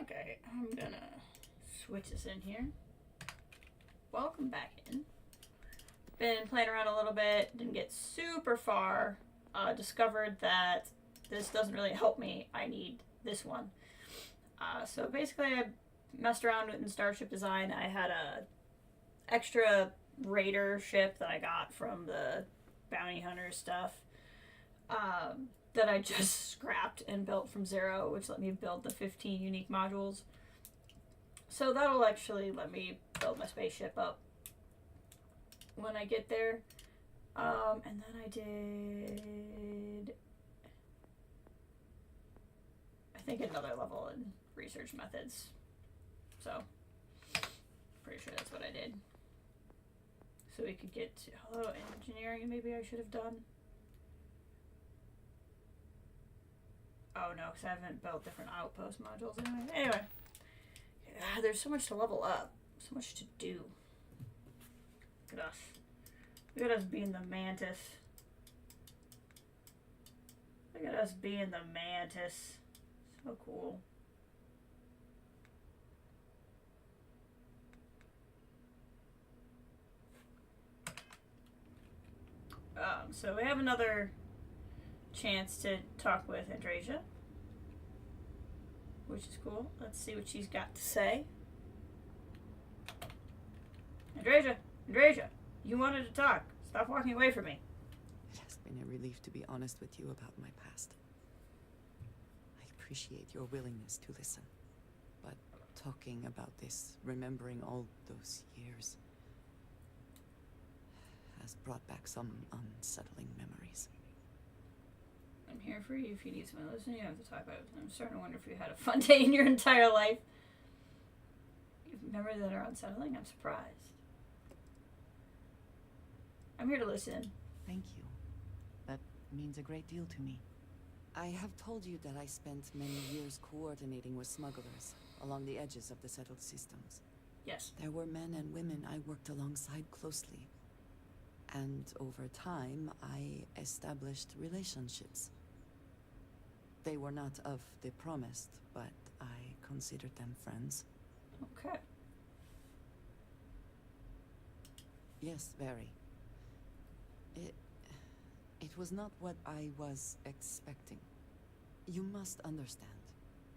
Okay, I'm gonna switch this in here. Welcome back in. Been playing around a little bit, didn't get super far. Discovered that this doesn't really help me. I need this one. So basically, I messed around in Starship Design. I had a extra raider ship that I got from the bounty hunter stuff that I just scrapped and built from zero, which let me build the 15 unique modules. So that'll actually let me build my spaceship up when I get there. And then I did, I think, another level in research methods. So, pretty sure that's what I did. So we could get to, hello, engineering maybe I should have done. Oh no, because I haven't built different outpost modules anyway. There's so much to level up. So much to do. Look at us. Look at us being the Mantis. Look at us being the Mantis. So cool. So we have another chance to talk with Andrasia, which is cool. Let's see what she's got to say. Andrasia, you wanted to talk. Stop walking away from me. It has been a relief to be honest with you about my past. I appreciate your willingness to listen. But talking about this, remembering all those years, has brought back some unsettling memories. I'm here for you if you need someone to listen. You don't have to talk about it. I'm starting to wonder if you had a fun day in your entire life. You have memories that are unsettling? I'm surprised. I'm here to listen. Thank you. That means a great deal to me. I have told you that I spent many years coordinating with smugglers along the edges of the settled systems. Yes. There were men and women I worked alongside closely. And over time, I established relationships. They were not of the promised, but I considered them friends. Okay. Yes, very. It was not what I was expecting. You must understand.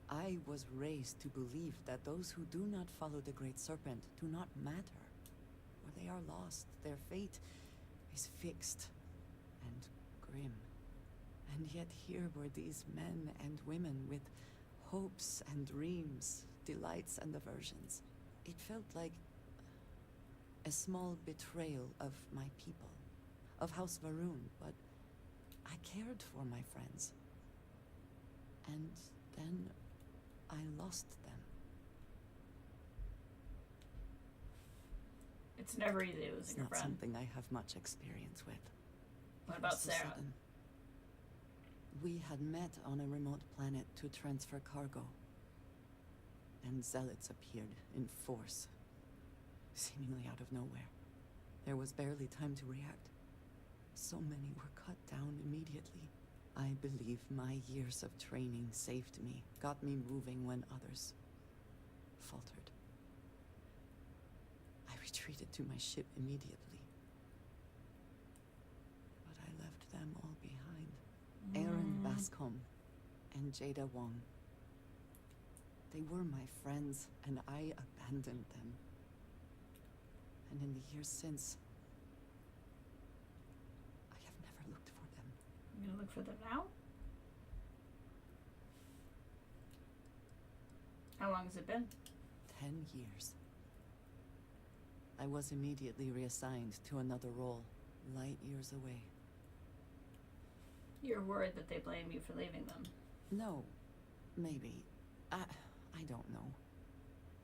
I was raised to believe that those who do not follow the Great Serpent do not matter. Or they are lost. Their fate is fixed and grim. And yet here were these men and women with hopes and dreams, delights and aversions. It felt like a small betrayal of my people, of House Varun, but I cared for my friends. And then I lost them. It's never easy losing It's a not friend. something I have much experience with. What It about was so Sarah? sudden. We had met on a remote planet to transfer cargo. And zealots appeared in force, seemingly out of nowhere. There was barely time to react. So many were cut down immediately. I believe my years of training saved me, got me moving when others faltered. I retreated to my ship immediately. But I left them all behind. Aaron Bascom and Jada Wong. They were my friends, and I abandoned them. And in the years since, I have never looked for them. I'm gonna look for them now. How long has it been? 10 years. I was immediately reassigned to another role, light years away. You're worried that they blame you for leaving them. No, maybe. I don't know.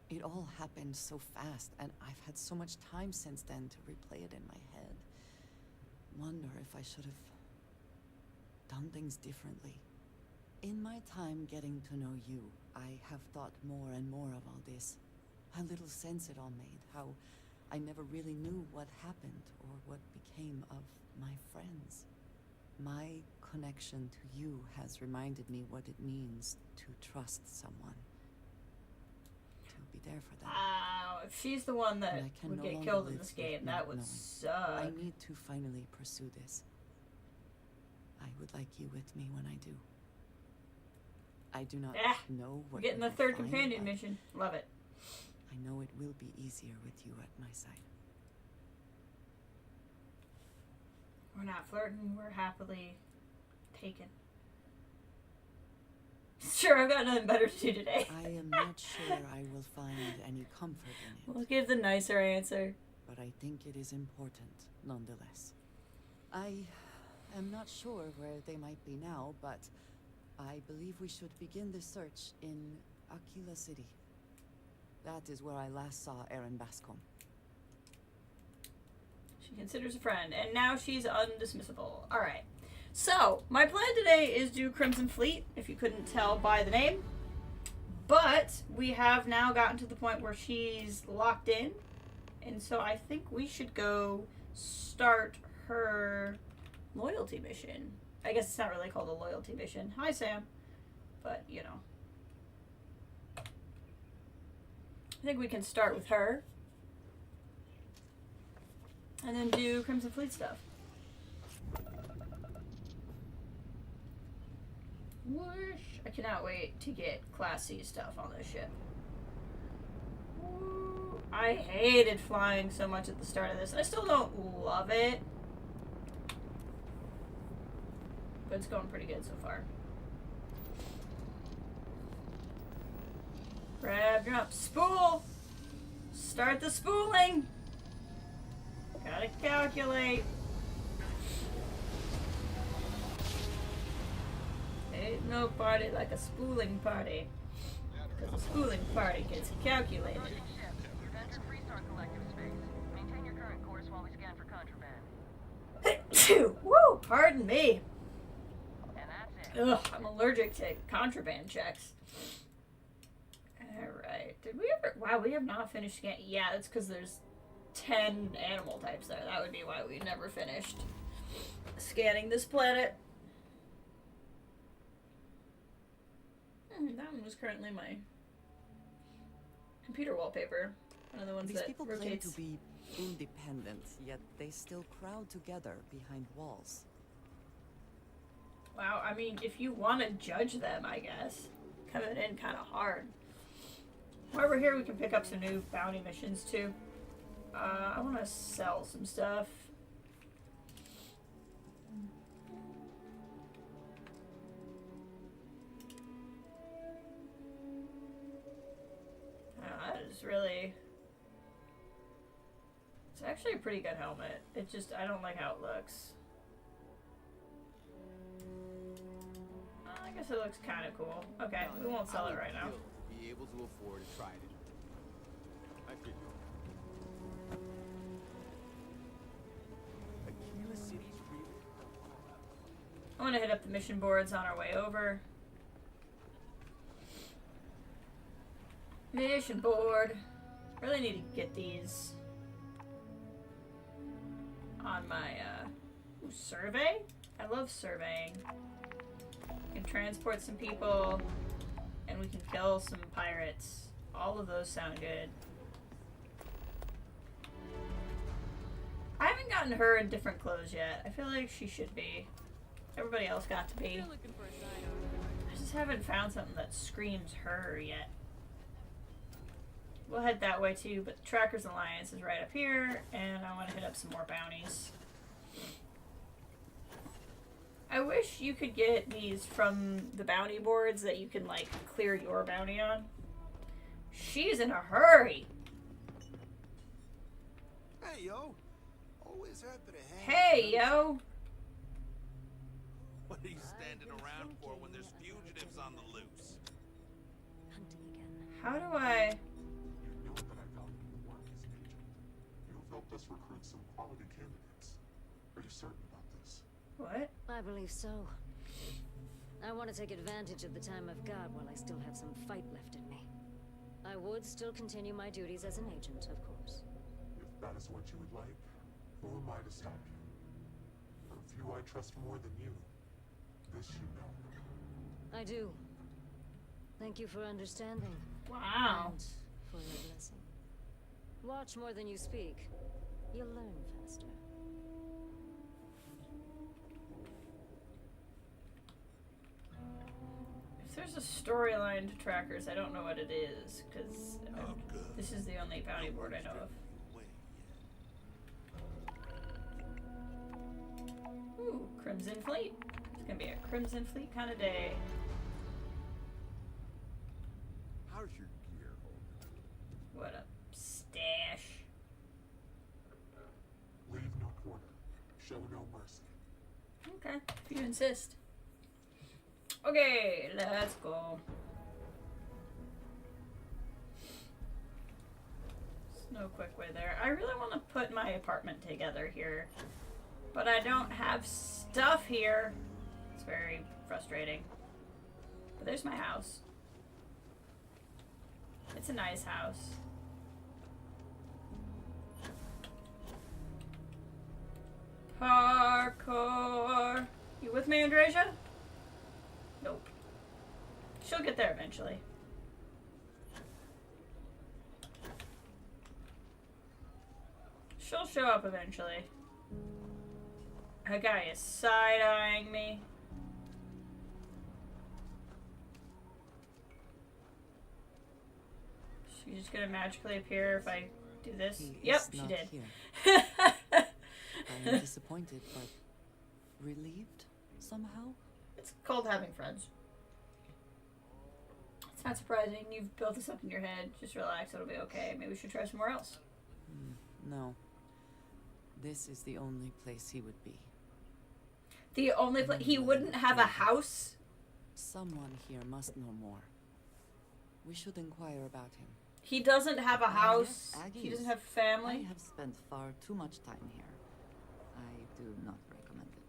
It all happened so fast, and I've had so much time since then to replay it in my head. Wonder if I should have done things differently. In my time getting to know you, I have thought more and more of all this. How little sense it all made, how I never really knew what happened or what became of my friends. My connection to you has reminded me what it means to trust someone. there for them. Wow, if she's the one that And I can would no get longer killed in live this with game, not that would knowing. suck. I need to finally pursue this. I would like you with me when I do. I do not know what Getting we the will third find, companion but mission. Love it. I know it will be easier with you at my side. We're not flirting, we're happily taken. Sure, I've got nothing better to do today. I am not sure I will find any comfort in it. We'll give the nicer answer. But I think it is important, nonetheless. I am not sure where they might be now, but I believe we should begin the search in Aquila City. That is where I last saw Aaron Bascom. She considers a friend, and now she's undismissible. Alright. So, my plan today is do Crimson Fleet, if you couldn't tell by the name. But we have now gotten to the point where she's locked in. And so I think we should go start her loyalty mission. I guess it's not really called a loyalty mission. Hi, Sam. But, you know. I think we can start with her. And then do Crimson Fleet stuff. Whoosh. I cannot wait to get Class C stuff on this ship. Ooh, I hated flying so much at the start of this. I still don't love it. But it's going pretty good so far. Grab, drop, spool! Start the spooling! Gotta calculate. Ain't no party like a spooling party. Because a spooling party gets calculated. You've entered Freestar Collective space. Maintain your current course while we scan for contraband. Woo! Pardon me. And that's it. Ugh, I'm allergic to contraband checks. Alright. Did we ever... Wow, we have not finished scanning. Yeah, that's because there's 10 animal types there. That would be why we never finished scanning this planet. That one was currently my computer wallpaper. One of the ones These that people claim rotates. to be independent, yet they still crowd together behind walls. Wow, I mean, if you want to judge them, I guess. Coming in kind of hard. While we're here, we can pick up some new bounty missions, too. I want to sell some stuff. That is really... It's actually a pretty good helmet. It just, I don't like how it looks. I guess it looks kind of cool. Okay, we won't sell it right now. Be able to afford to try it. I feel you. Aquila City's really. I want to hit up the mission boards on our way over. Mission board. Really need to get these on my survey. I love surveying. We can transport some people, and we can kill some pirates. All of those sound good. I haven't gotten her in different clothes yet. I feel like she should be. Everybody else got to be. I just haven't found something that screams her yet. We'll head that way too, but the Trackers Alliance is right up here, and I want to hit up some more bounties. I wish you could get these from the bounty boards that you can, like, clear your bounty on. She's in a hurry. Hey, yo. Always happy to hang. Hey, yo. What are you standing around for when there's fugitives on the loose? Hunting again. How do I... You know that I value your work as an agent. You have helped us recruit some quality candidates. Are you certain about this? What? I believe so. I want to take advantage of the time I've got while I still have some fight left in me. I would still continue my duties as an agent, of course. If that is what you would like, who am I to stop you? There are few I trust more than you. This you know. I do. Thank you for understanding. Wow. And for your blessing. Watch more than you speak. You'll learn faster. If there's a storyline to Trackers, I don't know what it is, because this is the only bounty board I know of. Ooh, Crimson Fleet. It's gonna be a Crimson Fleet kind of day. How's your gear holding? What a stash. Leave no quarter. Show no mercy. Okay, if you insist. Okay, let's go. There's no quick way there. I really want to put my apartment together here, but I don't have stuff here. It's very frustrating. But there's my house. It's a nice house. Parkour. You with me, Andresia? Nope. She'll get there eventually. She'll show up eventually. That guy is side-eyeing me. She's just gonna magically appear if I do this. He Yep, is she not did. here. I am disappointed, but relieved somehow. It's called having friends. It's not surprising. You've built this up in your head. Just relax. It'll be okay. Maybe we should try somewhere else. No. This is the only place he would be. The only place... He wouldn't have a house? Someone here must know more. We should inquire about him. He doesn't have a house. Aggie, He doesn't have family. I have spent far too much time here. I do not recommend it.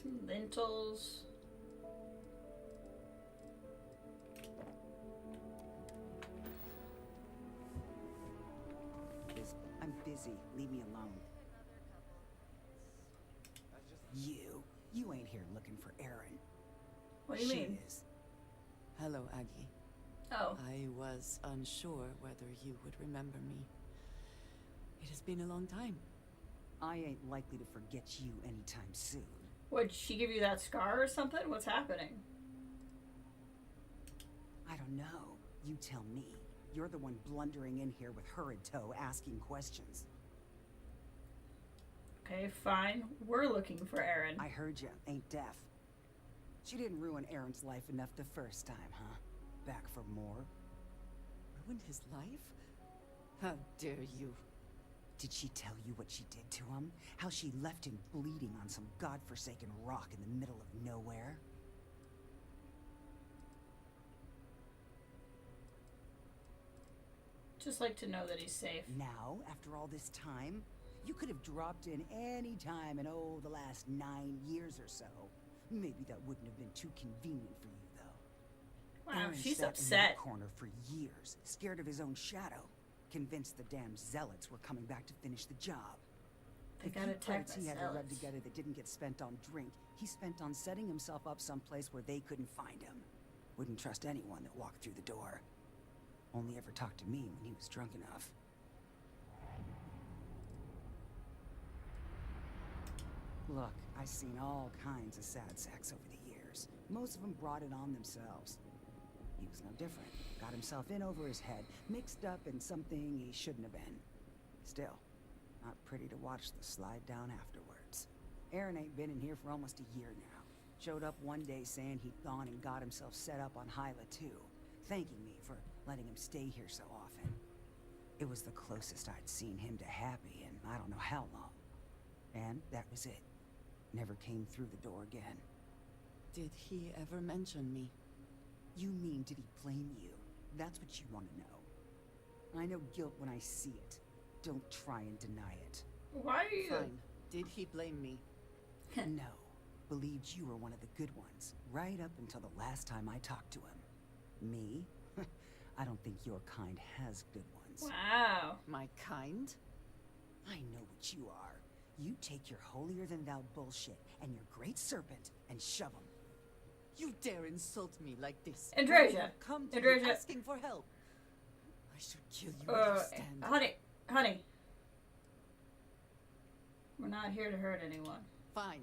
Some lentils. I'm busy. Leave me alone. You ain't here looking for Erin. What do you mean? Is. Hello, Aggie. Oh. I was unsure whether you would remember me. It has been a long time. I ain't likely to forget you anytime soon. Would she give you that scar or something? What's happening? I don't know. You tell me. You're the one blundering in here with her in tow, asking questions. Okay, fine. We're looking for Erin. I heard you. Ain't deaf. She didn't ruin Erin's life enough the first time, huh? Back for more? Ruined his life? How dare you? Did she tell you what she did to him? How she left him bleeding on some godforsaken rock in the middle of nowhere? Just like to know that he's safe. Now, after all this time, you could have dropped in any time in, the last 9 years or so. Maybe that wouldn't have been too convenient for you, though. Wow, Aaron she's sat in upset. that corner for years, scared of his own shadow, convinced the damn zealots were coming back to finish the job. They The got few attacked credits by he had to rub zealots. together that didn't get spent on drink, he spent on setting himself up someplace where they couldn't find him. Wouldn't trust anyone that walked through the door. Only ever talked to me when he was drunk enough. Look, I've seen all kinds of sad sacks over the years. Most of them brought it on themselves. He was no different. Got himself in over his head, mixed up in something he shouldn't have been. Still, not pretty to watch the slide down afterwards. Aaron ain't been in here for almost a year now. Showed up one day saying he'd gone and got himself set up on Hyla too, thanking me for letting him stay here so often. It was the closest I'd seen him to happy in I don't know how long. And that was it. Never came through the door again. Did he ever mention me? You mean, did he blame you? That's what you want to know. I know guilt when I see it. Don't try and deny it. Why are you... Fine. Did he blame me? No. Believed you were one of the good ones, right up until the last time I talked to him. Me? I don't think your kind has good ones. Wow. My kind? I know what you are. You take your holier-than-thou bullshit and your great serpent and shove them. You dare insult me like this? Andreja. Come to Andreja. you asking for help. I should kill you. Understand? Honey. We're not here to hurt anyone. Fine.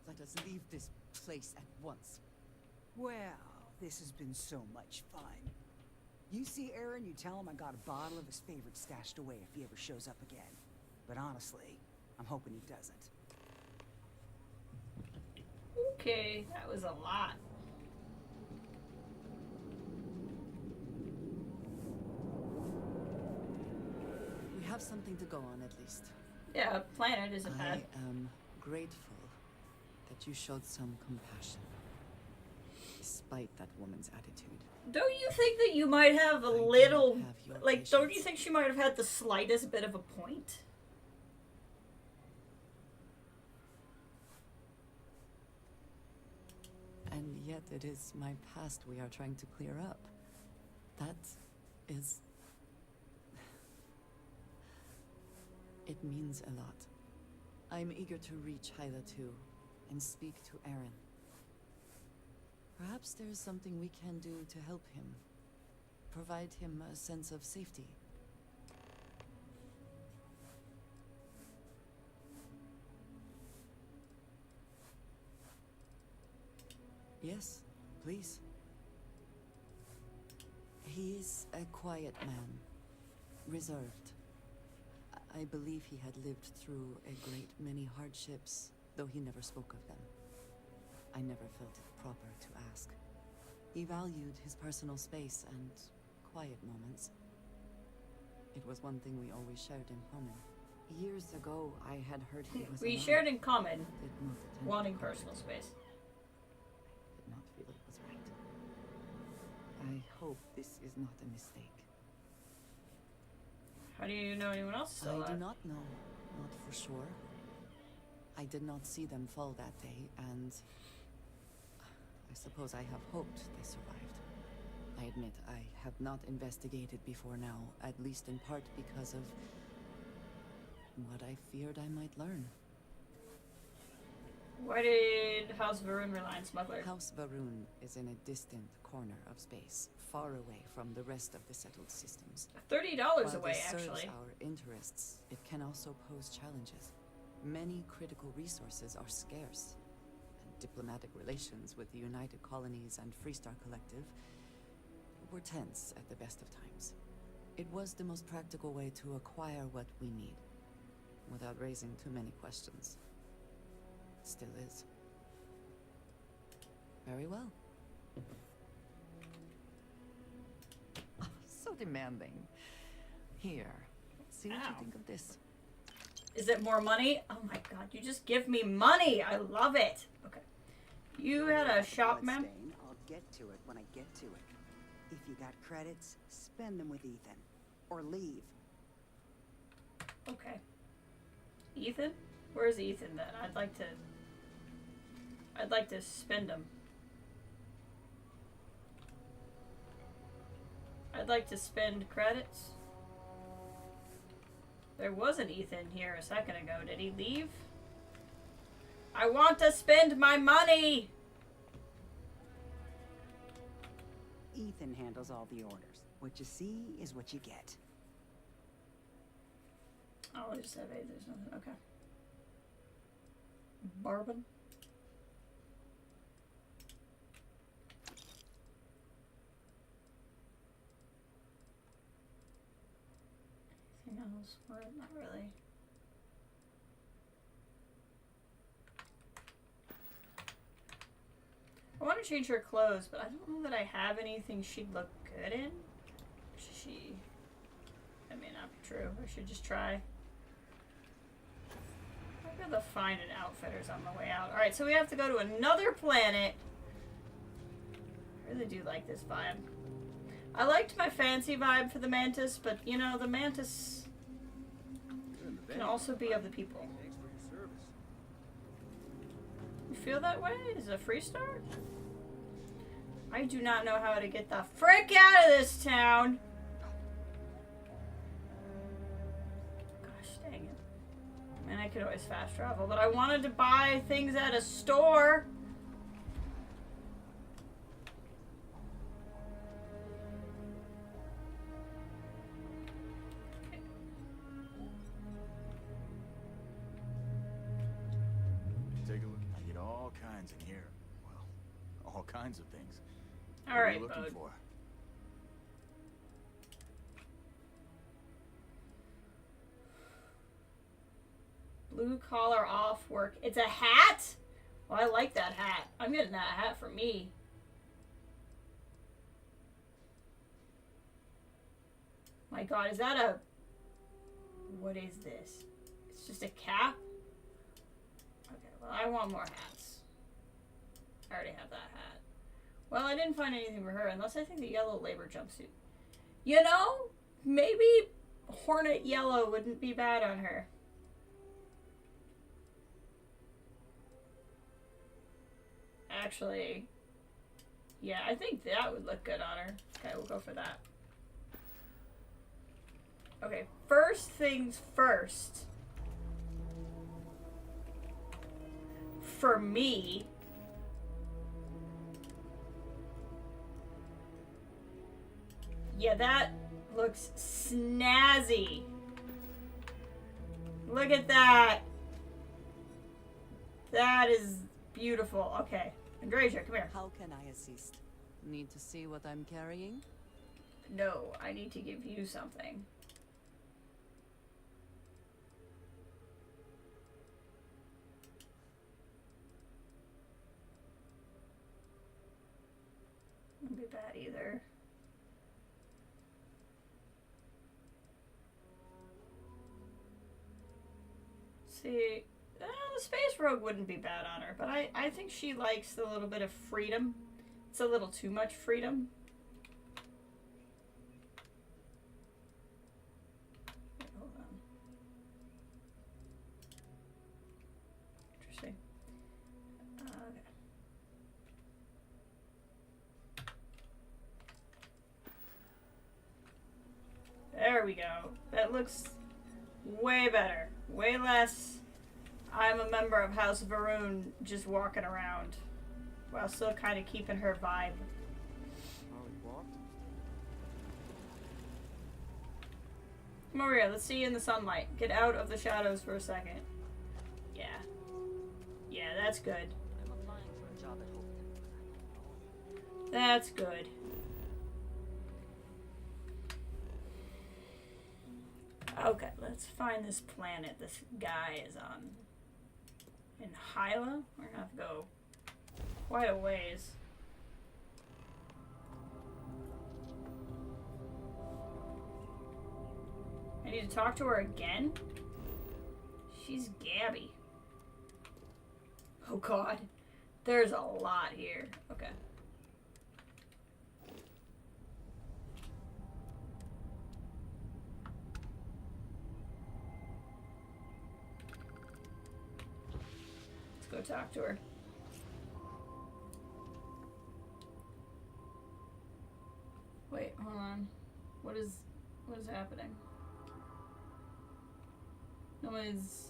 Let us leave this place at once. Well, this has been so much fun. You see Aaron, you tell him I got a bottle of his favorite stashed away if he ever shows up again. But honestly, I'm hoping he doesn't. Okay, that was a lot. We have something to go on, at least. Yeah, planet isn't bad. I am grateful that you showed some compassion, despite that woman's attitude. Don't you think that you might have a I do little... not have your Like, don't you patience. think she might have had the slightest bit of a point? And yet it is my past we are trying to clear up. That is... It means a lot. I'm eager to reach Hyla too, and speak to Aaron. Perhaps there is something we can do to help him. Provide him a sense of safety. Yes, please. He is a quiet man, reserved. I believe he had lived through a great many hardships, though he never spoke of them. I never felt it proper to ask. He valued his personal space and quiet moments. It was one thing we always shared in common. Years ago, I had heard he was We alive. shared in common Did not attend wanting the personal concert. space. Did not feel it was right. I hope this is not a mistake. How do you know anyone else is still I alive? do not know, not for sure. I did not see them fall that day, and I suppose I have hoped they survived. I admit I have not investigated before now, at least in part because of what I feared I might learn. Why did House Varun rely on Smuggler? House Varun is in a distant corner of space, far away from the rest of the settled systems. $30 While away, this serves actually. our interests, it can also pose challenges. Many critical resources are scarce, and diplomatic relations with the United Colonies and Freestar Collective were tense at the best of times. It was the most practical way to acquire what we need, without raising too many questions. Still is. Very well. Oh, so demanding. Here, see what you Ow. think of this. Is it more money? Oh my god, you just give me money! I love it! Okay. You had a shop, ma'am? Bloodstain, I'll get to it when I get to it. If you got credits, spend them with Ethan. Or leave. Okay. Ethan? Where's Ethan then? I'd like to spend them. I'd like to spend credits. There was an Ethan here a second ago. Did he leave? I want to spend my money! Ethan handles all the orders. What you see is what you get. Oh, I just have eight. There's nothing. Okay. Bourbon. Anything else? Or not really. I want to change her clothes, but I don't know that I have anything she'd look good in. That may not be true. I should just try. I've got to find an outfitters on the way out. Alright, so we have to go to another planet. I really do like this vibe. I liked my fancy vibe for the Mantis, but you know, the Mantis can also be of the people. Thanks for your service. You feel that way? Is it a free start? I do not know how to get the frick out of this town. Gosh dang it. I could always fast travel, but I wanted to buy things at a store. Take a look. I get all kinds in here. Well, all kinds of things. All What are right, you looking bud. for? Blue collar off work. It's a hat? Well, I like that hat. I'm getting that hat for me. My god, is that a... What is this? It's just a cap? Okay, well, I want more hats. I already have that hat. Well, I didn't find anything for her, unless I think the yellow labor jumpsuit. You know, maybe Hornet yellow wouldn't be bad on her. Actually, yeah, I think that would look good on her. Okay, we'll go for that. Okay, first things first. For me, yeah, that looks snazzy. Look at that. That is beautiful. Okay. Andrasia, come here. How can I assist? Need to see what I'm carrying? No, I need to give you something. Wouldn't be bad either. See, the Space Rogue wouldn't be bad on her, but I think she likes the little bit of freedom. It's a little too much freedom. Wait, hold on. Interesting. Okay. There we go. That looks way better. Way less I'm a member of House Varun just walking around while still kind of keeping her vibe. Come over here. Let's see you in the sunlight. Get out of the shadows for a second. Yeah. Yeah, that's good. I'm applying for a job at Hope. That's good. Okay, let's find this planet this guy is on. In Hyla? We're gonna have to go quite a ways. I need to talk to her again? She's Gabby. Oh god. There's a lot here. Okay. Go talk to her. Wait, hold on. What is happening? Nobody's...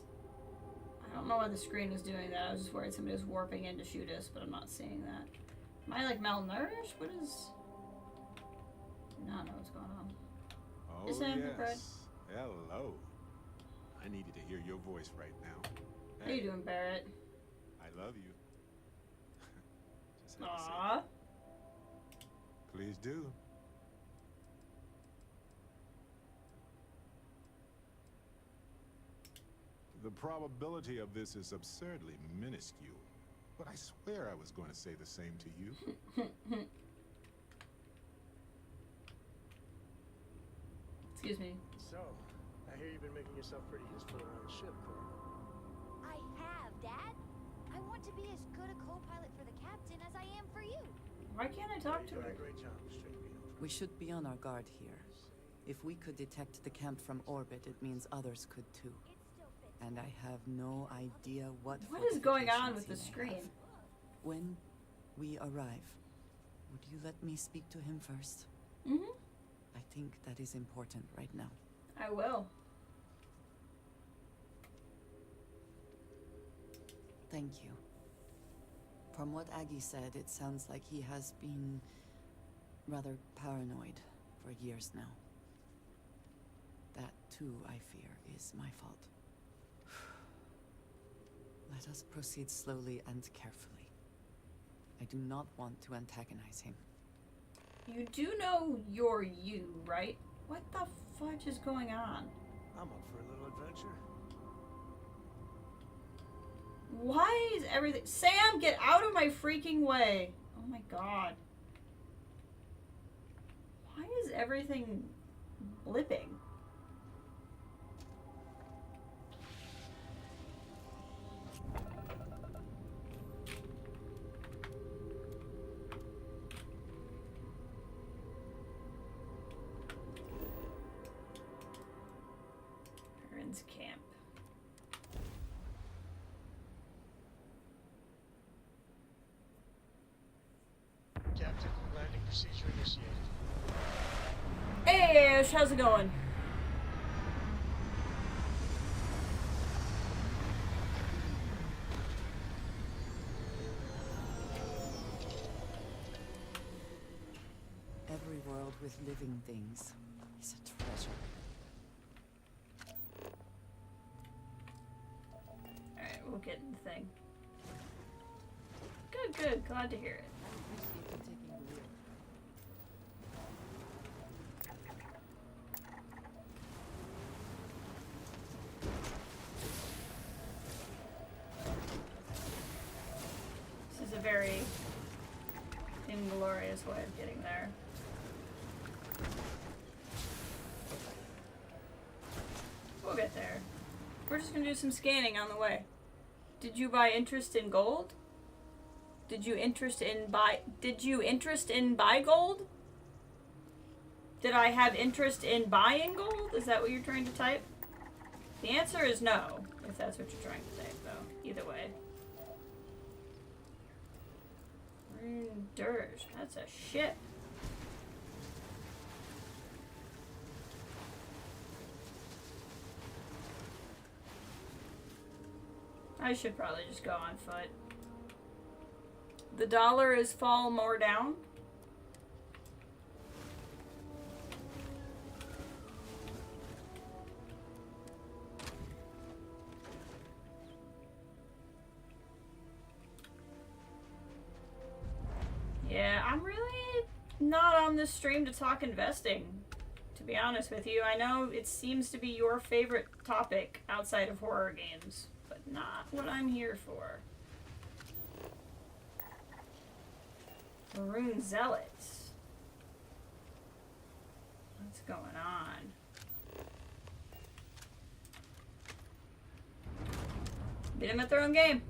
I don't know why the screen is doing that. I was just worried somebody was warping in to shoot us, but I'm not seeing that. Am I like malnourished? What is... I do not know what's going on. Oh, Is that yes. Hello. I needed to hear your voice right now. How you doing, Barrett? I love you. Just had to say Aww. that. Please do. The probability of this is absurdly minuscule, but I swear I was going to say the same to you. Excuse me. So, I hear you've been making yourself pretty useful around the ship, Cora. I have, Dad. I want to be as good a co-pilot for the captain as I am for you. Why can't I talk to You're her? doing a great job, straight being. We should be on our guard here. If we could detect the camp from orbit, it means others could too. It still fits. And I have no idea what What is going on fortifications with the he may screen? have. When we arrive, would you let me speak to him first? Mm-hmm. I think that is important right now. I will. Thank you. From what Aggie said, it sounds like he has been rather paranoid for years now. That, too, I fear, is my fault. Let us proceed slowly and carefully. I do not want to antagonize him. You do know you're you, right? What the fudge is going on? I'm up for a little adventure. Why is everything... Sam, get out of my freaking way! Oh my god. Why is everything blipping? Aaron's camp. Captain, landing procedure initiated. Hey, Ash, how's it going? Every world with living things is a treasure. Alright, we'll get in the thing. Good, good. Glad to hear it. I appreciate you taking the wheel. This is a very inglorious way of getting there. We'll get there. We're just gonna do some scanning on the way. Did you buy interest in gold? Did you interest in buy gold? Did I have interest in buying gold? Is that what you're trying to type? The answer is no, if that's what you're trying to type, though. Either way. Dirge. That's a ship. I should probably just go on foot. The dollar is fall more down. Yeah, I'm really not on this stream to talk investing, to be honest with you. I know it seems to be your favorite topic outside of horror games, but not what I'm here for. Maroon Zealots. What's going on? Beat them at their own game.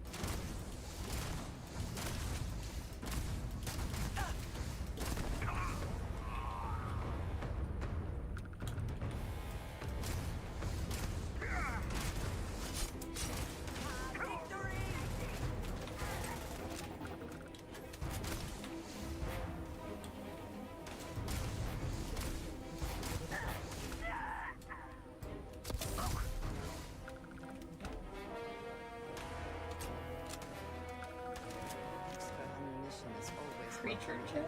Creature check.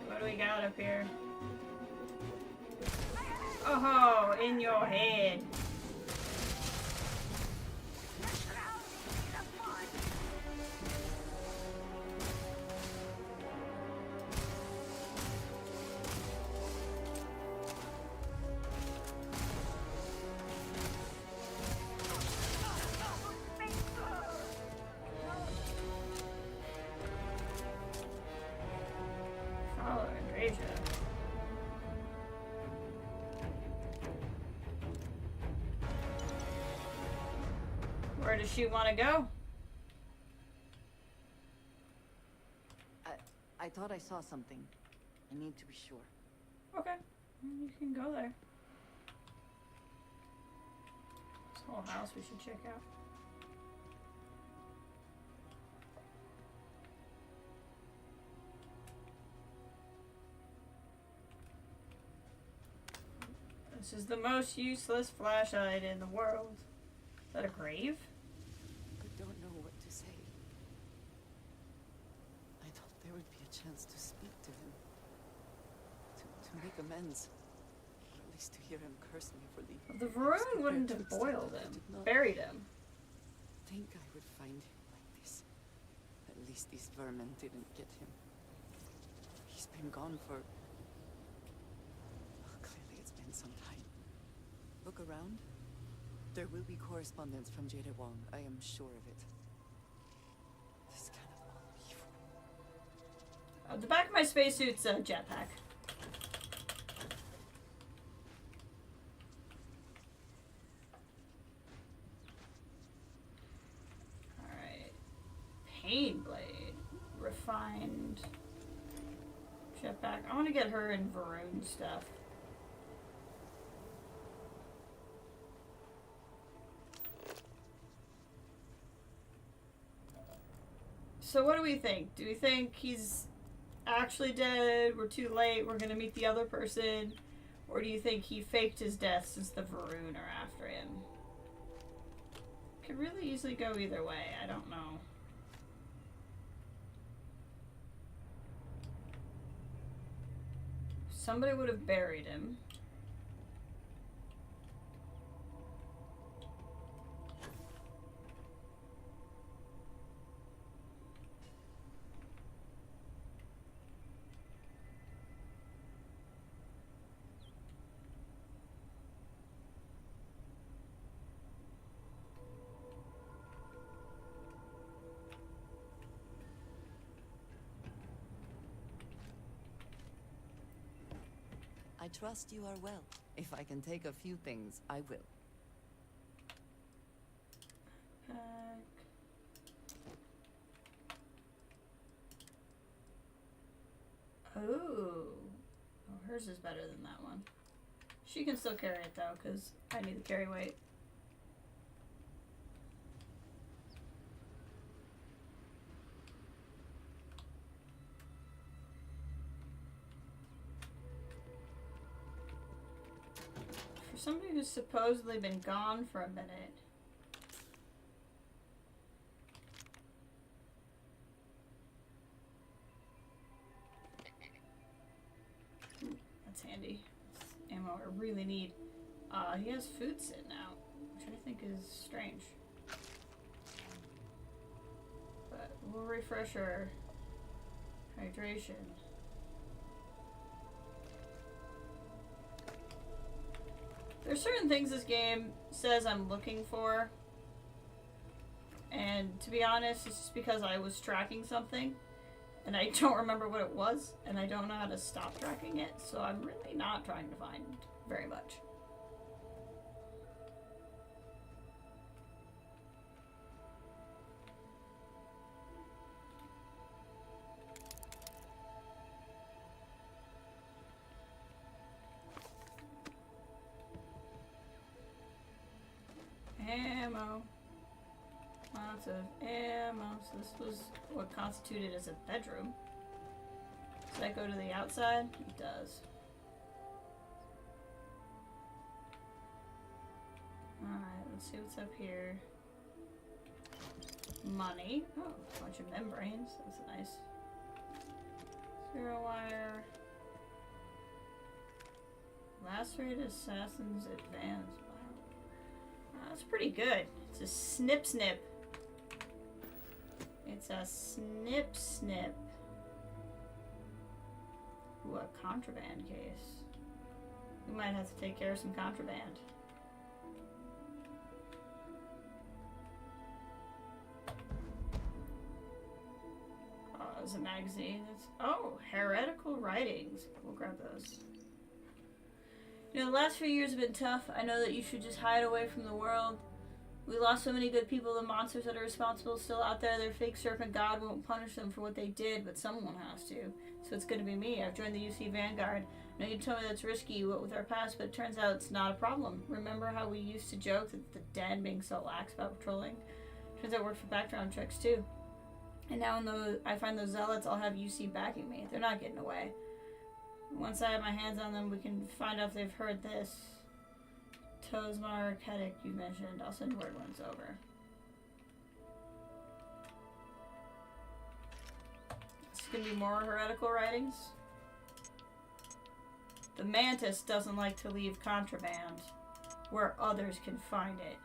What do we got up here? Oh, in your head. Follow Andreja. Where does she want to go? I thought I saw something. I need to be sure. Okay. You can go there. This whole house we should check out. This is the most useless flashlight in the world. Is that a grave? I don't know what to say. I thought there would be a chance to speak to him. To make amends. Or at least to hear him curse me for leaving. The Varun wouldn't have boiled him. Buried him. Think I would find him like this. At least these vermin didn't get him. He's been gone for... Well, clearly it's been some time. Look around. There will be correspondence from Jade Wong. I am sure of it. This cannot all be for... The back of my spacesuit's a jetpack. Alright. Pain blade. Refined. Jetpack. I want to get her in Varun stuff. So what do we think? Do we think he's actually dead? We're too late. We're gonna meet the other person, or do you think he faked his death since the Varun are after him? Could really easily go either way. I don't know. Somebody would have buried him. I trust you are well. If I can take a few things, I will. Oh, hers is better than that one. She can still carry it though, because I need the carry weight. For somebody who's supposedly been gone for a minute. Ooh, that's handy. That's ammo I really need. He has food sitting out, which I think is strange. But we'll refresh our hydration. There's certain things this game says I'm looking for, and to be honest, it's just because I was tracking something and I don't remember what it was and I don't know how to stop tracking it, so I'm really not trying to find very much. Ammo. Lots of ammo. So this was what constituted as a bedroom. Does that go to the outside? It does. Alright, let's see what's up here. Money. Oh, a bunch of membranes. That's nice. Zero wire. Lacerated Assassin's Advance. That's pretty good. It's a snip snip. It's a snip snip. Ooh, a contraband case. We might have to take care of some contraband. There's a magazine. Oh, heretical writings. We'll grab those. You know, the last few years have been tough. I know that you should just hide away from the world. We lost so many good people. The monsters that are responsible still out there. Their fake serpent god won't punish them for what they did, but someone has to. So it's gonna be me. I've joined the UC Vanguard. I know you told me that's risky, what with our past, but it turns out it's not a problem. Remember how we used to joke that the den being so lax about patrolling? Turns out it worked for background checks too. And now when I find those zealots, I'll have UC backing me. They're not getting away. Once I have my hands on them, we can find out if they've heard this. Tosmar, Kedek, you mentioned. I'll send word when it's over. It's gonna be more heretical writings. The Mantis doesn't like to leave contraband where others can find it.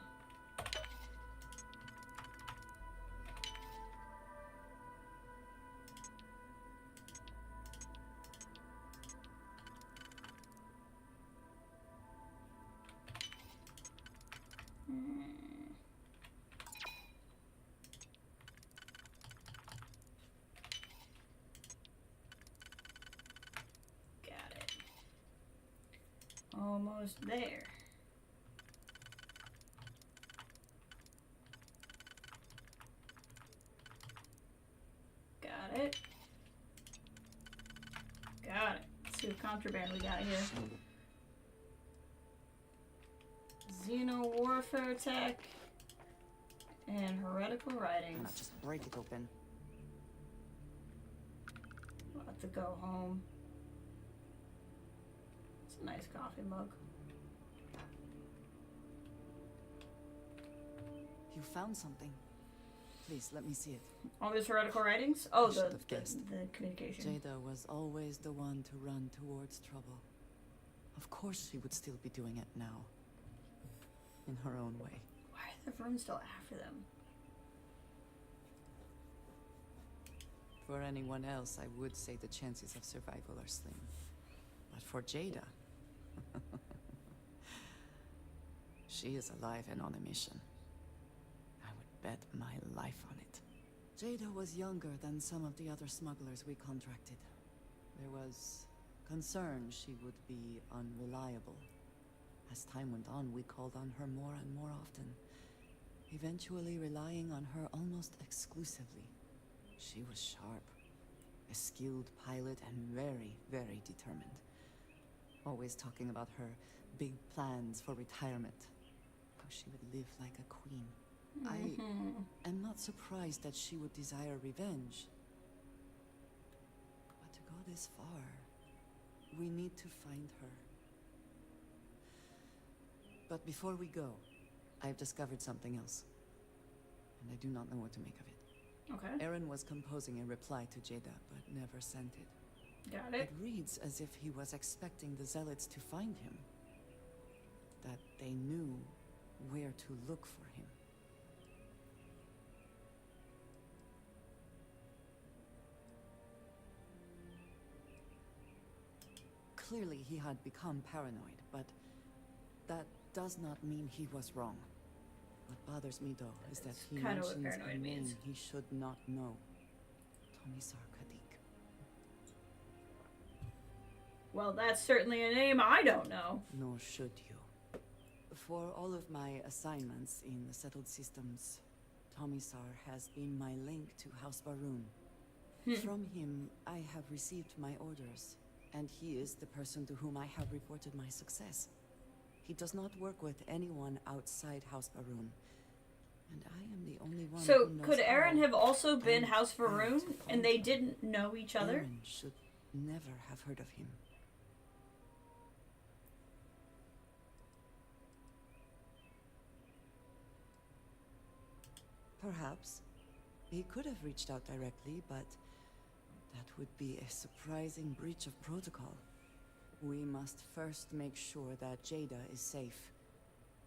Almost there. Got it. Got it. Let's see what contraband we got here. Xeno warfare tech and heretical writings. Not just break it open. We'll have to go home. It's a nice coffee mug. You found something. Please, let me see it. All these heretical writings? Oh, I should have guessed. the communication. Jada was always the one to run towards trouble. Of course she would still be doing it now. In her own way. Why are the Vroom still after them? For anyone else, I would say the chances of survival are slim. But for Jada... she is alive and on a mission. I would bet my life on it. Jada was younger than some of the other smugglers we contracted. There was concern she would be unreliable. As time went on, we called on her more and more often, eventually relying on her almost exclusively. She was sharp, a skilled pilot, and very, very determined. Always talking about her big plans for retirement, how she would live like a queen. I am not surprised that she would desire revenge. But to go this far, we need to find her. But before we go, I've discovered something else. And I do not know what to make of it. Okay. Aaron was composing a reply to Jada, but never sent it. Got it. It reads as if he was expecting the Zealots to find him. That they knew where to look for him. Clearly he had become paranoid, but that does not mean he was wrong. What bothers me, though, is that he mentions a name he should not know. Tomisar Kadik. Well, that's certainly a name I don't know. Nor should you. For all of my assignments in the settled systems, Tomisar has been my link to House Baroon. From him, I have received my orders, and he is the person to whom I have reported my success. He does not work with anyone outside House Baroon, and I am the only one So, who knows could Aaron how have also been and House where to Varoon, find and they him. didn't know each other? Aaron should never have heard of him. Perhaps. He could have reached out directly, but that would be a surprising breach of protocol. We must first make sure that Jada is safe,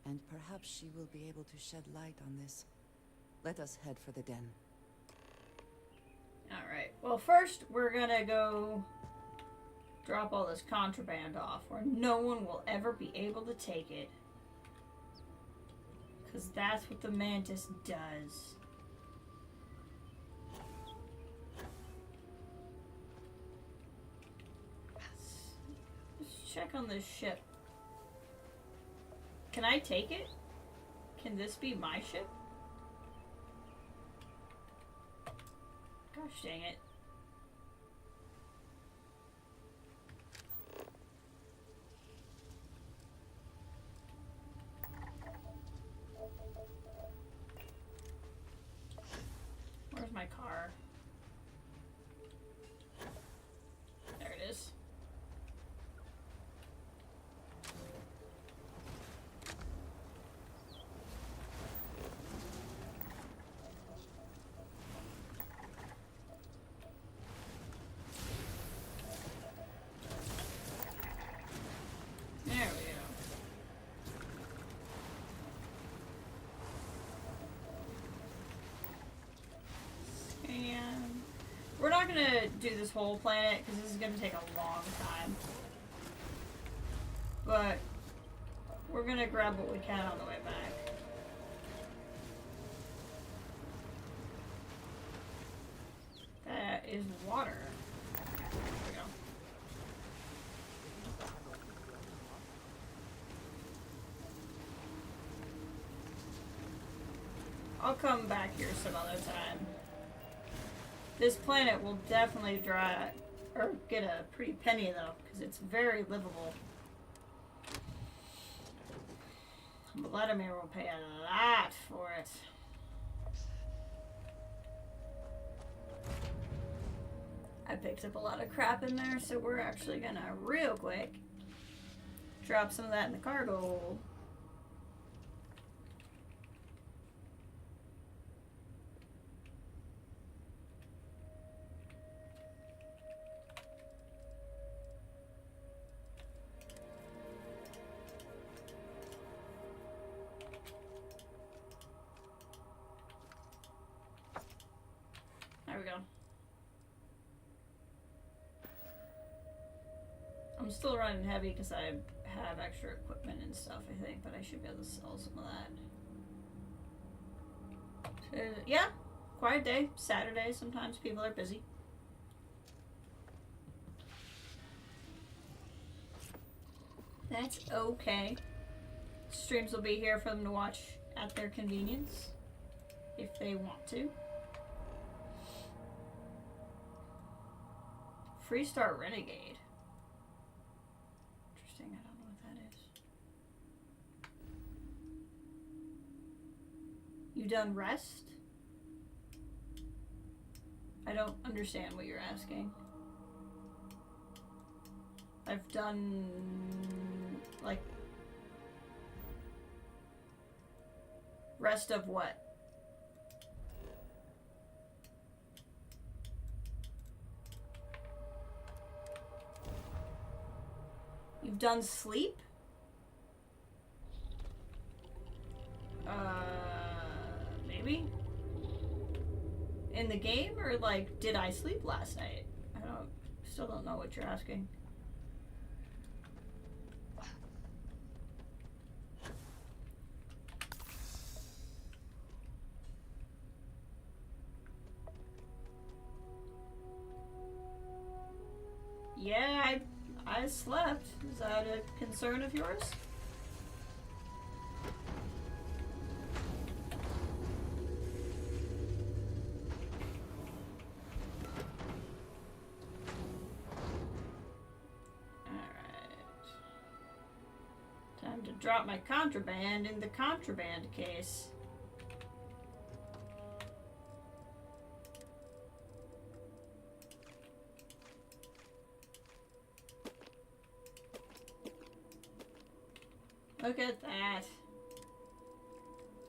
and perhaps she will be able to shed light on this. Let us head for the den. Alright, well first we're gonna go drop all this contraband off where no one will ever be able to take it. Because that's what the Mantis does. Let's check on this ship. Can I take it? Can this be my ship? Gosh dang it. Where's my car? There it is. There we go. And we're not gonna do this whole planet because this is gonna take a long time. But we're gonna grab what we can on the way back. That is water. There we go. I'll come back here some other time. This planet will definitely dry or get a pretty penny though, because it's very livable. Vladimir will pay a lot for it. I picked up a lot of crap in there, so we're actually gonna real quick drop some of that in the cargo hold. There we go. I'm still running heavy because I have extra equipment and stuff, I think, but I should be able to sell some of that. Yeah, quiet day. Saturday, sometimes people are busy. That's okay. Streams will be here for them to watch at their convenience, if they want to. Freestar Renegade. Interesting, I don't know what that is. You done rest? I don't understand what you're asking. I've done, like, rest of what? You've done sleep? Maybe? In the game? Or, like, did I sleep last night? Still don't know what you're asking. Yeah, I slept. Is that a concern of yours? Alright. Time to drop my contraband in the contraband case. Look at that.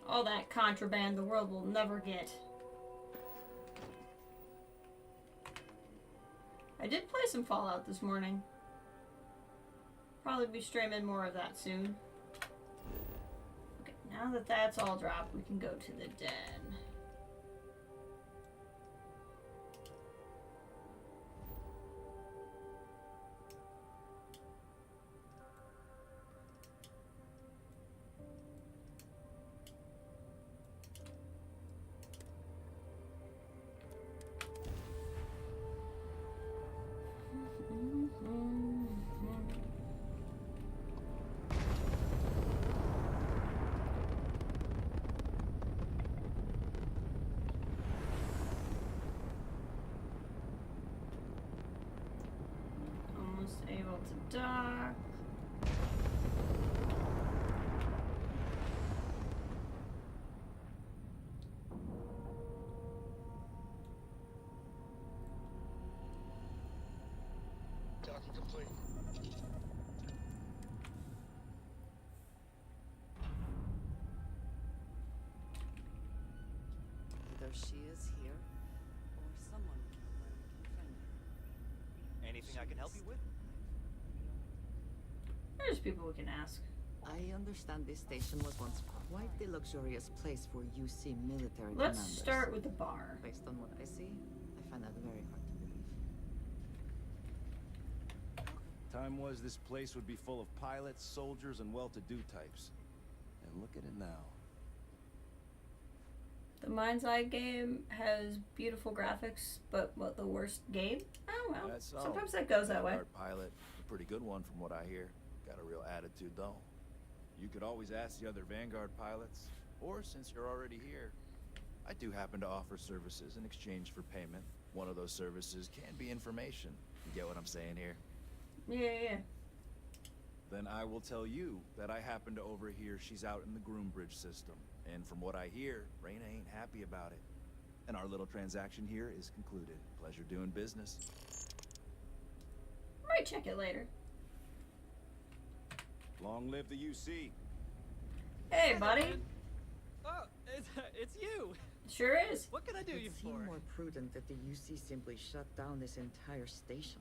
All that contraband the world will never get. I did play some Fallout this morning. Probably be streaming more of that soon. Okay, now that that's all dropped, we can go to the den. to dock. Docking complete. Either she is here, or someone here where we can find her. Anything I can help you with? There's people we can ask. I understand this station was once quite the luxurious place for UC military Let's commanders. start with the bar. Based on what I see, I find that very hard to believe. Time was this place would be full of pilots, soldiers, and well-to-do types. And look at it now. The Mind's Eye game has beautiful graphics, but what, the worst game? Oh well, That's all. sometimes that goes that way. Vanguard pilot, a pretty good one from what I hear. Got a real attitude though. You could always ask the other Vanguard pilots, or since you're already here, I do happen to offer services in exchange for payment. One of those services can be information. You get what I'm saying here? Yeah. Then I will tell you that I happen to overhear she's out in the Groombridge system. And from what I hear, Reyna ain't happy about it. And our little transaction here is concluded. Pleasure doing business. Might check it later. Long live the UC. Hey, buddy. Oh, it's you. Sure is. What can I do It you seemed for? more prudent that the UC simply shut down this entire station,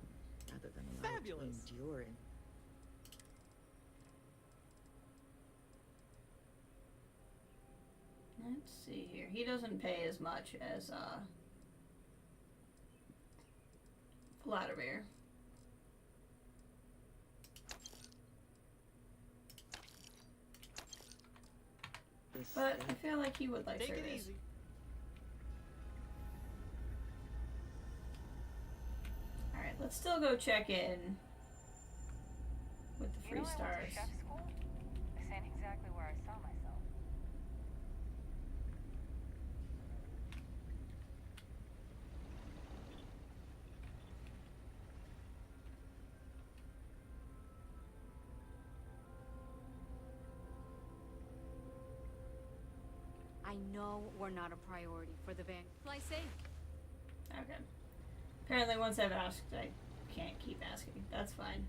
rather than allow it Fabulous. to endure in. Let's see here. He doesn't pay as much as Vladimir. But I feel like he would like Take it service. easy. Alright, let's still go check in with the free stars. Chef school? This ain't exactly where I saw myself. I know we're not a priority for the van. Fly safe. Okay. Apparently once I've asked, I can't keep asking. That's fine.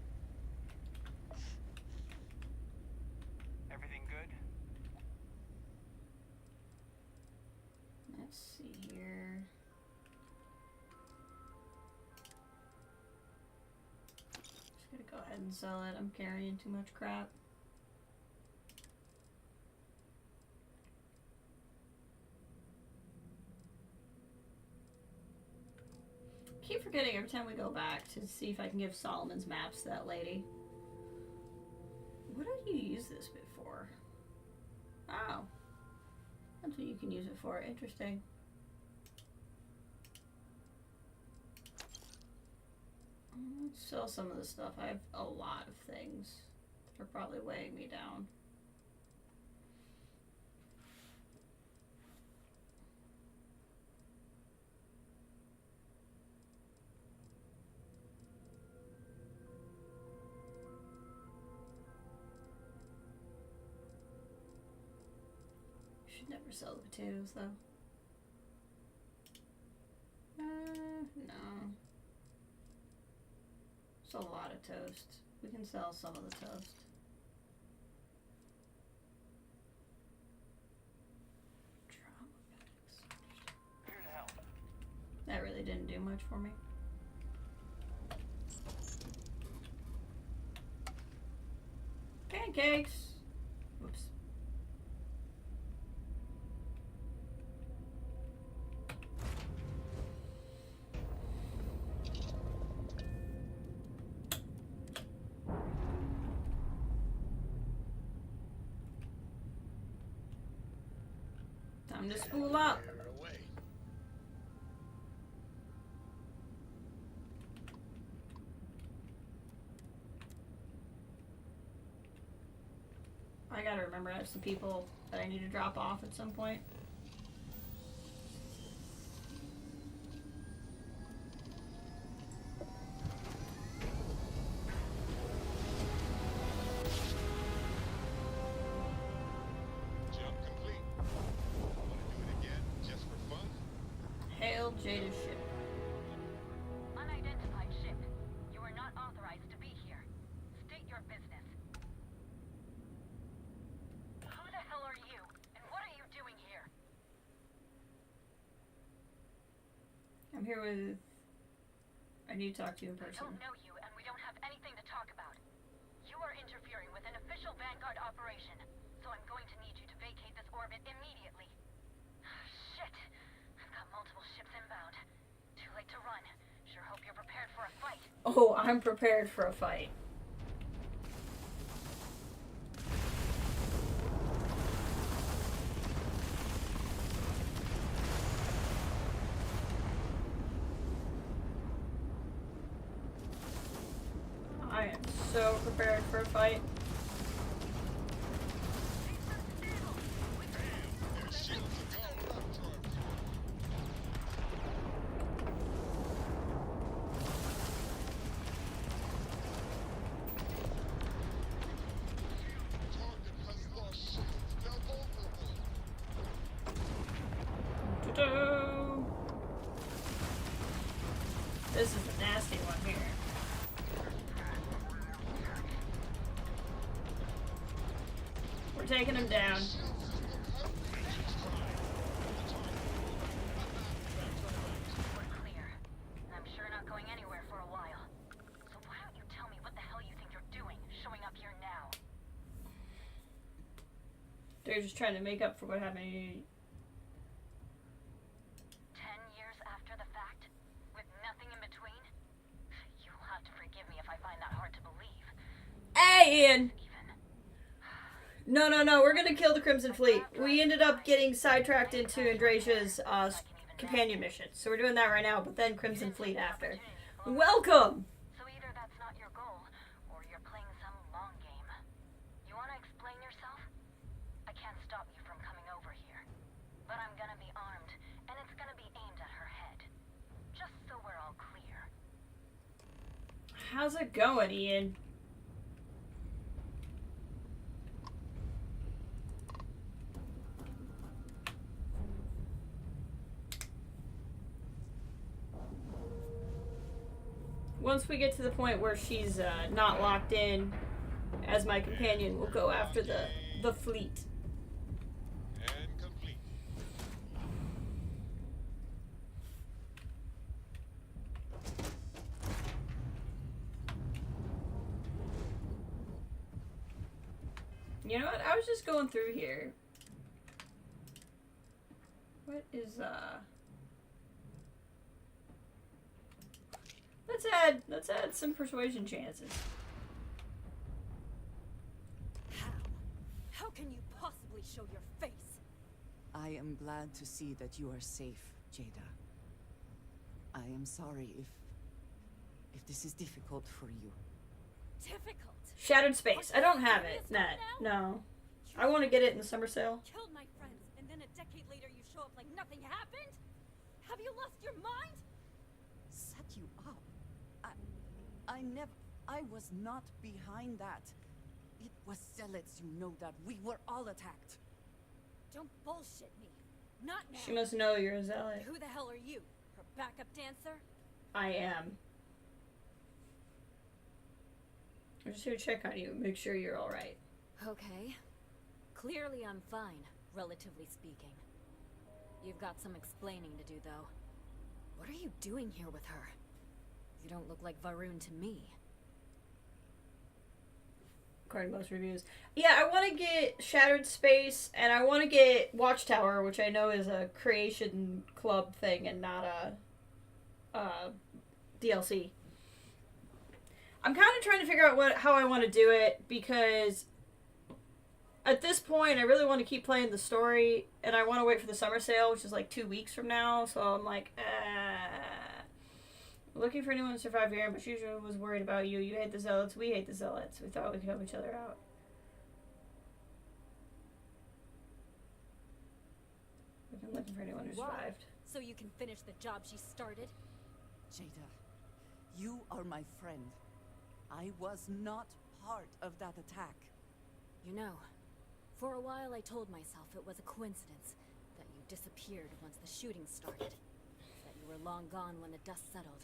Everything good? Let's see here. Just gonna go ahead and sell it. I'm carrying too much crap. Keep forgetting every time we go back to see if I can give Solomon's maps to that lady. What do you use this bit for? Oh. That's what you can use it for. Interesting. Let's sell some of this stuff. I have a lot of things that are probably weighing me down. Should never sell the potatoes though. No. It's a lot of toast. We can sell some of the toast. Trauma packs. Here to help. That really didn't do much for me. Pancakes! Whoops. Time to spool up. Fire away. I gotta remember I have some people that I need to drop off at some point. Jada's ship. Unidentified ship. You are not authorized to be here. State your business. Who the hell are you? And what are you doing here? I'm here with... I need to talk to you in I person. don't know you, and we don't have anything to talk about. You are interfering with an official Vanguard operation, so I'm going to need you to vacate this orbit immediately. Shit. I've got multiple ships inbound. Too late to run. Sure hope you're prepared for a fight. Oh, I'm prepared for a fight. I am so prepared for a fight. Ta-da! This is a nasty one here. We're taking him down. We're clear. And I'm sure not going anywhere for a while. So why don't you tell me what the hell you think you're doing, showing up here now? They're just trying to make up for what happened. 10 years after the fact? With nothing in between? You'll have to forgive me if I find that hard to believe. Hey, Ian! No, we're gonna kill the Crimson Fleet. We ended up getting sidetracked into Andrasia's companion mission. So we're doing that right now, but then Crimson Fleet after. Welcome! So either that's not your goal, or you're playing some long game. You want to explain yourself? I can't stop you from coming over here. But I'm gonna be armed, and it's gonna be aimed at her head. Just so we're all clear. How's it going, Ian? Once we get to the point where she's not locked in as my companion, we'll go after the fleet. And complete. You know what? I was just going through here. What is Let's add some persuasion chances. How can you possibly show your face? I am glad to see that you are safe, Jada. I am sorry if this is difficult for you. Difficult? Shattered space. I don't have it. Nat. No. I want to get it in the summer sale. Killed my friends, and then a decade later you show up like nothing happened? Have you lost your mind? Set you up? I was not behind that. It was zealots, you know that. We were all attacked. Don't bullshit me. Not now. She must know you're a zealot. Who the hell are you? Her backup dancer? I am. I'm just here to check on you, make sure you're alright. Okay. Clearly I'm fine, relatively speaking. You've got some explaining to do, though. What are you doing here with her? You don't look like Varun to me. According to most reviews. Yeah, I want to get Shattered Space, and I want to get Watchtower, which I know is a Creation Club thing and not a DLC. I'm kind of trying to figure out how I want to do it, because at this point I really want to keep playing the story, and I want to wait for the summer sale, which is like 2 weeks from now, so I'm like, looking for anyone to survive here, but usually was worried about you. You hate the zealots, we hate the zealots. We thought we could help each other out. We've been looking for anyone who survived. So you can finish the job she started? Jada, you are my friend. I was not part of that attack. You know, for a while I told myself it was a coincidence that you disappeared once the shooting started. That you were long gone when the dust settled.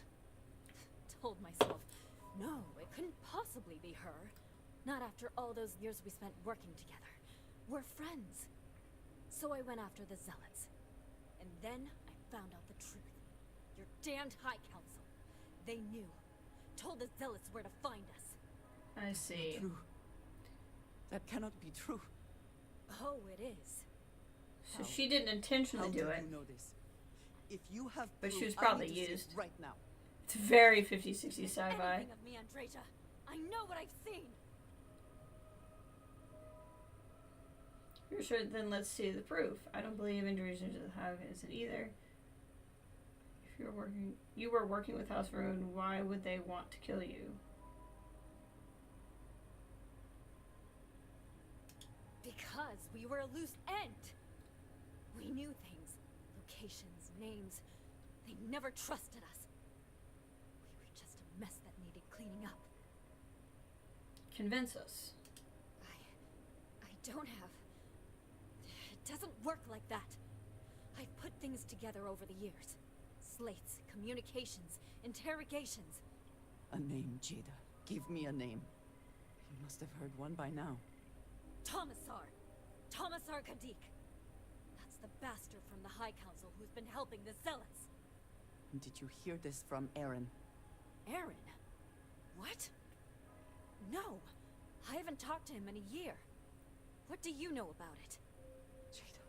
Told myself, no, it couldn't possibly be her. Not after all those years we spent working together. We're friends. So I went after the Zealots. And then I found out the truth. Your damned High Council. They knew. Told the Zealots where to find us. I see. True. That cannot be true. Oh, it is. So she didn't intentionally do it. You know this? If you have but proof, she was probably I need to see used. it right now. It's very 50-60 sci-fi. Anything of me, Andreja. I know what I've seen. You're sure? Then let's see the proof. I don't believe injuries into the Hive innocent either. If you were working with House Varun, why would they want to kill you? Because we were a loose end. We knew things, locations, names. They never trusted us. We were just a mess that needed cleaning up. Convince us. I don't have. It doesn't work like that. I've put things together over the years. Slates, communications, interrogations. A name, Jada. Give me a name. You must have heard one by now. Tomasar. Tomasar Kadik. That's the bastard from the High Council who's been helping the Zealots. Did you hear this from Aaron? Aaron? What? No. I haven't talked to him in a year. What do you know about it? Jada,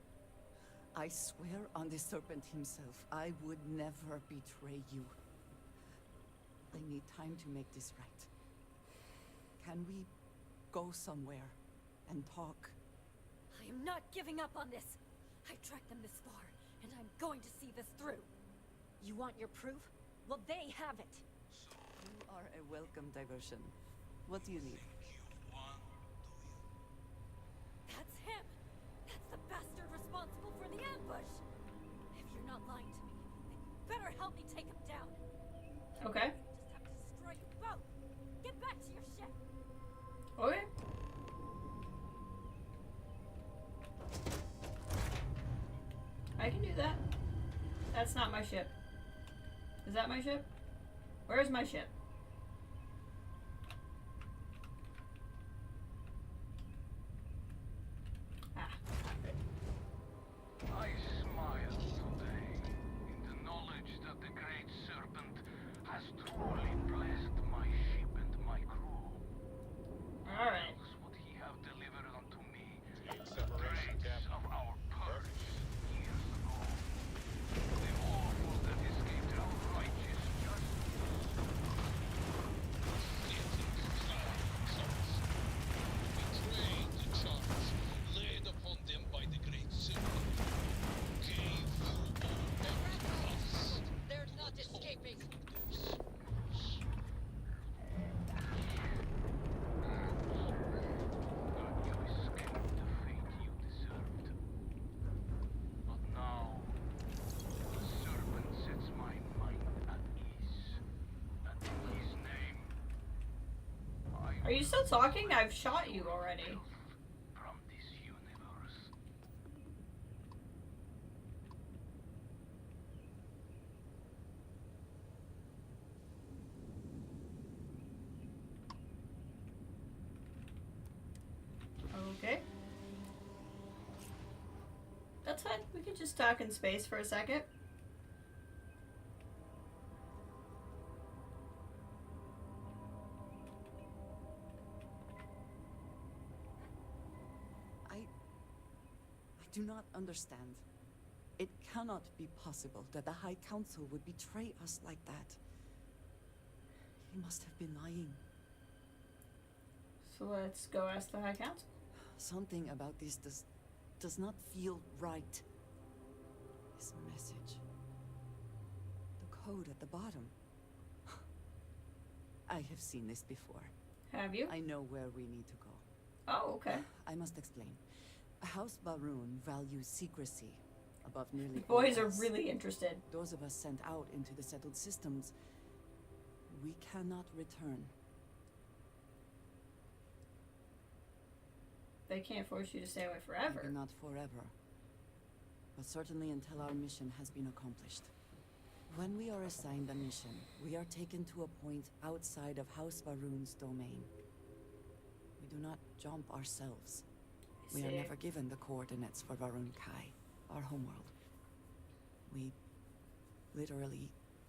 I swear on the Serpent himself, I would never betray you. I need time to make this right. Can we go somewhere and talk? I am not giving up on this. I've tracked them this far, and I'm going to see this through. You want your proof? Well, they have it. You are a welcome diversion. What do you need? That's him! That's the bastard responsible for the ambush! If you're not lying to me, then you better help me take him down. Okay. Just have to destroy you both. Get back to your ship. Okay. I can do that. That's not my ship. Is that my ship? Where's my ship? I smile today in the knowledge that the Great Serpent has truly blessed my ship and my crew. Alright. What he have delivered unto me, traits of our purge years ago. The awful that escaped our righteous justice. Betrayed the charge laid upon them by the Great Serpent. Gave you all back to us. They're not escaping. You escaped the fate you deserved. But now, the serpent sets my mind at ease. And in his name, I Are you still talking? I've shot you already. from this universe. Okay. That's fine. We can just talk in space for a second. I do not understand. It cannot be possible that the High Council would betray us like that. He must have been lying. So let's go ask the High Council. Something about this does not feel right. This message. The code at the bottom. I have seen this before. Have you? I know where we need to go. Oh, okay. I must explain. House Baroon values secrecy above nearly The boys all are else. really interested. Those of us sent out into the settled systems, we cannot return. They can't force you to stay away forever. Maybe not forever, but certainly until our mission has been accomplished. When we are assigned a mission, we are taken to a point outside of House Varun's domain. We do not jump ourselves. We are never given the coordinates for Varun Kai, our homeworld. We literally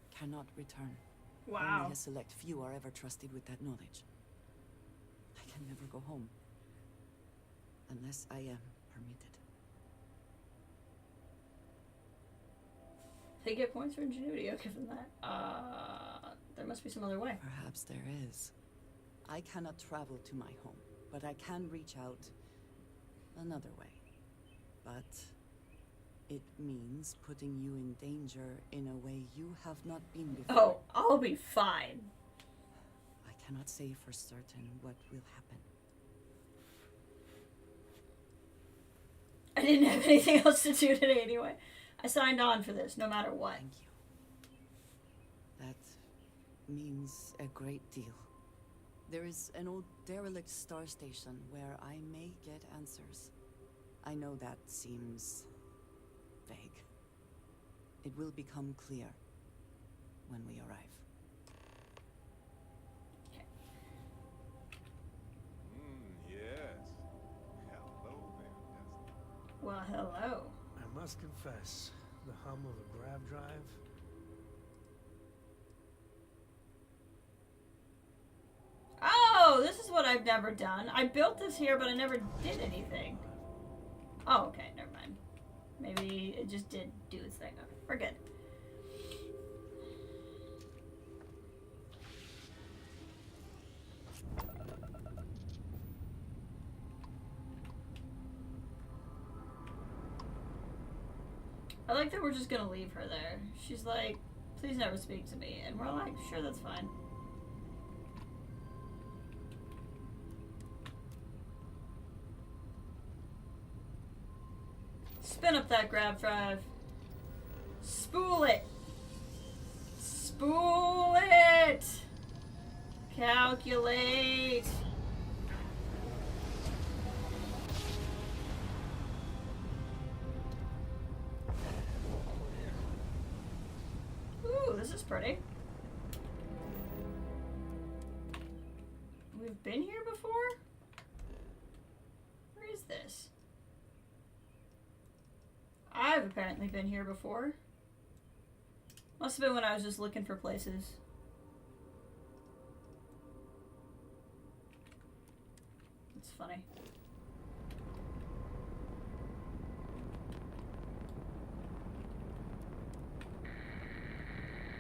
cannot return. Wow. Only a select few are ever trusted with that knowledge. I can never go home. Unless I am permitted. They get points for ingenuity, okay, from that. There must be some other way. Perhaps there is. I cannot travel to my home, but I can reach out another way. But it means putting you in danger in a way you have not been before. Oh, I'll be fine. I cannot say for certain what will happen. I didn't have anything else to do today anyway. I signed on for this, no matter what. Thank you. That means a great deal. There is an old derelict star station where I may get answers. I know that seems vague. It will become clear when we arrive. Yes. Hello there, Well, hello. I must confess, the hum of a grav drive. Oh, this is what I've never done. I built this here, but I never did anything. Oh, okay, never mind. Maybe it just did do its thing. Okay, we're good. I like that we're just gonna leave her there. She's like, please never speak to me. And we're like, sure, that's fine. Spin up that grab drive. Spool it. Spool it. Calculate. Ooh, this is pretty. We've been here before? Where is this? I've apparently been here before. Must have been when I was just looking for places. It's funny.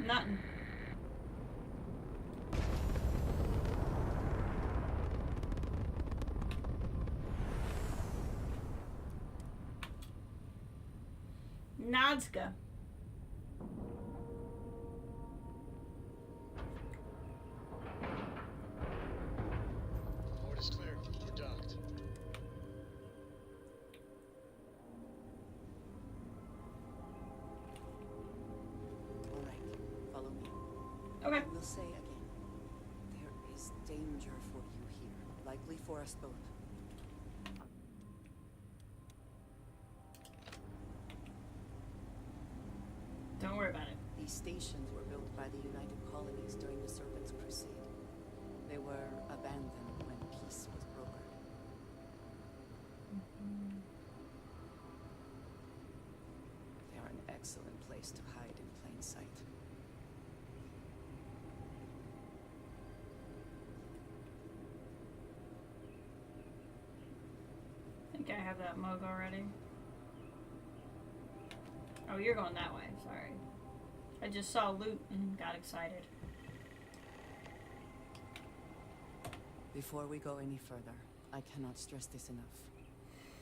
Nothing. Nadska. Port is clear. We're docked. All right, follow me. Okay. I will say again, there is danger for you here, likely for us both. Don't worry about it. These stations were built by the United Colonies during the Serpent's Crusade. They were abandoned when peace was brokered. They are an excellent place to hide in plain sight. I think I have that mug already. Oh, you're going that way. Sorry. I just saw loot and got excited. Before we go any further, I cannot stress this enough.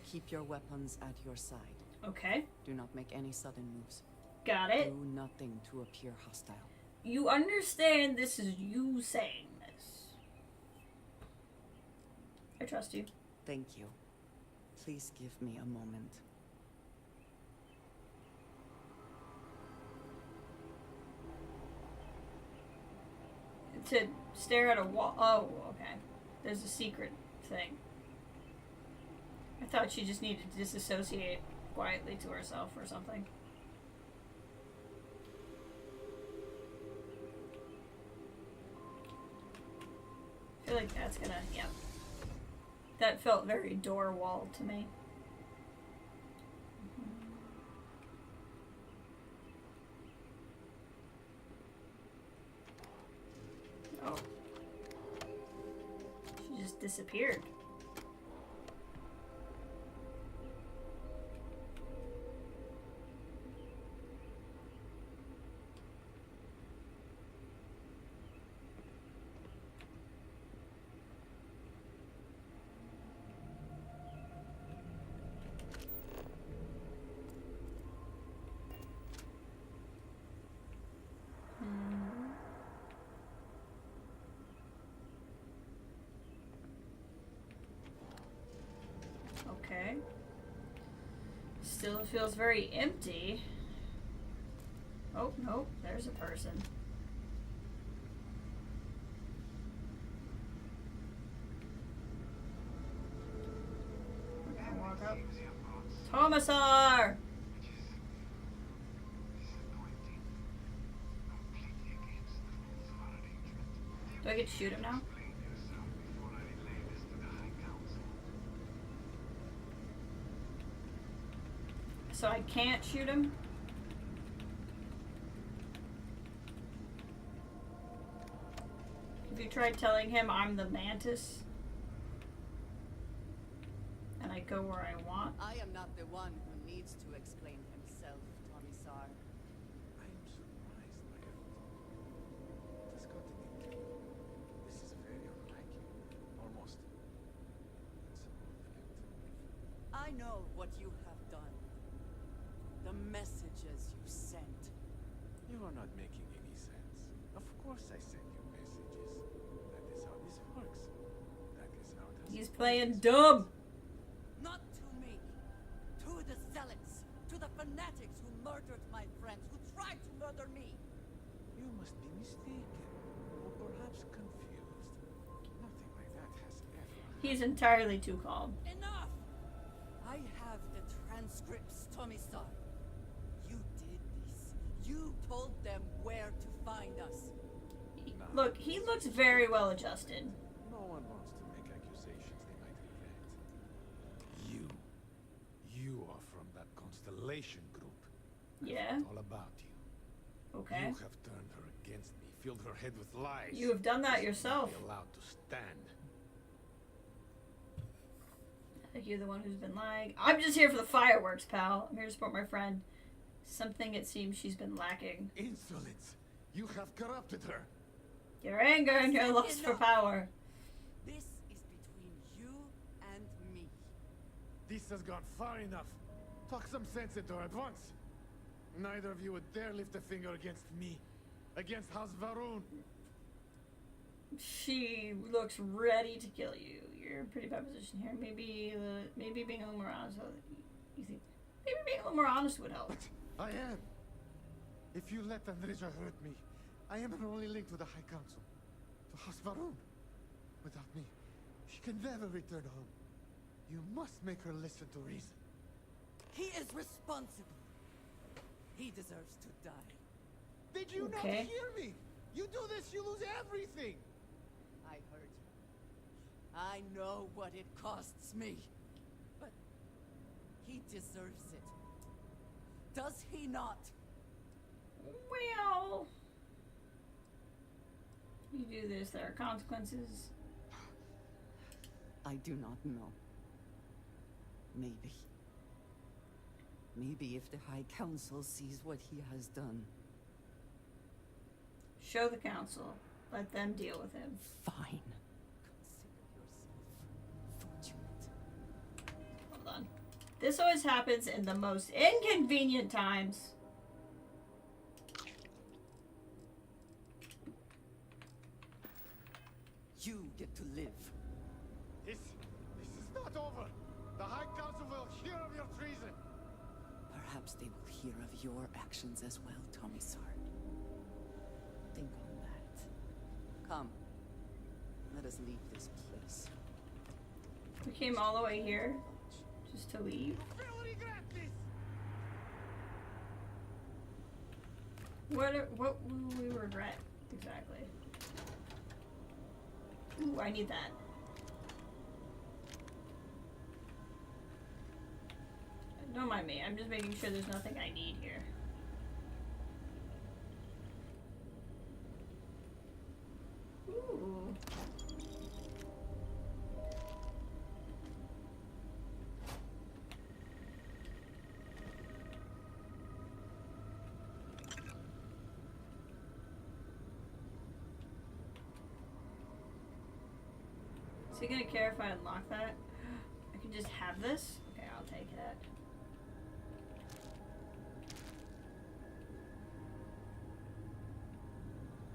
Keep your weapons at your side. Okay. Do not make any sudden moves. Got it. Do nothing to appear hostile. You understand this is you saying this. I trust you. Thank you. Please give me a moment. To stare at a wall. Oh, okay. There's a secret thing. I thought she just needed to disassociate quietly to herself or something. like that's gonna, yeah. That felt very door wall to me. Oh. She just disappeared. Okay. Still feels very empty. Oh, nope, there's a person. We're gonna walk up. Tomasar! Do I get to shoot him now? So I can't shoot him? Have you tried telling him I'm the Mantis? And I go where I want? I am not the one who needs to explain himself, Commissar. I am surprised by it. Just got to admit, this is very unlike you. Almost. I know what you have done. The messages you sent. You are not making any sense. Of course I send you messages. That is how this works. That is how it has He's playing dumb. Not to me. To the zealots. To the fanatics who murdered my friends, who tried to murder me. You must be mistaken. Or perhaps confused. Nothing like that has ever happened. He's entirely too calm. Enough! I have the transcripts, Tomisar. You did this. You told them where to find us. Look, he looks very well adjusted. No one wants to make accusations they might regret. You are from that Constellation group. Yeah. All about you. Okay. You have turned her against me, filled her head with lies. You have done that yourself. Be allowed to stand. I think you're the one who's been lying. I'm just here for the fireworks, pal. I'm here to support my friend. Something it seems she's been lacking. Insolence! You have corrupted her. Your anger and your lust for power. This is between you and me. This has gone far enough. Talk some sense into her at once. Neither of you would dare lift a finger against me. Against House Varun. She looks ready to kill you. You're in a pretty bad position here. Maybe being a little more honest. You think maybe being a little more honest would help. But I am. If you let Andreja hurt me, I am her only link to the High Council, to House Varun. Without me, she can never return home. You must make her listen to reason. He is responsible. He deserves to die. Did you not hear me? You do this, you lose everything. I heard you. I know what it costs me. But he deserves it. Does he not? Well, you do this, there are consequences. I do not know. Maybe. Maybe if the High Council sees what he has done. Show the council. Let them deal with him. Fine. Consider yourself fortunate. Hold on. This always happens in the most inconvenient times. You get to live. This is not over. The High Council will hear of your treason. Perhaps they will hear of your actions as well, Tomisar. Think on that. Come. Let us leave this place. We came all the way here just to leave. What will we regret exactly? Ooh, I need that. Don't mind me. I'm just making sure there's nothing I need here. Ooh. Is he gonna care if I unlock that? I can just have this? Okay, I'll take that.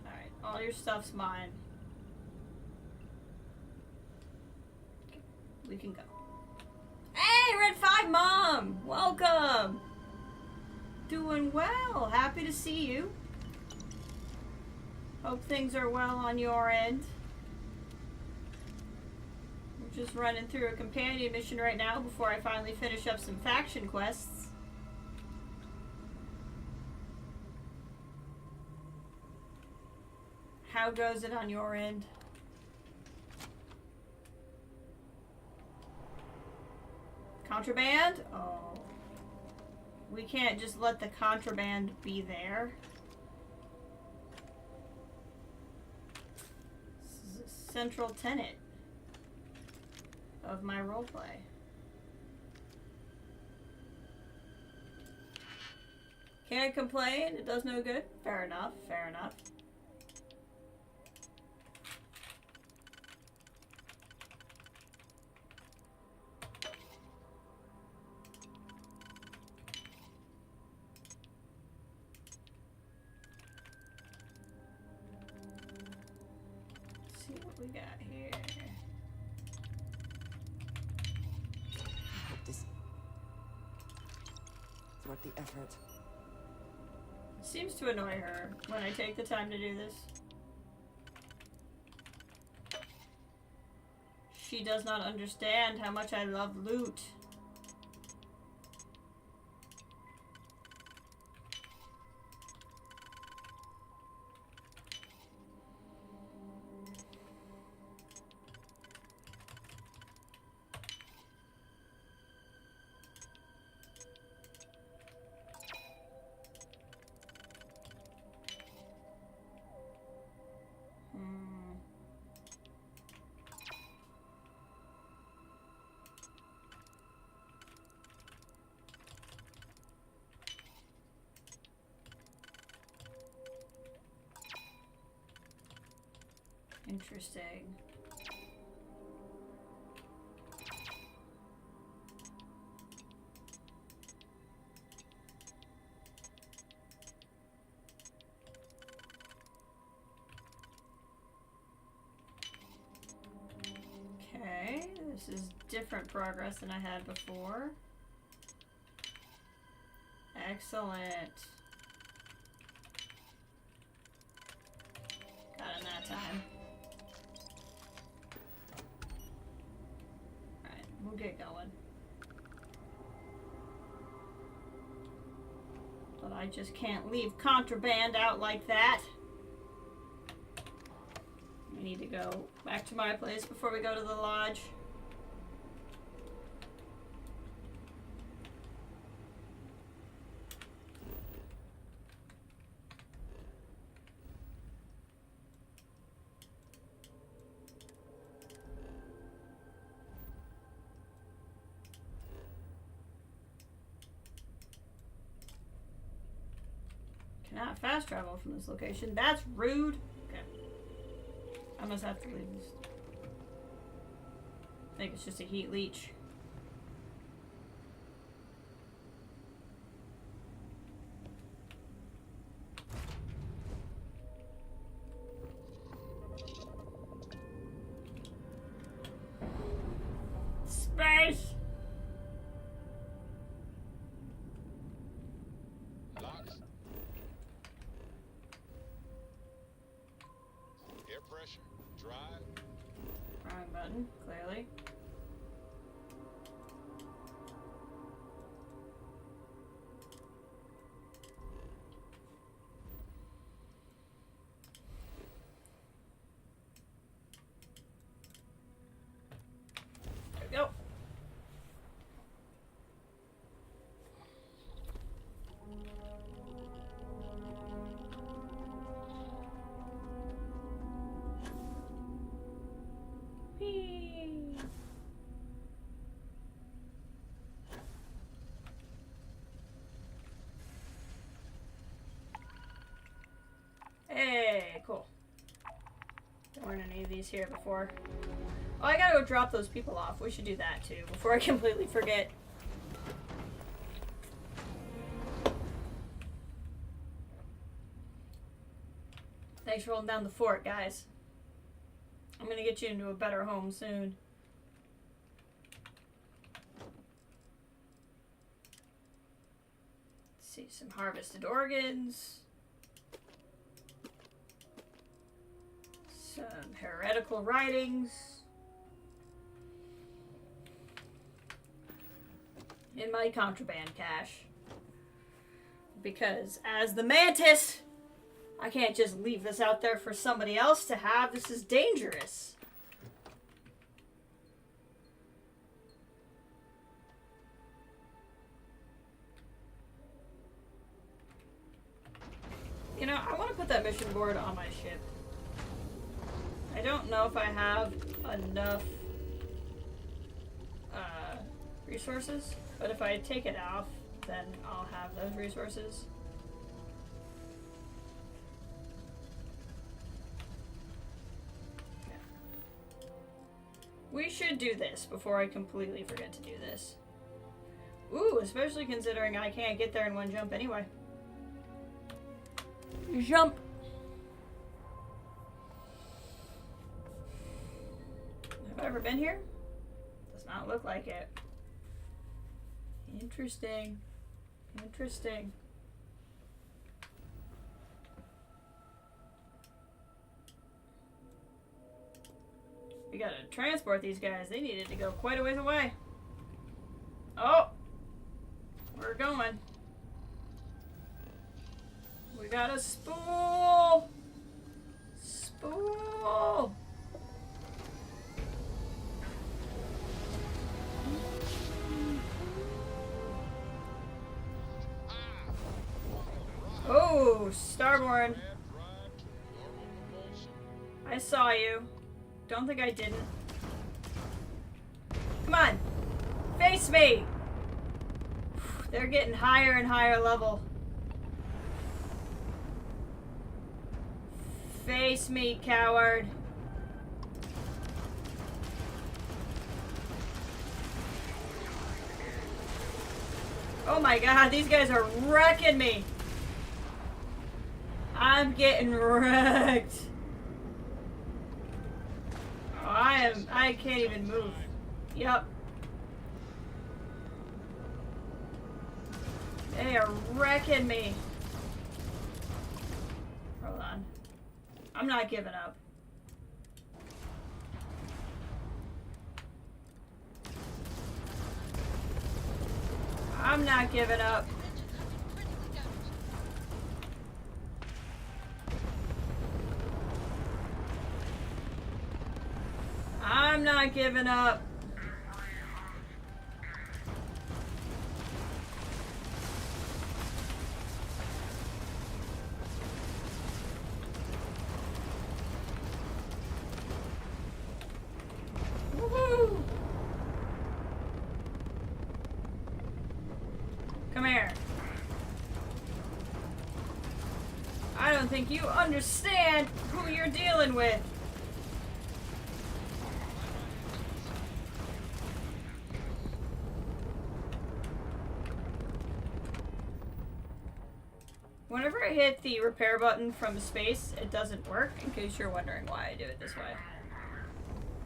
Alright, all your stuff's mine. Okay, we can go. Hey, Red 5 Mom! Welcome! Doing well. Happy to see you. Hope things are well on your end. We're just running through a companion mission right now before I finally finish up some faction quests. How goes it on your end? Contraband? Oh. We can't just let the contraband be there. This is a central tenet of my roleplay. Can't complain, it does no good. Fair enough, fair enough. Let's see what we got here. I hope this is worth the effort. It seems to annoy her when I take the time to do this. She does not understand how much I love loot. Interesting. Okay, this is different progress than I had before. Excellent. Got it that time. Alright, we'll get going. But I just can't leave contraband out like that. I need to go back to my place before we go to the lodge. Cannot fast travel from this location. That's rude. Okay. I must have to leave this. I think it's just a heat leech. Space! Locks. Air pressure. Drive. Wrong button, clearly. Whee! Hey, cool. There weren't any of these here before. Oh, I gotta go drop those people off. We should do that too before I completely forget. Thanks for holding down the fort, guys. I'm gonna get you into a better home soon. Let's see, some harvested organs. Some heretical writings. In my contraband cache. Because as the Mantis, I can't just leave this out there for somebody else to have. This is dangerous. You know, I want to put that mission board on my ship. I don't know if I have enough resources, but if I take it off, then I'll have those resources. Yeah. We should do this before I completely forget to do this. Ooh, especially considering I can't get there in one jump anyway. Jump! Have I ever been here? Does not look like it. Interesting. Interesting. We gotta transport these guys. They needed to go quite a ways away. Oh! We're going. We got a spool! Spool! Oh, Starborn. I saw you. Don't think I didn't. Come on. Face me! They're getting higher and higher level. Face me, coward. Oh my god, these guys are wrecking me. I'm getting wrecked. Oh, I can't even move. Yep. They are wrecking me. Hold on. I'm not giving up. I'm not giving up. I'm not giving up. Woohoo! Come here. I don't think you understand who you're dealing with. Whenever I hit the repair button from space, it doesn't work, in case you're wondering why I do it this way.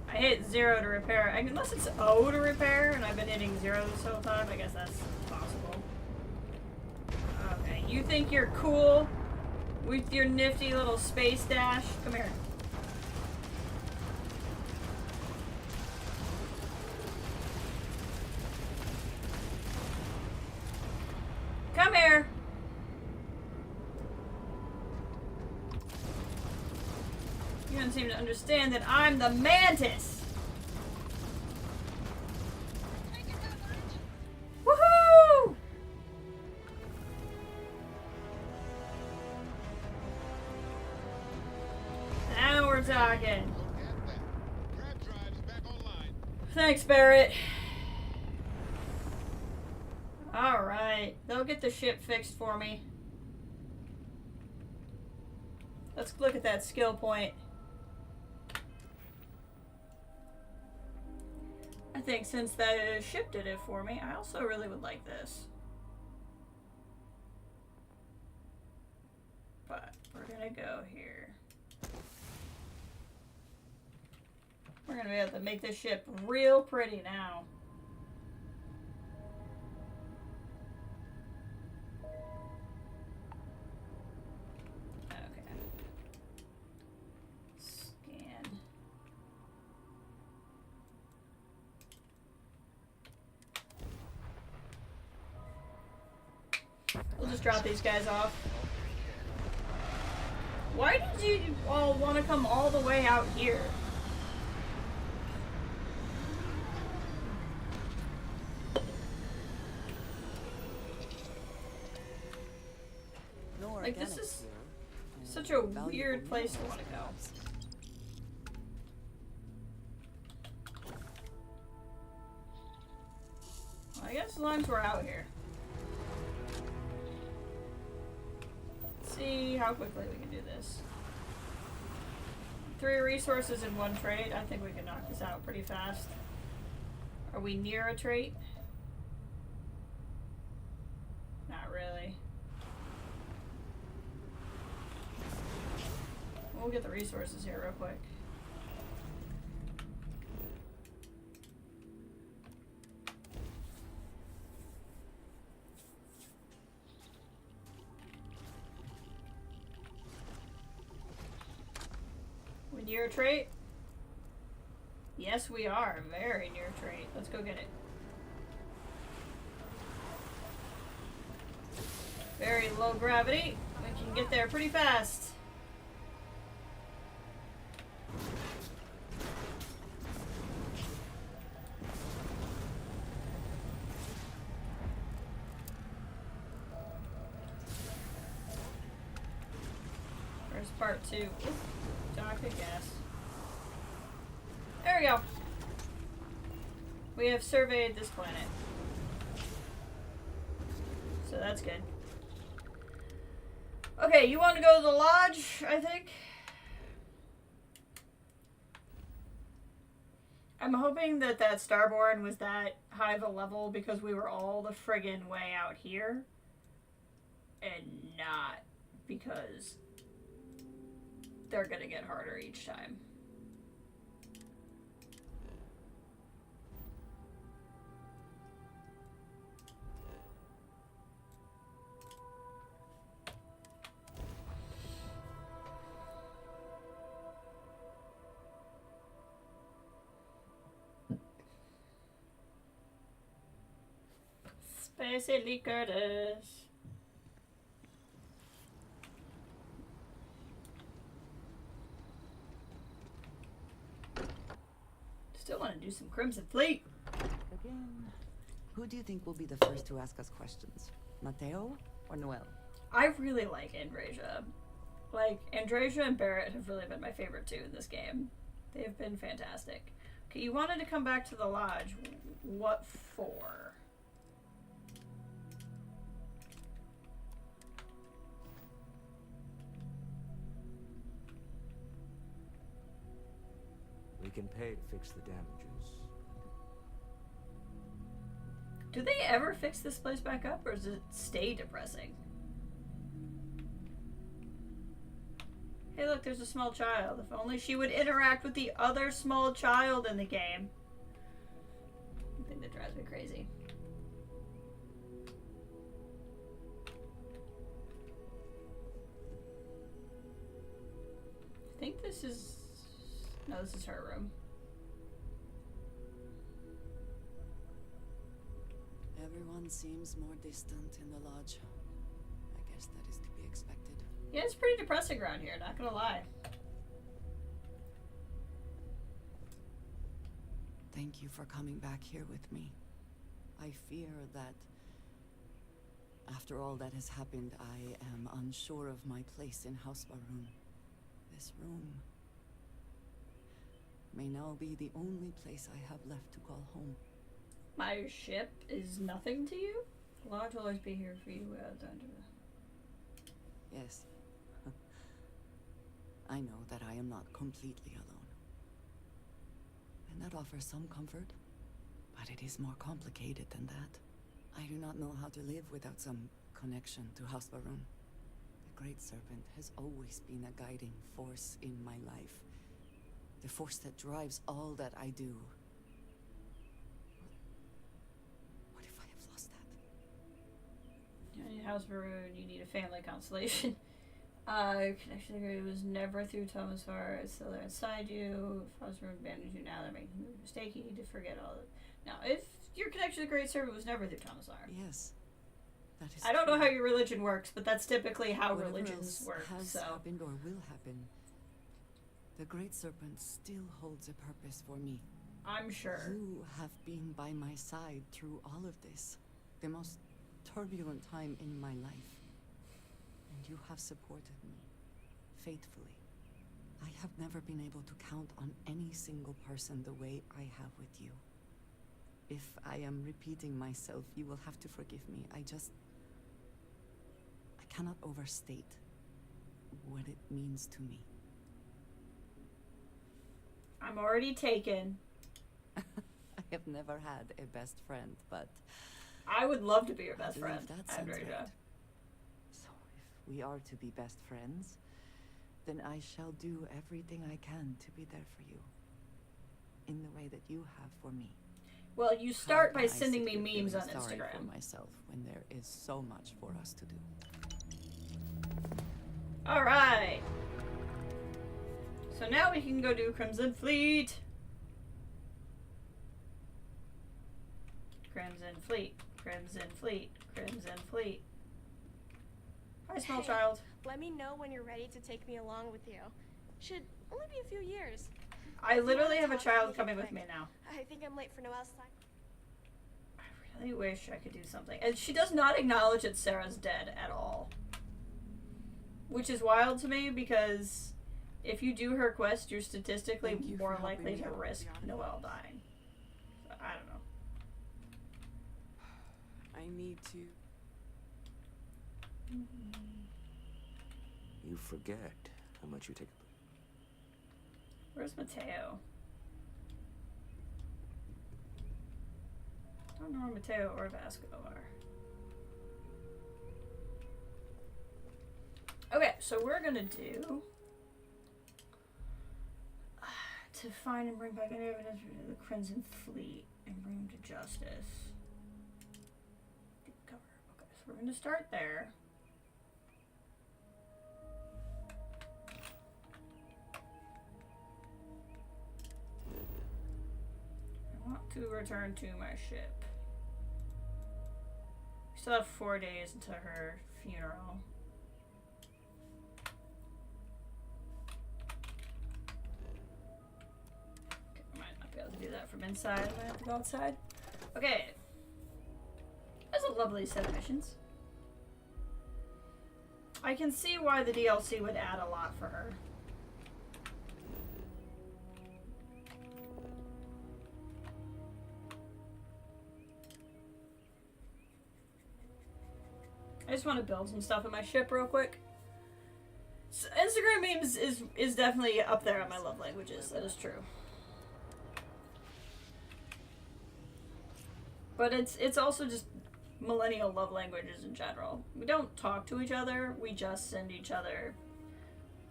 I hit 0 to repair, unless it's O to repair, and I've been hitting 0 this whole time, I guess that's possible. Okay, you think you're cool with your nifty little space dash? Come here. Come here! You don't seem to understand that I'm the Mantis! Woohoo! Now we're talking. Thanks, Barrett. Alright, they'll get the ship fixed for me. Let's look at that skill point. I think since the ship did it for me, I also really would like this. But we're gonna go here. We're gonna be able to make this ship real pretty now. Okay. Scan. We'll just drop these guys off. Why did you all want to come all the way out here? No Like, this organics is here, such a valuable weird place to want to go. minerals. Well, I guess as long as we're out here. Let's see how quickly we can do this. 3 resources in 1 trait. I think we can knock this out pretty fast. Are we near a trait? Not really. We'll get the resources here real quick. We near a trait? Yes, we are. Very near a trait. Let's go get it. Very low gravity. We can get there pretty fast. Where's part 2? Ooh, dock of gas. There we go. We have surveyed this planet. So that's good. Okay, you want to go to the lodge, I think? I'm hoping that that starboard was that high of a level because we were all the friggin' way out here. And not because they're gonna get harder each time. Spacey Curtis. Still want to do some Crimson Fleet. Again, who do you think will be the first to ask us questions? Mateo or Noel? I really like Andrasia. Like, Andrasia and Barrett have really been my favorite two in this game. They've been fantastic. Okay, you wanted to come back to the lodge. What for? We can pay to fix the damages. Do they ever fix this place back up, or does it stay depressing? Hey look, there's a small child. If only she would interact with the other small child in the game. I think that drives me crazy. I think this is... No, this is her room. Everyone seems more distant in the lodge. I guess that is to be expected. Yeah, it's pretty depressing around here, not gonna lie. Thank you for coming back here with me. I fear that after all that has happened, I am unsure of my place in House Baroon. This room may now be the only place I have left to call home. My ship is nothing to you? Lodge will always be here for you. Yes. I know that I am not completely alone. And that offers some comfort. But it is more complicated than that. I do not know how to live without some connection to Hasbarun. The Great Serpent has always been a guiding force in my life. The force that drives all that I do. What if I have lost that? You need Hasbarun, you need a family constellation. Connection agreement was never through Thomasvar. It's still there inside you. If Hasbarun abandoned you now, they're making a mistake. You need to forget all of it. Now, if your connection to the Great Serpent was never through Thomasvar. Yes. That is I don't know true. how your religion works, but that's typically how Whatever religions else work. has So happened or will happen, the Great Serpent still holds a purpose for me. I'm sure. You have been by my side through all of this. The most turbulent time in my life. And you have supported me. Faithfully. I have never been able to count on any single person the way I have with you. If I am repeating myself, you will have to forgive me. I cannot overstate what it means to me. I'm already taken. I have never had a best friend, but I would love to be your best I believe friend. that I'm sounds ready to. right. So if we are to be best friends, then I shall do everything I can to be there for you. In the way that you have for me. Well, you start How by can I sending sit me here memes on feeling sorry Instagram. for myself when there is so much for us to do. All right. So now we can go do Crimson Fleet. Crimson Fleet. Crimson Fleet. Crimson Fleet. Hi, small Hey, child. Let me know when you're ready to take me along with you. Should only be a few years. I literally have a Talk, child make it coming with quick. me now. I think I'm late for Noel's time. I really wish I could do something. And she does not acknowledge that Sarah's dead at all. Which is wild to me because if you do her quest, you're statistically Thank you more for likely helping to me out, risk Bianca. Noelle dying. So, I don't know. I need to... You forget how much you take. Where's Mateo? I don't know where Mateo or Vasco are. Okay, so we're gonna do to find and bring back any evidence of the Crimson Fleet and bring them to justice. Deep cover. Okay, so we're gonna start there. I want to return to my ship. We still have 4 days until her funeral. Okay, I might not be able to do that from inside. I might have to go outside. Okay. That's a lovely set of missions. I can see why the DLC would add a lot for her. I just want to build some stuff in my ship real quick. So Instagram memes is definitely up there on my love languages. That is true. But it's also just millennial love languages in general. We don't talk to each other. We just send each other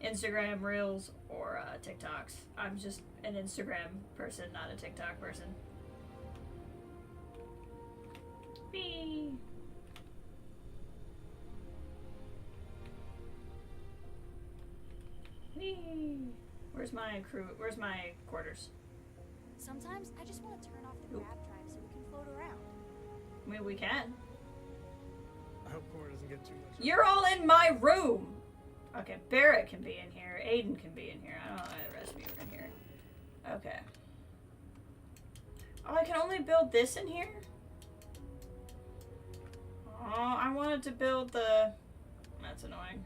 Instagram reels or TikToks. I'm just an Instagram person, not a TikTok person. Whee! Whee! Where's my crew? Where's my quarters? Sometimes I just want to turn off the grab drive so we can float around. I mean, we can. I hope Cora doesn't get too much. You're all in my room! Okay, Barrett can be in here. Aiden can be in here. I don't know why the rest of you are in here. Okay. Oh, I can only build this in here? Oh, I wanted to build the... That's annoying.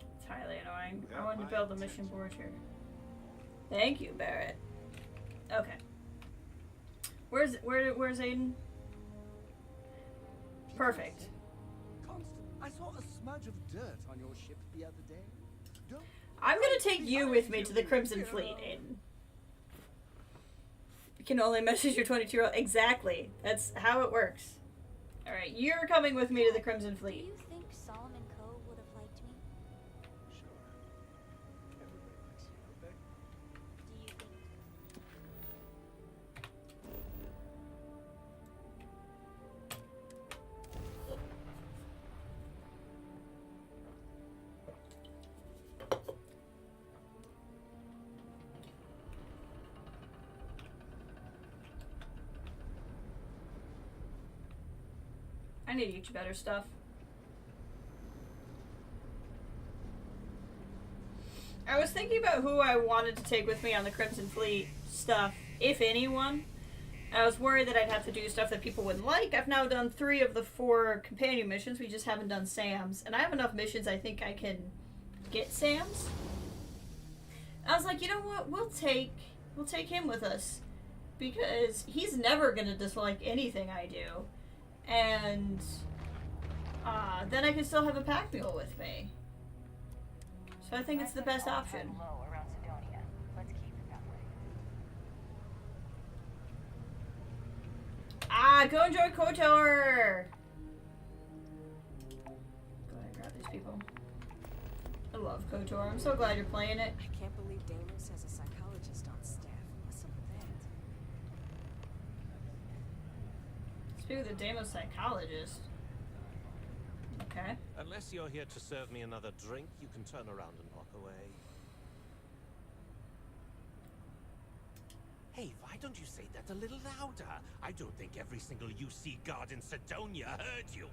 Let's highlight really annoying. I want to build the mission board here. Thank you, Barrett. Okay. Where's Aiden? Perfect. Constant, I saw a smudge of dirt on your ship the other day. Don't I'm gonna take you with me to the Crimson Fleet, Aiden. You can only message your 22-year-old. Exactly. That's how it works. Alright, you're coming with me to the Crimson Do Fleet. you think Solomon Coe would have liked me? Sure. Everybody likes you, don't they? Do you think? I need to get you better stuff. I was thinking about who I wanted to take with me on the Crimson Fleet stuff, if anyone. I was worried that I'd have to do stuff that people wouldn't like. I've now done 3 of the 4 companion missions. We just haven't done Sam's. And I have enough missions I think I can get Sam's. I was like, you know what? We'll take him with us. Because he's never going to dislike anything I do. And then I can still have a pack mule with me. So I think it's the best option. Low around Sidonia. Let's keep it that way. Go enjoy KOTOR! Go ahead and grab these people. I love KOTOR. I'm so glad you're playing it. I can't believe Deimos has a psychologist on staff. What's up with that? Speak of the Deimos psychologist. Okay. Unless you're here to serve me another drink, you can turn around and walk away. Hey, why don't you say that a little louder? I don't think every single UC guard in Sidonia heard you.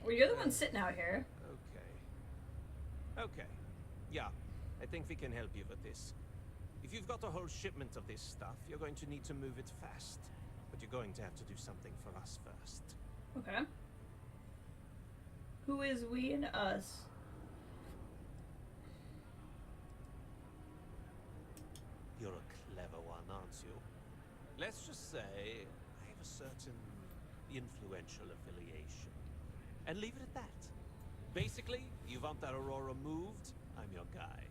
Well, you're the one sitting out here. Okay. Yeah, I think we can help you with this. If you've got a whole shipment of this stuff, you're going to need to move it fast. But you're going to have to do something for us first. Okay. Who is we and us? You're a clever one, aren't you? Let's just say I have a certain influential affiliation. And leave it at that. Basically, you want that Aurora moved, I'm your guy.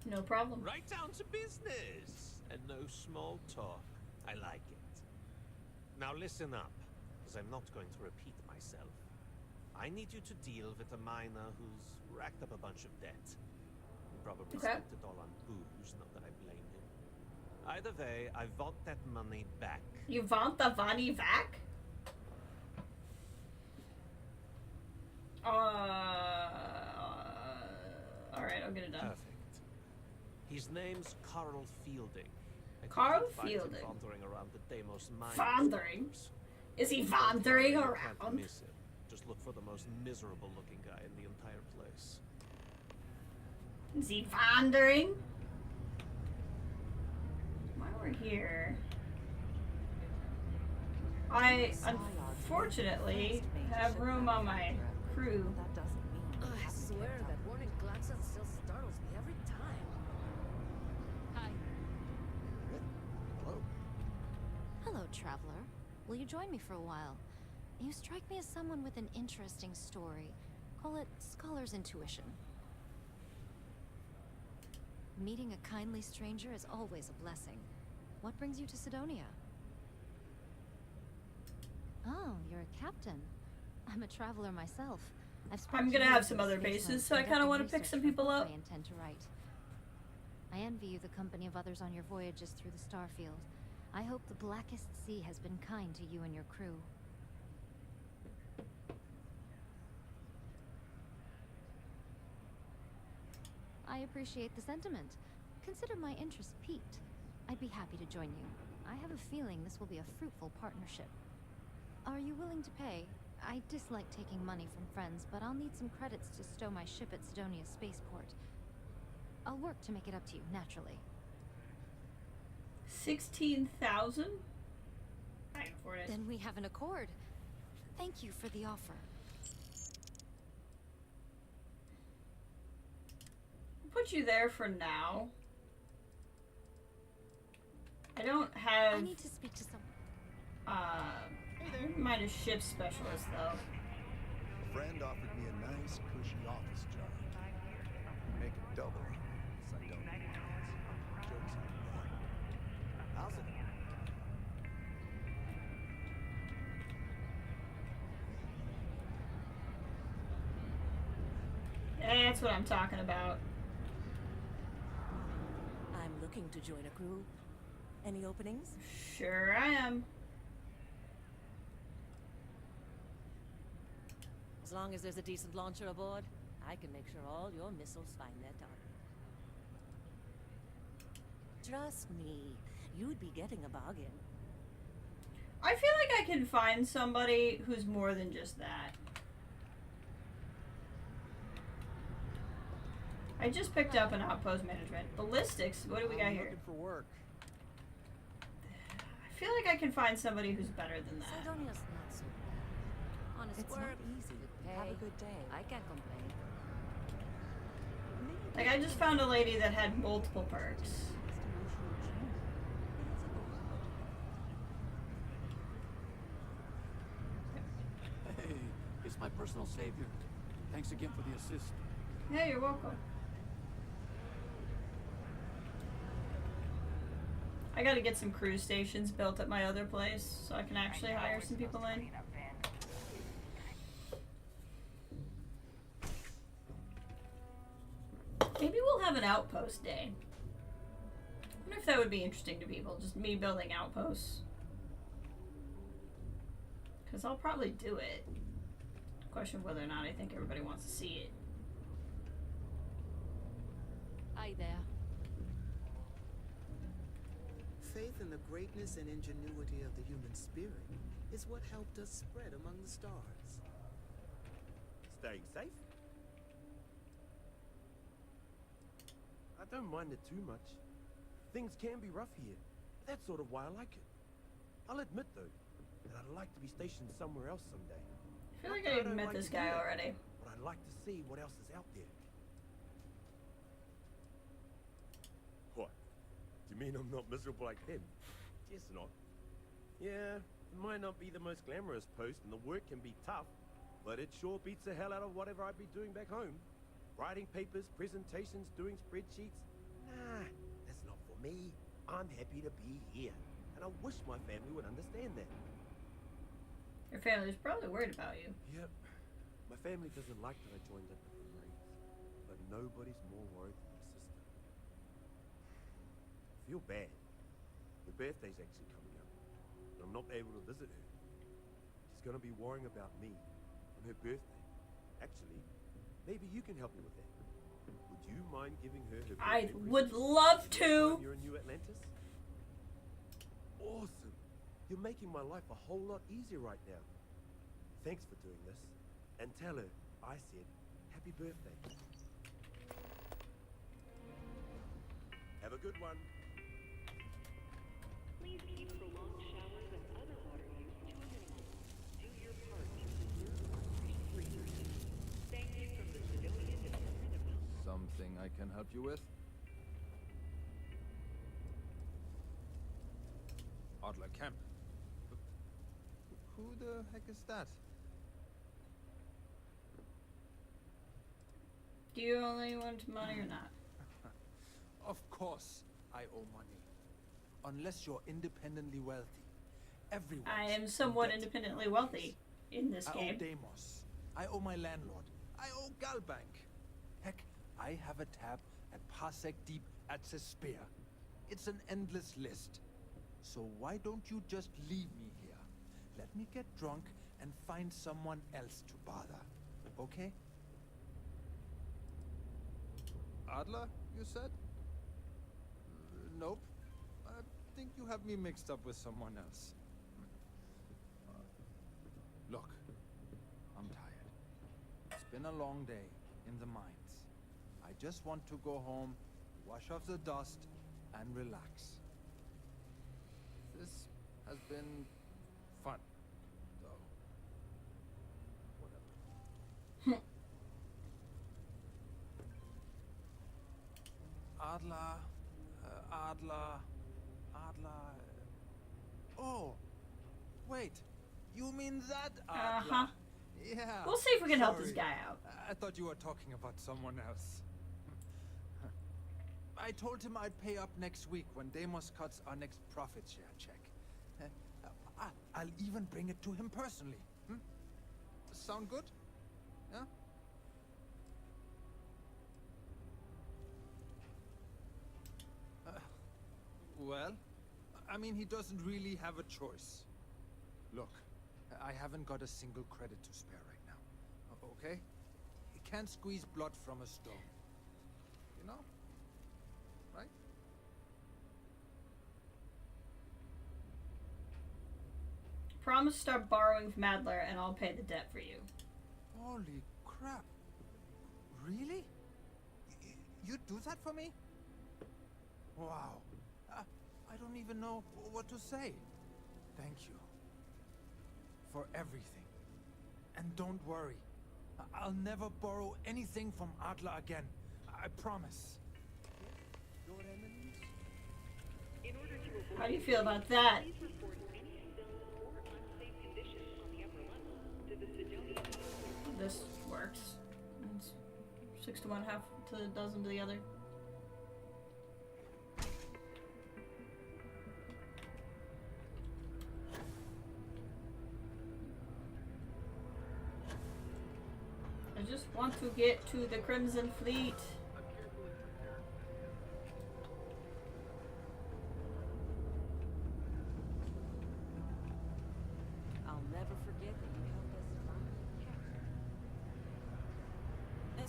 No problem. Right down to business. And no small talk. I like it. Now listen up, because I'm not going to repeat myself. I need you to deal with a miner who's racked up a bunch of debt. Probably spent it all on booze, not that I blame him. Either way, I want that money back. You want the money back? Alright, I'll get it done. Perfect. His name's Carl Fielding. Carl Fielding? Wandering around the Deimos mine. Wandering? Is he wandering You around? can't miss him. Just look for the most miserable looking guy in the entire place. Is he wandering? While we're here, I unfortunately have room on my crew. I swear that warning klaxon still startles me every time. Hi. Hello. Hello, traveler. Will you join me for a while? You strike me as someone with an interesting story. Call it scholar's intuition. Meeting a kindly stranger is always a blessing. What brings you to Sidonia? Oh, you're a captain. I'm a traveler myself. I'm gonna have some other bases, so I kind of want to pick some people up. I intend to write. I envy you the company of others on your voyages through the Starfield. I hope the blackest sea has been kind to you and your crew. I appreciate the sentiment. Consider my interest piqued. I'd be happy to join you. I have a feeling this will be a fruitful partnership. Are you willing to pay? I dislike taking money from friends, but I'll need some credits to stow my ship at Sidonia Spaceport. I'll work to make it up to you, naturally. 16,000? I can afford it. Then we have an accord. Thank you for the offer. put you there for now. I don't have. I need to speak to someone. I wouldn't mind a ship specialist though. A friend offered me a nice, cushy office job. Make it double. Guess I don't need it. Jokes on them. How's it? That's what I'm talking about. I'm looking to join a crew. Any openings? Sure I am. As long as there's a decent launcher aboard, I can make sure all your missiles find their target. Trust me, you'd be getting a bargain. I feel like I can find somebody who's more than just that. I just picked up an outpost management. Ballistics, what do we got here? Looking for work. I feel like I can find somebody who's better than that. Sidonia's not so bad. Honest It's work, not easy. pay. Have a good day. I can't complain. Like, I just found a lady that had multiple perks. Hey, it's my personal savior. Thanks again for the assist. Hey, you're welcome. I gotta get some cruise stations built at my other place so I can actually hire some people in. Maybe we'll have an outpost day. I wonder if that would be interesting to people, just me building outposts. Because I'll probably do it. Question of whether or not I think everybody wants to see it. Hi there. Faith in the greatness and ingenuity of the human spirit is what helped us spread among the stars. Staying safe? I don't mind it too much. Things can be rough here. That's sort of why I like it. I'll admit, though, that I'd like to be stationed somewhere else someday. I feel like I even met this guy already. But I'd like to see what else is out there. What? Do you mean I'm not miserable like him? Guess not. Yeah, it might not be the most glamorous post and the work can be tough, but it sure beats the hell out of whatever I'd be doing back home. Writing papers, presentations, doing spreadsheets. Nah, that's not for me. I'm happy to be here, and I wish my family would understand that. Your family's probably worried about you. Yep. My family doesn't like that I joined up with the Marines, but nobody's more worried than my sister. I feel bad. Her birthday's actually coming up, and I'm not able to visit her. She's gonna be worrying about me on her birthday. Actually, maybe you can help me with that. Would you mind giving her her birthday I present? would love to. You're in New Atlantis? Awesome. You're making my life a whole lot easier right now. Thanks for doing this. And tell her I said happy birthday. Have a good one. Please keep prolonged showers and other water use to a minimum. Do your part to preserve our precious resources. Thank you from the Sidonia Department of Health. Something I can help you with? Adler Camp. Who the heck is that? Do you only want money or not? Of course, I owe money. Unless you're independently wealthy. Everyone. I am somewhat independently wealthy in this I game. owe Deimos. I owe my landlord. I owe Galbank. Heck, I have a tab at Parsec Deep at Cespea. It's an endless list. So why don't you just leave me here? Let me get drunk and find someone else to bother. Okay? Adler, you said? Nope. I think you have me mixed up with someone else. Look, I'm tired. It's been a long day in the mines. I just want to go home, wash off the dust, and relax. This has been fun, though. Whatever. Adler, Adler. Oh, wait. You mean that Adler? Uh-huh. Yeah. We'll see if we can help this sorry. guy out. I thought you were talking about someone else. I told him I'd pay up next week when Deimos cuts our next profit share check. I'll even bring it to him personally. Sound good? Yeah? Well, I mean, he doesn't really have a choice. Look, I haven't got a single credit to spare right now. Okay? He can't squeeze blood from a stone. You know? Right? Promise to start borrowing from Adler and I'll pay the debt for you. Holy crap. Really? You'd do that for me? Wow. I don't even know what to say. Thank you. For everything. And don't worry. I'll never borrow anything from Adler again. I promise. Your enemies? In order to avoid How do you feel about that? please report any spills or unsafe conditions on the upper level to the Sidonia. This works. It's 6 to 1, half to a dozen to the other. I just want to get to the Crimson Fleet. I'll never forget that you helped us find the captain.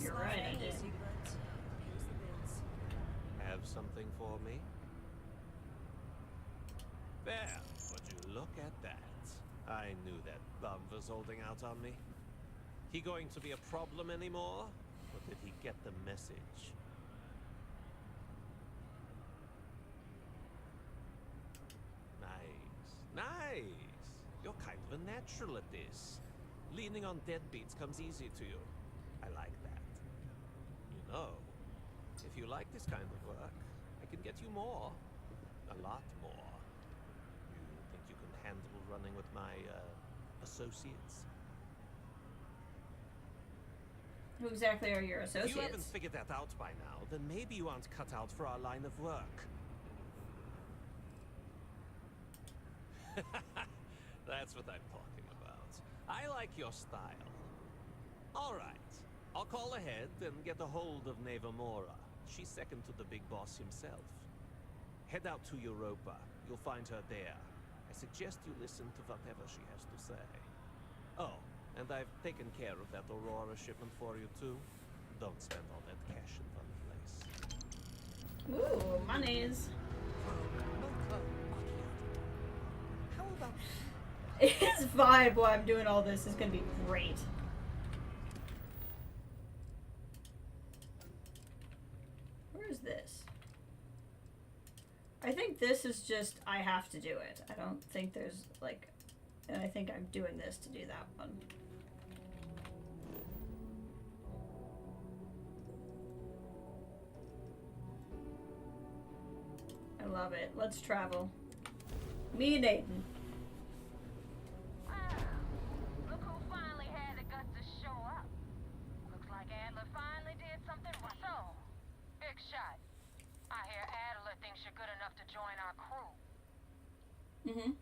You're right, I did. Have something for me? There, would you look at that? I knew that bum was holding out on me. He going to be a problem anymore? Or did he get the message? Nice. Nice! You're kind of a natural at this. Leaning on deadbeats comes easy to you. I like that. You know, if you like this kind of work, I can get you more. A lot more. You think you can handle running with my, associates? Who exactly are your If you haven't associates? figured that out by now, then maybe you aren't cut out for our line of work. That's what I'm talking about. I like your style. All right. I'll call ahead and get a hold of Neva Mora. She's second to the big boss himself. Head out to Europa. You'll find her there. I suggest you listen to whatever she has to say. Oh, and I've taken care of that Aurora shipment for you too. Don't spend all that cash in one place. Ooh, monies. How about His vibe while I'm doing all this is gonna be great. Where is this? I think this is just, I have to do it. I don't think there's, like, and I think I'm doing this to do that one. I love it. Let's travel. Me and Aiden. Wow. Look who finally had the guts to show up. Looks like Adler finally did something right. So, big shot. I hear Adler thinks you're good enough to join our crew. Mm-hmm.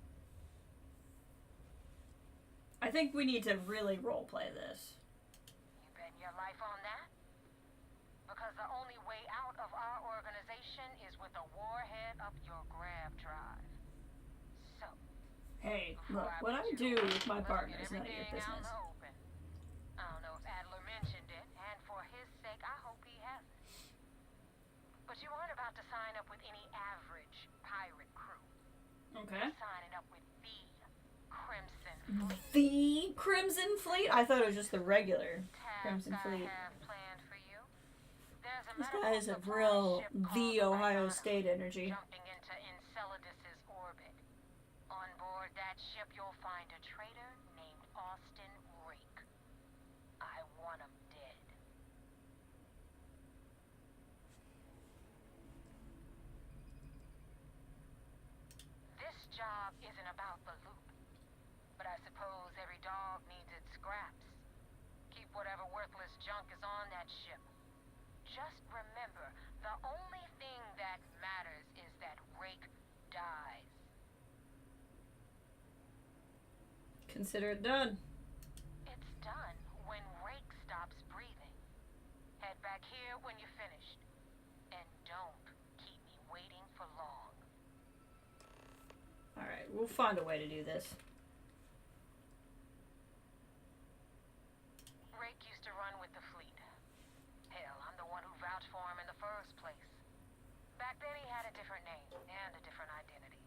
I think we need to really roleplay this. You betting your life on that? Because the only way out of our organization is with a warhead up your grab drive. So, Hey, look, what I do with my partner is none of your business. I don't know if Adler mentioned it, and for his sake, I hope he hasn't. But you aren't about to sign up with any average pirate crew. Okay. You're signing up with the Crimson Fleet. The Crimson Fleet? I thought it was just the regular Crimson Fleet. These guys have real the Ohio State energy. Jumping into Enceladus's orbit. On board that ship, you'll find a traitor named Austin Rake. I want him dead. stop isn't about the loot. But I suppose every dog needs its scraps. Keep whatever worthless junk is on that ship. Just remember, the only thing that matters is that Rake dies. Consider it done. It's done when Rake stops breathing. Head back here when you're finished. And don't keep me waiting for long. Alright, we'll find a way to do this. Rake used to run with the fleet. Hell, I'm the one who vouched for him in the first place. Back then he had a different name and a different identity.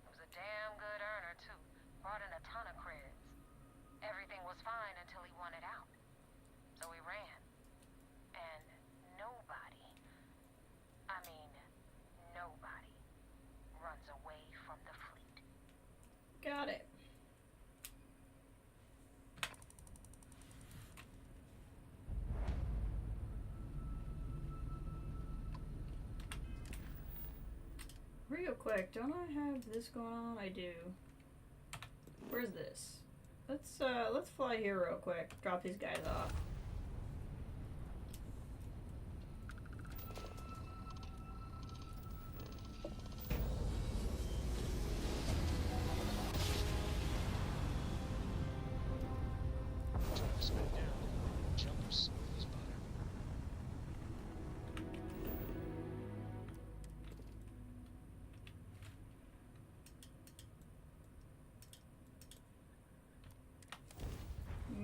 He was a damn good earner too. Brought in a ton of creds. Everything was fine until he wanted out. So he ran. And nobody, I mean nobody, runs away from the fleet. Got it. Real quick, don't I have this going on? I do. Where's this? Let's fly here real quick. Drop these guys off.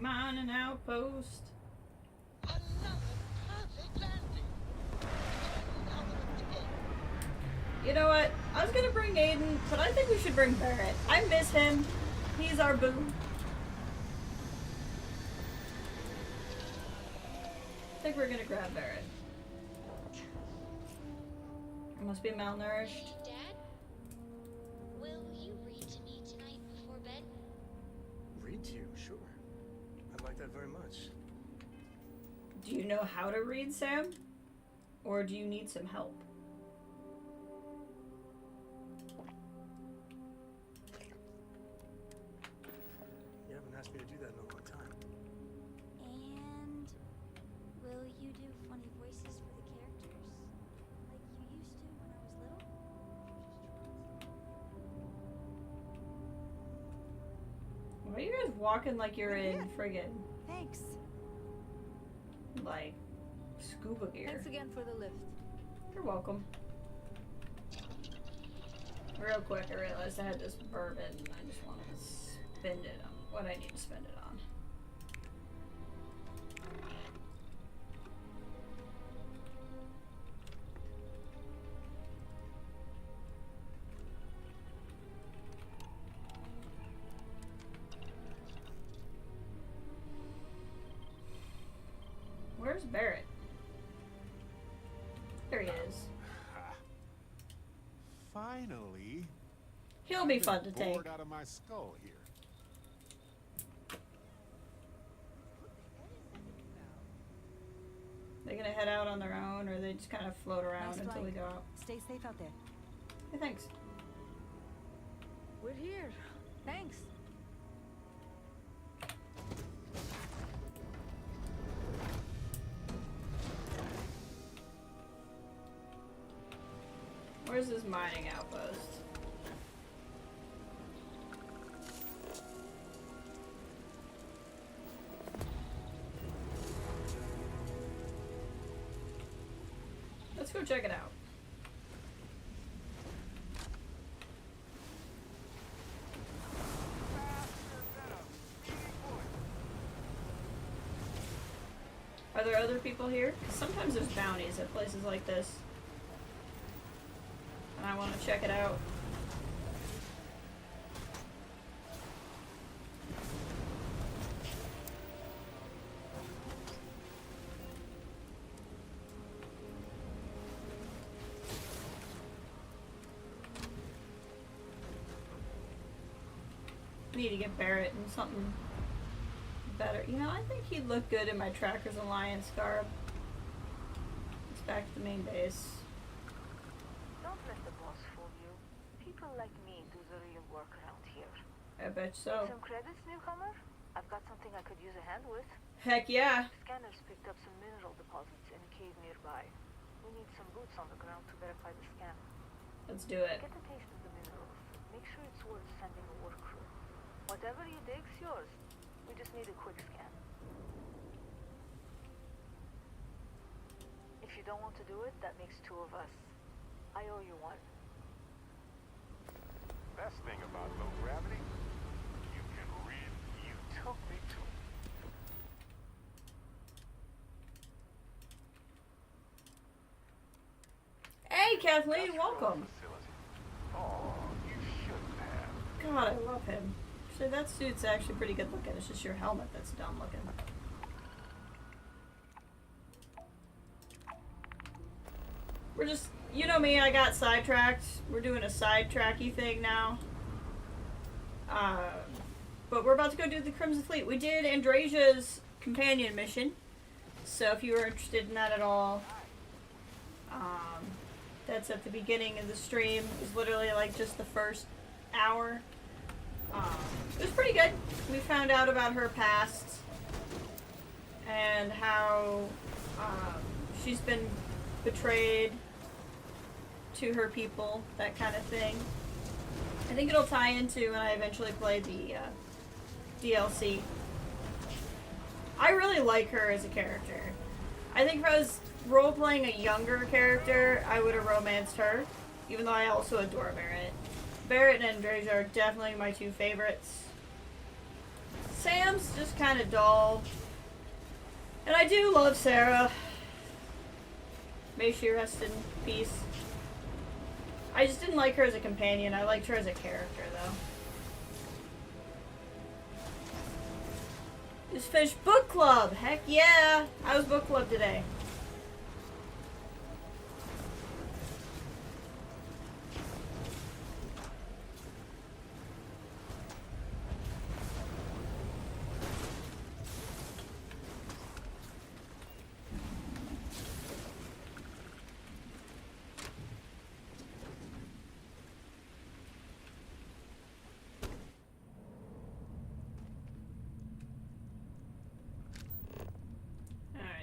Mine an outpost. You know what? I was gonna bring Aiden, but I think we should bring Barrett. I miss him. He's our boo. I think we're gonna grab Barrett. I must be malnourished. Dad? Will you read to me tonight before bed? Read to you, sure. I'd like that very much. Do you know how to read, Sam? Or do you need some help? You haven't asked me to do that in a long time. And will you do funny voices for the characters? Like you used to when I was little? Why are you guys walking like you're in friggin' Thanks. like scuba gear? Thanks again for the lift. You're welcome. Real quick, I realized I had this bourbon and I just want to spend it on what I need to spend it on. Where's Barrett? There he is. Finally. He'll be I've fun to been take. bored out of my skull here. They gonna head out on their own, or they just kind of float around Nice until we flight. go out? Stay safe out there. Hey, thanks. We're here. Thanks. Where's this mining outpost? Let's go check it out. Are there other people here? 'Cause sometimes there's bounties at places like this. And I want to check it out. I need to get Barrett in something better. You know, I think he'd look good in my Trackers Alliance garb. It's back to the main base. Don't let the boss fool you. He People like me do the real work around here. I bet so. Some credits, newcomer? I've got something I could use a hand with. Heck yeah. Scanners picked up some mineral deposits in a cave nearby. We need some boots on the ground to verify the scan. Let's do it. Get a taste of the minerals. Make sure it's worth sending a work crew. Whatever you dig's yours. We just need a quick scan. If you don't want to do it, that makes two of us. I owe you one. Best thing about low gravity, you can read. You took me to. Hey, Kathleen, welcome. Oh, you shouldn't have. God, I love him. So that suit's actually pretty good looking. It's just your helmet that's dumb looking. We're just, you know me, I got sidetracked. We're doing a sidetracky thing now. But we're about to go do the Crimson Fleet. We did Andrasia's companion mission. So if you were interested in that at all, that's at the beginning of the stream. It was literally like just the first hour. It was pretty good. We found out about her past and how she's been betrayed to her people, that kind of thing. I think it'll tie into when I eventually play the DLC. I really like her as a character. I think if I was role-playing a younger character, I would have romanced her, even though I also adore Barrett. Barrett and Andrasia are definitely my two favorites. Sam's just kind of dull. And I do love Sarah. May she rest in peace. I just didn't like her as a companion. I liked her as a character, though. Just finished book club! Heck yeah! I was book club today.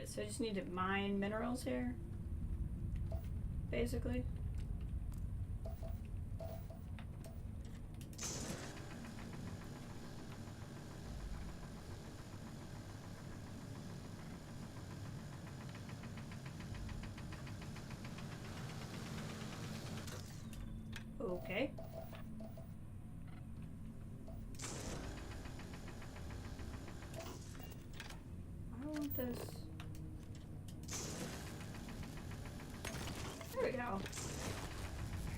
So I just need to mine minerals here, basically. Okay. I want this. There we go.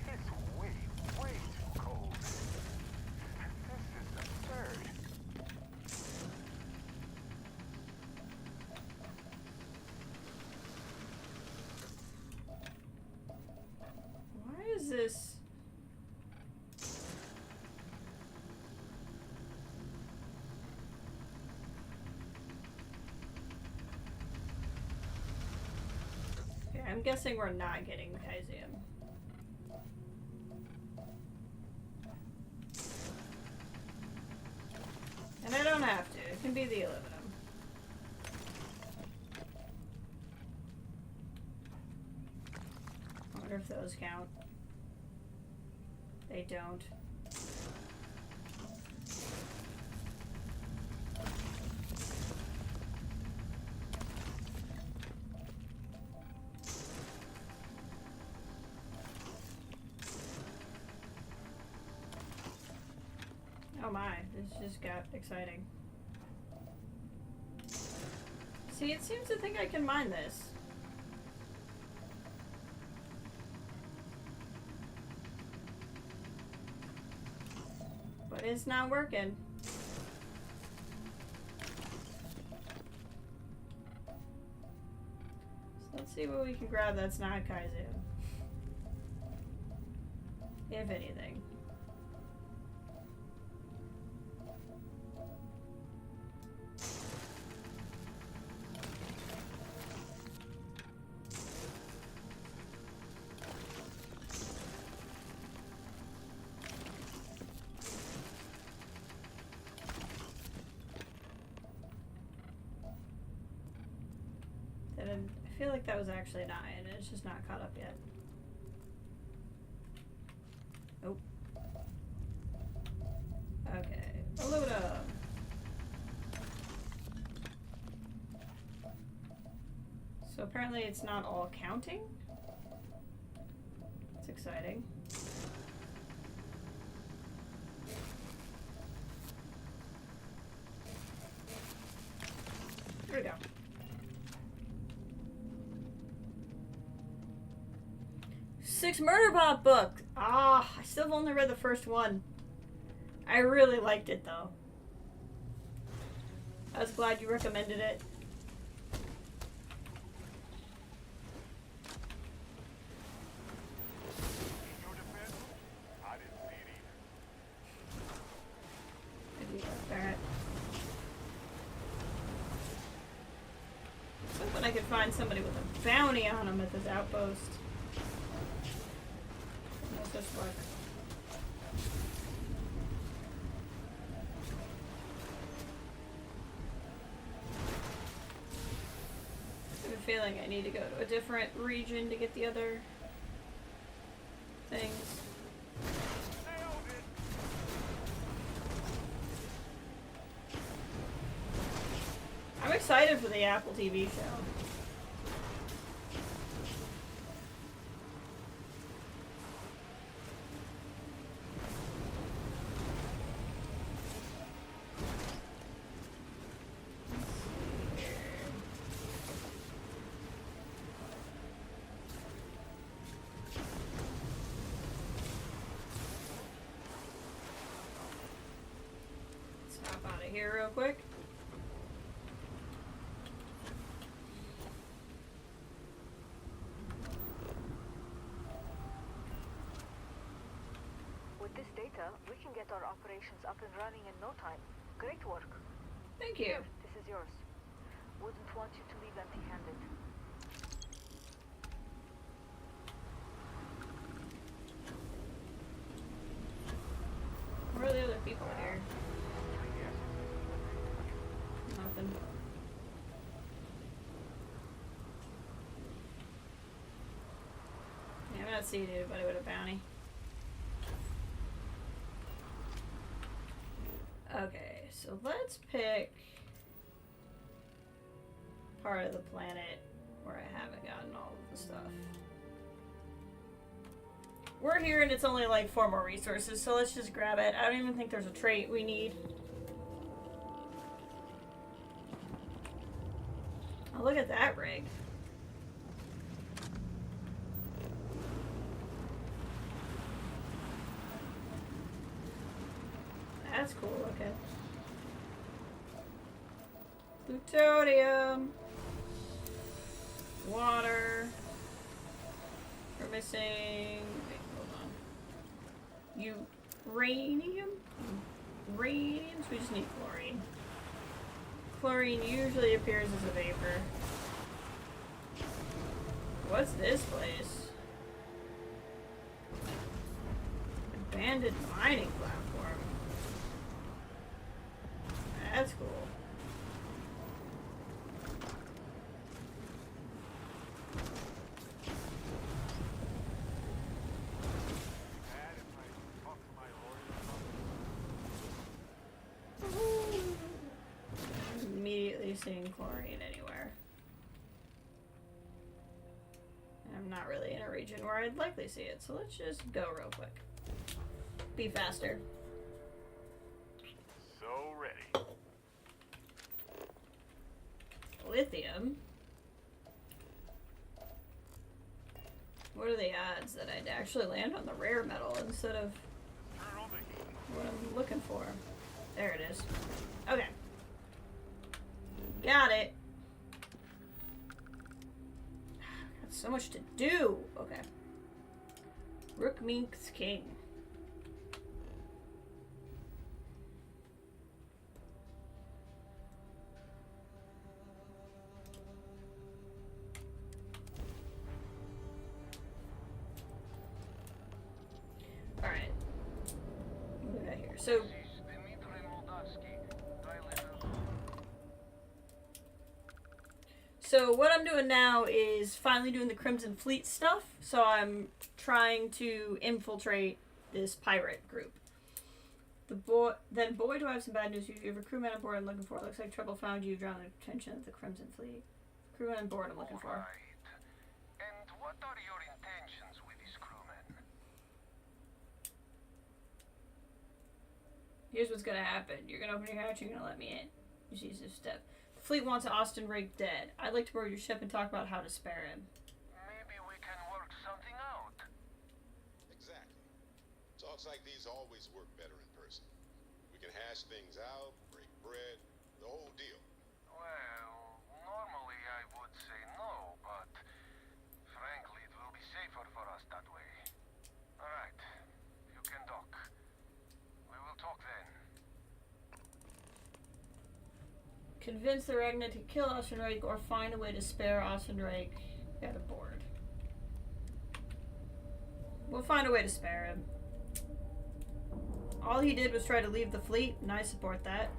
It's way too cold. This is absurd. Why is this? I'm guessing we're not getting Kaizium. And I don't have to. It can be the aluminum. I wonder if those count. They don't. Oh my, this just got exciting. See, it seems to think I can mine this. But it's not working. So let's see what we can grab that's not Kaizu. If anything. feel like that was actually an eye, and it's just not caught up yet. Nope. Okay. Aluminum. So apparently it's not all counting. It's exciting. Here we go. 6 Murderbot book. Ah, I still have only read the first one. I really liked it though. I was glad you recommended it. I could find somebody with a bounty on him at this outpost. No such luck. I have a feeling I need to go to a different region to get the other things. I'm excited for the Apple TV show. Let's hop out of here real quick. With this data, we can get our operations up and running in no time. Great work. Thank you. Here, this is yours. Wouldn't want you to leave empty-handed. Where are the other people here? Nothing. Yeah, I'm not seeing anybody with a bounty. Okay, so let's pick part of the planet where I haven't gotten all of the stuff. We're here and it's only like 4 more resources, so let's just grab it. I don't even think there's a trait we need. Oh, look at that rig. That's cool looking. Plutonium. Water. We're missing. Wait, hold on. Uranium? Uranium? So we just need chlorine. Chlorine usually appears as a vapor. What's this place? Abandoned mining platform. That's cool. Immediately seeing chlorine anywhere. And I'm not really in a region where I'd likely see it, so let's just go real quick. Be faster. So ready. Lithium? What are the odds that I'd actually land on the rare metal instead of what I'm looking for? There it is. Okay. Got it. Got so much to do. Okay. Rook Mink's King. Alright. What do we got here? So So what I'm doing now is finally doing the Crimson Fleet stuff. So I'm trying to infiltrate this pirate group. Boy, do I have some bad news. You have a crewman on board I'm looking for. Looks like trouble found you, drawing the attention of the Crimson Fleet. Crewman on board I'm looking for. And what are your intentions with this crewman? Here's what's gonna happen. You're gonna open your hatch, you're gonna let me in. You see this step. The fleet wants Austin Rake dead. I'd like to board your ship and talk about how to spare him. Maybe we can work something out. Exactly. Talks like these always work better in person. We can hash things out, break bread, the whole deal. Well, normally I would say no, but frankly it will be safer for us that way. Alright, you can dock. We will talk then. Convince the Ragnar to kill Austin Rake or find a way to spare Austin Rake at a board. We'll find a way to spare him. All he did was try to leave the fleet, and I support that.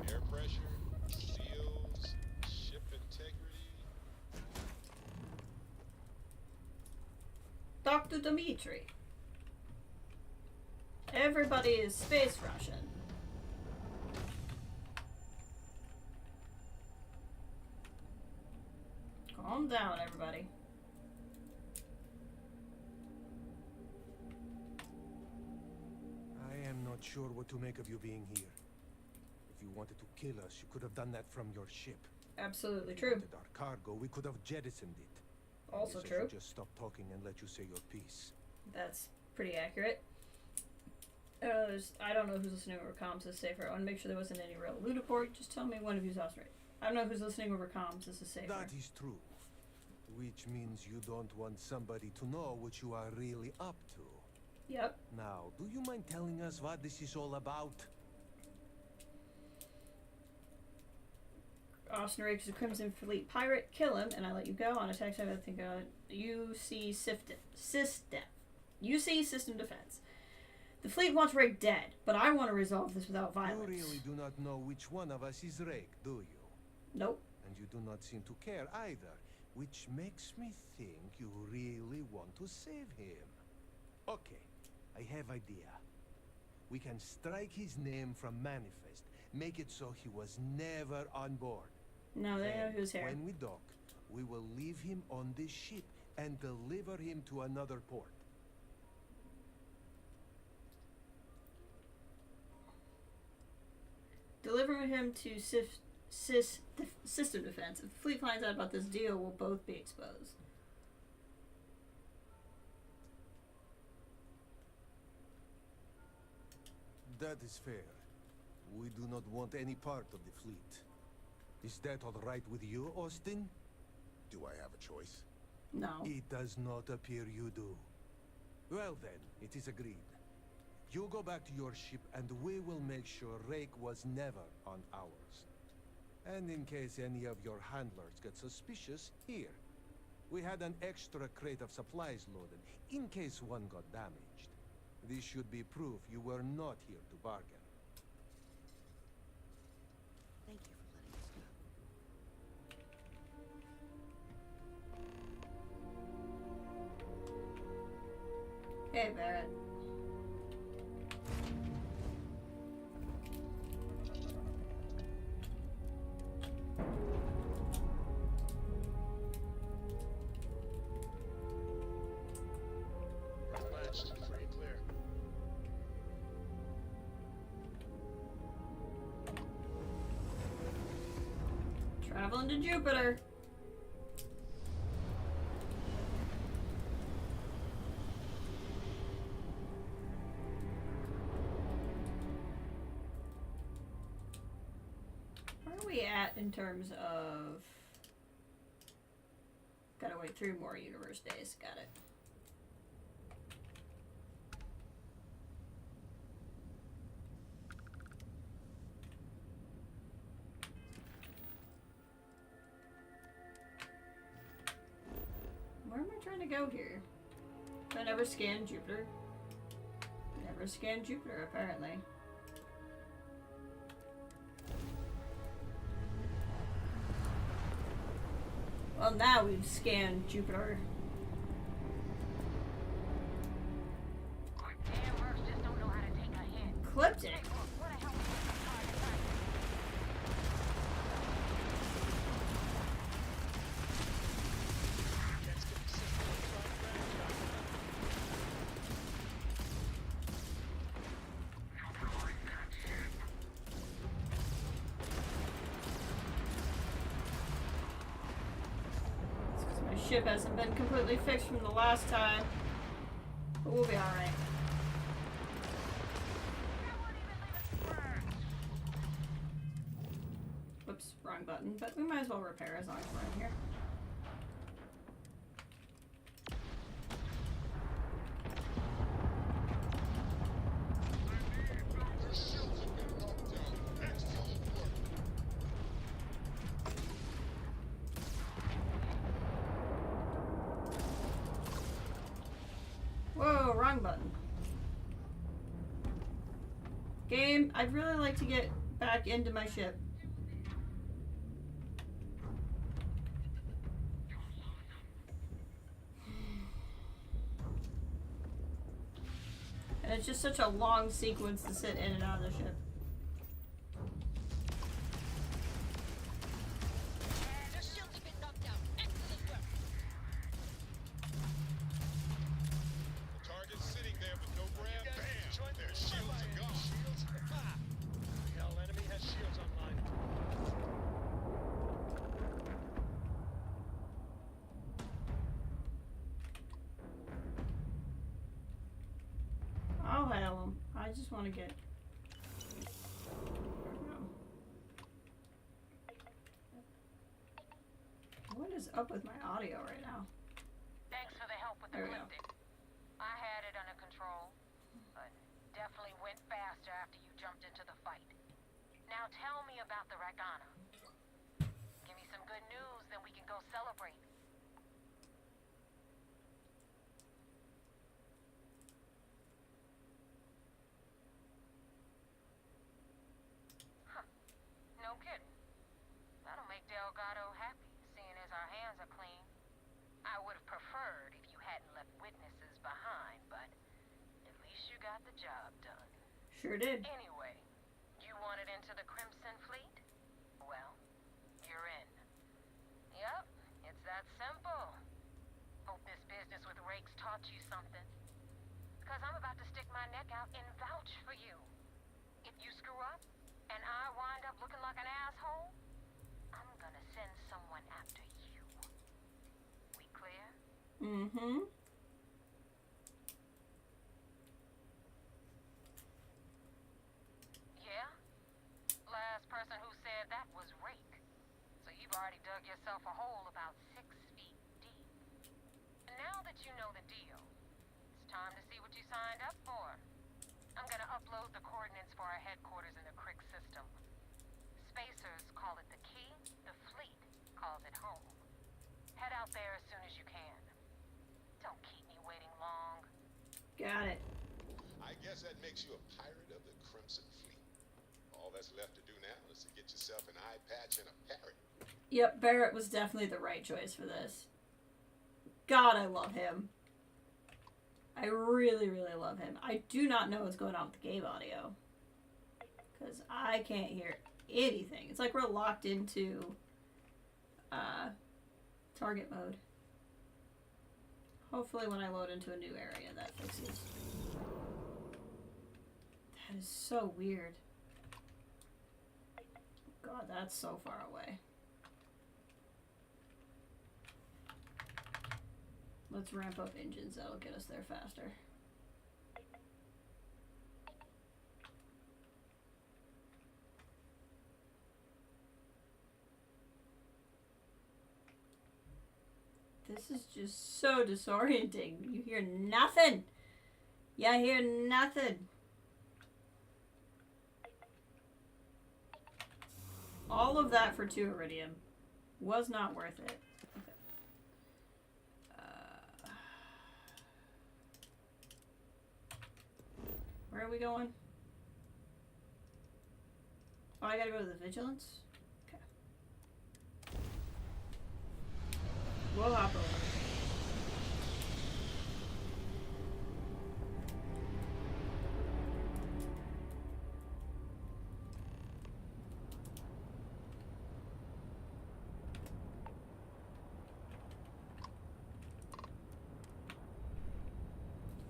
Air pressure, seals, ship integrity. Dr. Dimitri. Everybody is space Russian. Calm down, everybody. I am not sure what to make of you being here. If you wanted to kill us, you could have done that from your ship. Absolutely If you true. wanted our cargo, we could have jettisoned it. Also I true. should just stop talking and let you say your piece. That's pretty accurate. I don't know who's listening over comms. This is safer. I want to make sure there wasn't any real loot aboard. Just tell me one of you's Austin Rake. I don't know who's listening over comms. This is safer. That is true. Which means you don't want somebody to know what you are really up to. Yep. Now, do you mind telling us what this is all about? Austin Rake is a Crimson Fleet pirate. Kill him, and I let you go. On attack side, I think UC System Defense. The fleet wants Rake dead, but I want to resolve this without violence. You really do not know which one of us is Rake, do you? Nope. And you do not seem to care either, which makes me think you really want to save him. Okay, I have idea. We can strike his name from Manifest, make it so he was never on board. No, they know who's here. When we dock, we will leave him on this ship and deliver him to another port. Deliver him to System Defense. If the fleet finds out about this deal, we'll both be exposed. That is fair. We do not want any part of the fleet. Is that all right with you, Austin? Do I have a choice? No. It does not appear you do. Well then, it is agreed. You go back to your ship and we will make sure Rake was never on ours. And in case any of your handlers get suspicious, here. We had an extra crate of supplies loaded, in case one got damaged. This should be proof you were not here to bargain. Thank you for letting us go. Hey, Barrett. Latched, free and clear. Traveling to Jupiter. Where are we at in terms of... Gotta wait 3 more universe days. Got it. Where am I trying to go here? I never scanned Jupiter. Never scanned Jupiter, apparently. Well, now we've scanned Jupiter. Clipped it. Ship hasn't been completely fixed from the last time, but we'll be alright. Whoops, wrong button, but we might as well repair as long as we're in here. Whoa, wrong button. Game, I'd really like to get back into my ship. And it's just such a long sequence to sit in and out of the ship. I'll hail him. I just want to get... What is up with my audio right now? Thanks for the help with the cryptic. I had it under control, but definitely went faster after you jumped into the fight. Now tell me about the Ragana. Give me some good news, then we can go celebrate. No kidding. That'll make Delgado happy, seeing as our hands are clean. I would have preferred if you hadn't left witnesses behind, but at least you got the job done. Sure did. Anyway, you wanted into the Crimson Fleet? Well, you're in. Yep, it's that simple. Hope this business with rakes taught you something. Because I'm about to stick my neck out and vouch for you. If you screw up, and I wind up looking like an asshole, I'm gonna send someone after you. We clear? Mm-hmm. Yeah? Last person who said that was Rake. So you've already dug yourself a hole about 6 feet deep. And now that you know the deal, it's time to see what you signed up for. I'm gonna upload the coordinates for our headquarters in the Crick system. Spacers call it the key, the fleet calls it home. Head out there as soon as you can. Don't keep me waiting long. Got it. I guess that makes you a pirate of the Crimson Fleet. All that's left to do now is to get yourself an eye patch and a parrot. Yep, Barrett was definitely the right choice for this. God, I love him. I really, really love him. I do not know what's going on with the game audio. Because I can't hear anything. It's like we're locked into target mode. Hopefully when I load into a new area that fixes. That is so weird. God, that's so far away. Let's ramp up engines. That'll get us there faster. This is just so disorienting. You hear nothing. You hear nothing. All of that for 2 iridium was not worth it. Where are we going? Oh, I gotta go to the Vigilance? Okay. We'll hop over.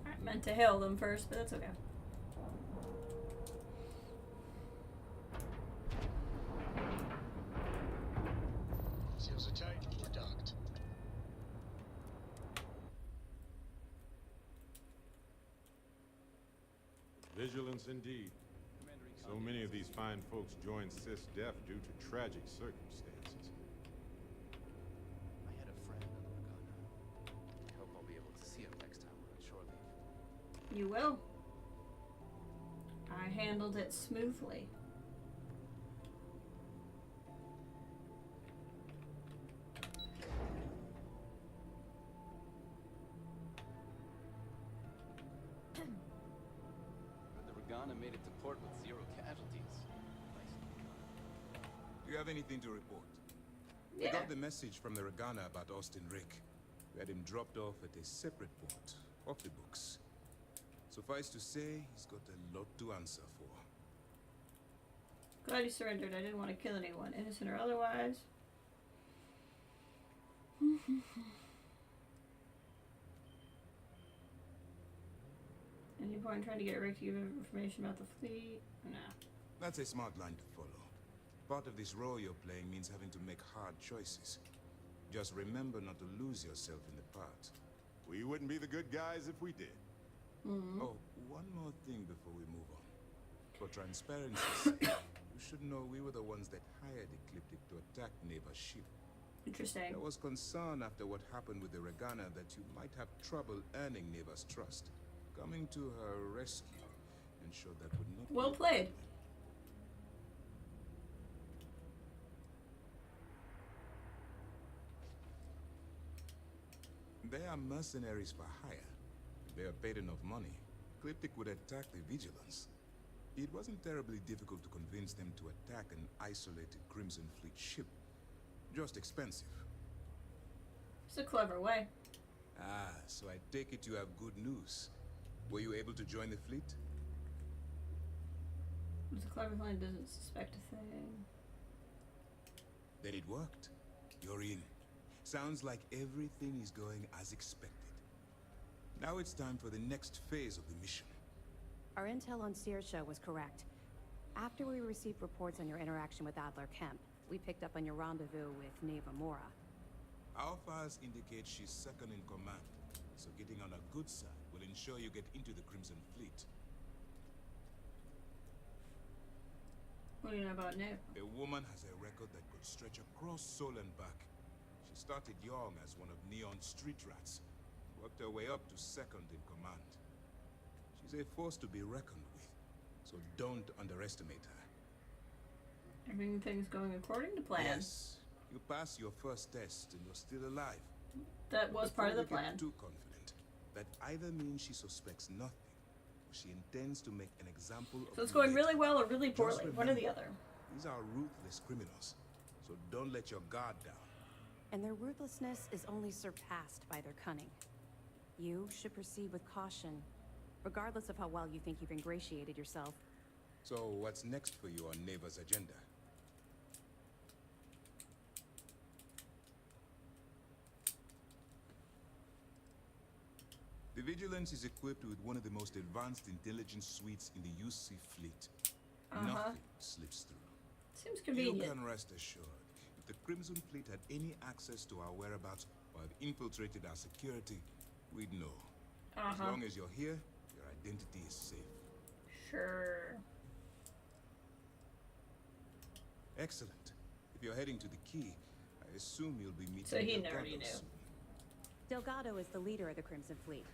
I meant to hail them first, but that's okay. Seals are tight. We're docked. Vigilance indeed. So many of these fine folks joined sys-def due to tragic circumstances. I had a friend on the Regana. I hope I'll be able to see him next time we're on shore leave. You will. I handled it smoothly. The Regana made it to port with 0 casualties. Do you have anything to report? Yeah. We got the message from the Regana about Austin Rick. We had him dropped off at a separate port, off the books. Suffice to say, he's got a lot to answer for. Glad you surrendered. I didn't want to kill anyone, innocent or otherwise. Any point in trying to get Rick to give information about the fleet? No. That's a smart line to follow. Part of this role you're playing means having to make hard choices. Just remember not to lose yourself in the part. We wouldn't be the good guys if we did. Oh, one more thing before we move on. For transparency's sake, you should know we were the ones that hired Ecliptic to attack Neva's ship. Interesting. There was concern after what happened with the Regana that you might have trouble earning Neva's trust. Coming to her rescue ensured that would not Well be played. They are mercenaries for hire. If they are paid enough money, Ecliptic would attack the Vigilance. It wasn't terribly difficult to convince them to attack an isolated Crimson Fleet ship. Just expensive. It's a clever way. Ah, so I take it you have good news. Were you able to join the fleet? It's a clever plan, doesn't suspect a thing. Then it worked. You're in. Sounds like everything is going as expected. Now it's time for the next phase of the mission. Our intel on Saoirse was correct. After we received reports on your interaction with Adler Kemp, we picked up on your rendezvous with Neva Mora. Our files indicate she's second in command, so getting on a good side will ensure you get into the Crimson Fleet. What do you know about Neva? A woman has a record that could stretch across soul and back. She started young as one of Neon's street rats, worked her way up to second in command. She's a force to be reckoned with, so don't underestimate her. Everything's going according to plan. Yes, you pass your first test and you're still alive. That was part of the Before we plan. get too confident. That either means she suspects nothing, or she intends to make an example of So it's you going later. really well or really Just poorly. One or the remember, other. These are ruthless criminals, so don't let your guard down. And their ruthlessness is only surpassed by their cunning. You should proceed with caution, regardless of how well you think you've ingratiated yourself. So what's next for you on Neva's agenda? The Vigilance is equipped with one of the most advanced intelligence suites in the UC fleet. Nothing slips through. Seems convenient. You can rest assured. If the Crimson Fleet had any access to our whereabouts or had infiltrated our security, we'd know. As long as you're here, your identity is safe. Sure. Excellent. If you're heading to the key, I assume you'll be meeting So he Delgado already knew. soon. Delgado is the leader of the Crimson Fleet.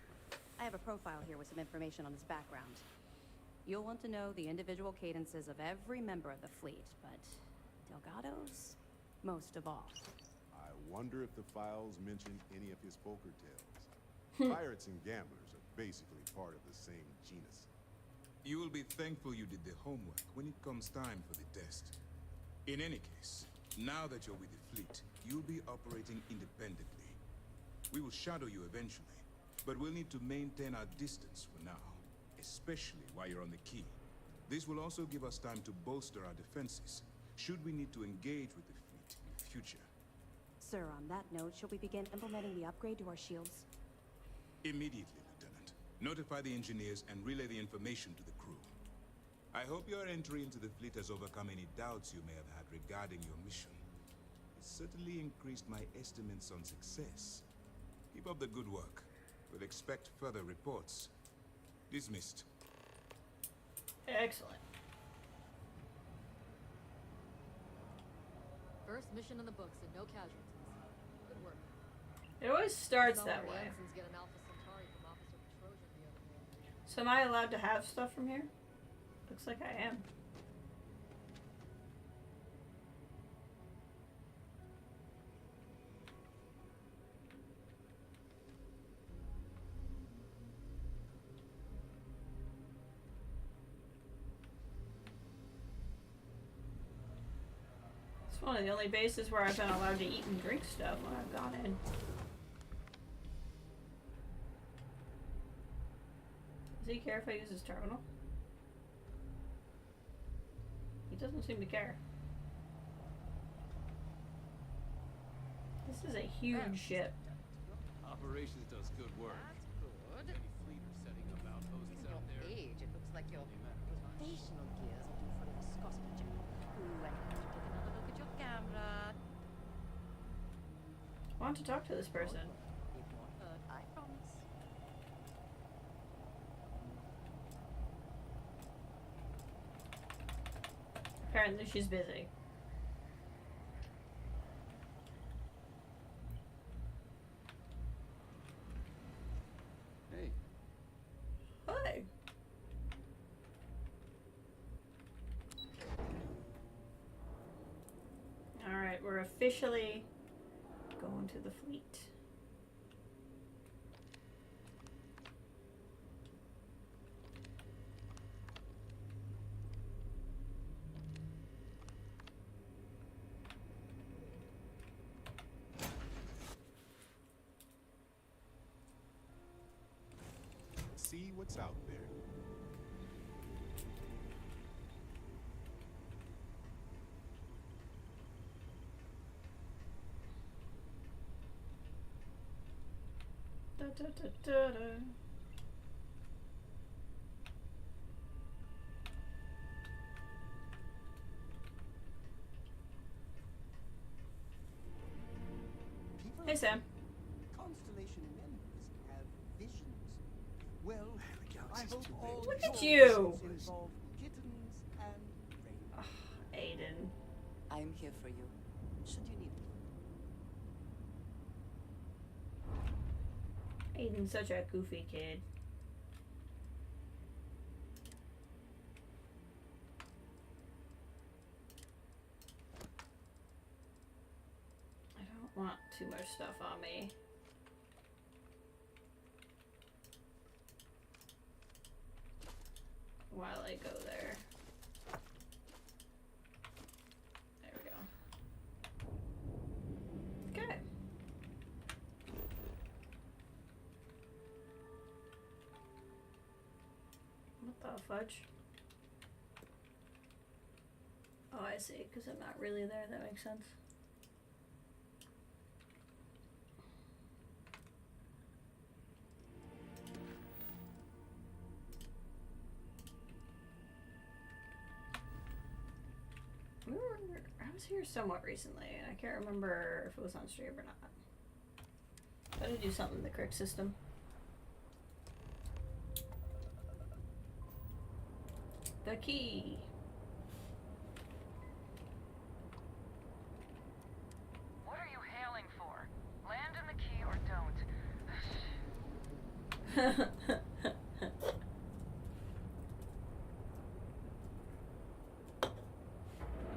I have a profile here with some information on his background. You'll want to know the individual cadences of every member of the fleet, but Delgado's most of all. I wonder if the files mention any of his poker tales. Pirates and gamblers are basically part of the same genus. You will be thankful you did the homework when it comes time for the test. In any case, now that you're with the fleet, you'll be operating independently. We will shadow you eventually, but we'll need to maintain our distance for now, especially while you're on the key. This will also give us time to bolster our defenses, should we need to engage with the fleet in the future. Sir, on that note, shall we begin implementing the upgrade to our shields? Immediately, Lieutenant. Notify the engineers and relay the information to the crew. I hope your entry into the fleet has overcome any doubts you may have had regarding your mission. It certainly increased my estimates on success. Keep up the good work. We'll expect further reports. Dismissed. Excellent. First mission in the books and no casualties. Good work. It always starts Saw that one of the way. ensigns get an Alpha Centauri from Officer Petrosian the other day. So am I allowed to have stuff from here? Looks like I am. It's one of the only bases where I've been allowed to eat and drink stuff when I've gone in. Does he care if I use his terminal? He doesn't seem to care. This is a huge ship. Operations does good work. That's good. Any fleet are setting up outposts Given out your there. age, it looks like your rotational gears are due for a viscosity check. Ooh, I need you to take another look at your camera. I want to talk to this person. It won't hurt, I promise. Apparently she's busy. Hey. Hi. Alright, we're officially going to the fleet. See what's out there. Da, da, da, da, da. Hey, Sam. Constellation members have visions. Well, I hope all Look at your you. visions involve kittens and rainbows. Aiden. I'm here for you, should you need me. Aiden's such a goofy kid. I don't want too much stuff on me. While I go there. There we go. Okay. What the fudge? Oh, I see, because I'm not really there. That makes sense. I was here somewhat recently, and I can't remember if it was on stream or not. Gotta do something in the correct system. The key. What are you hailing for? Land in the key or don't.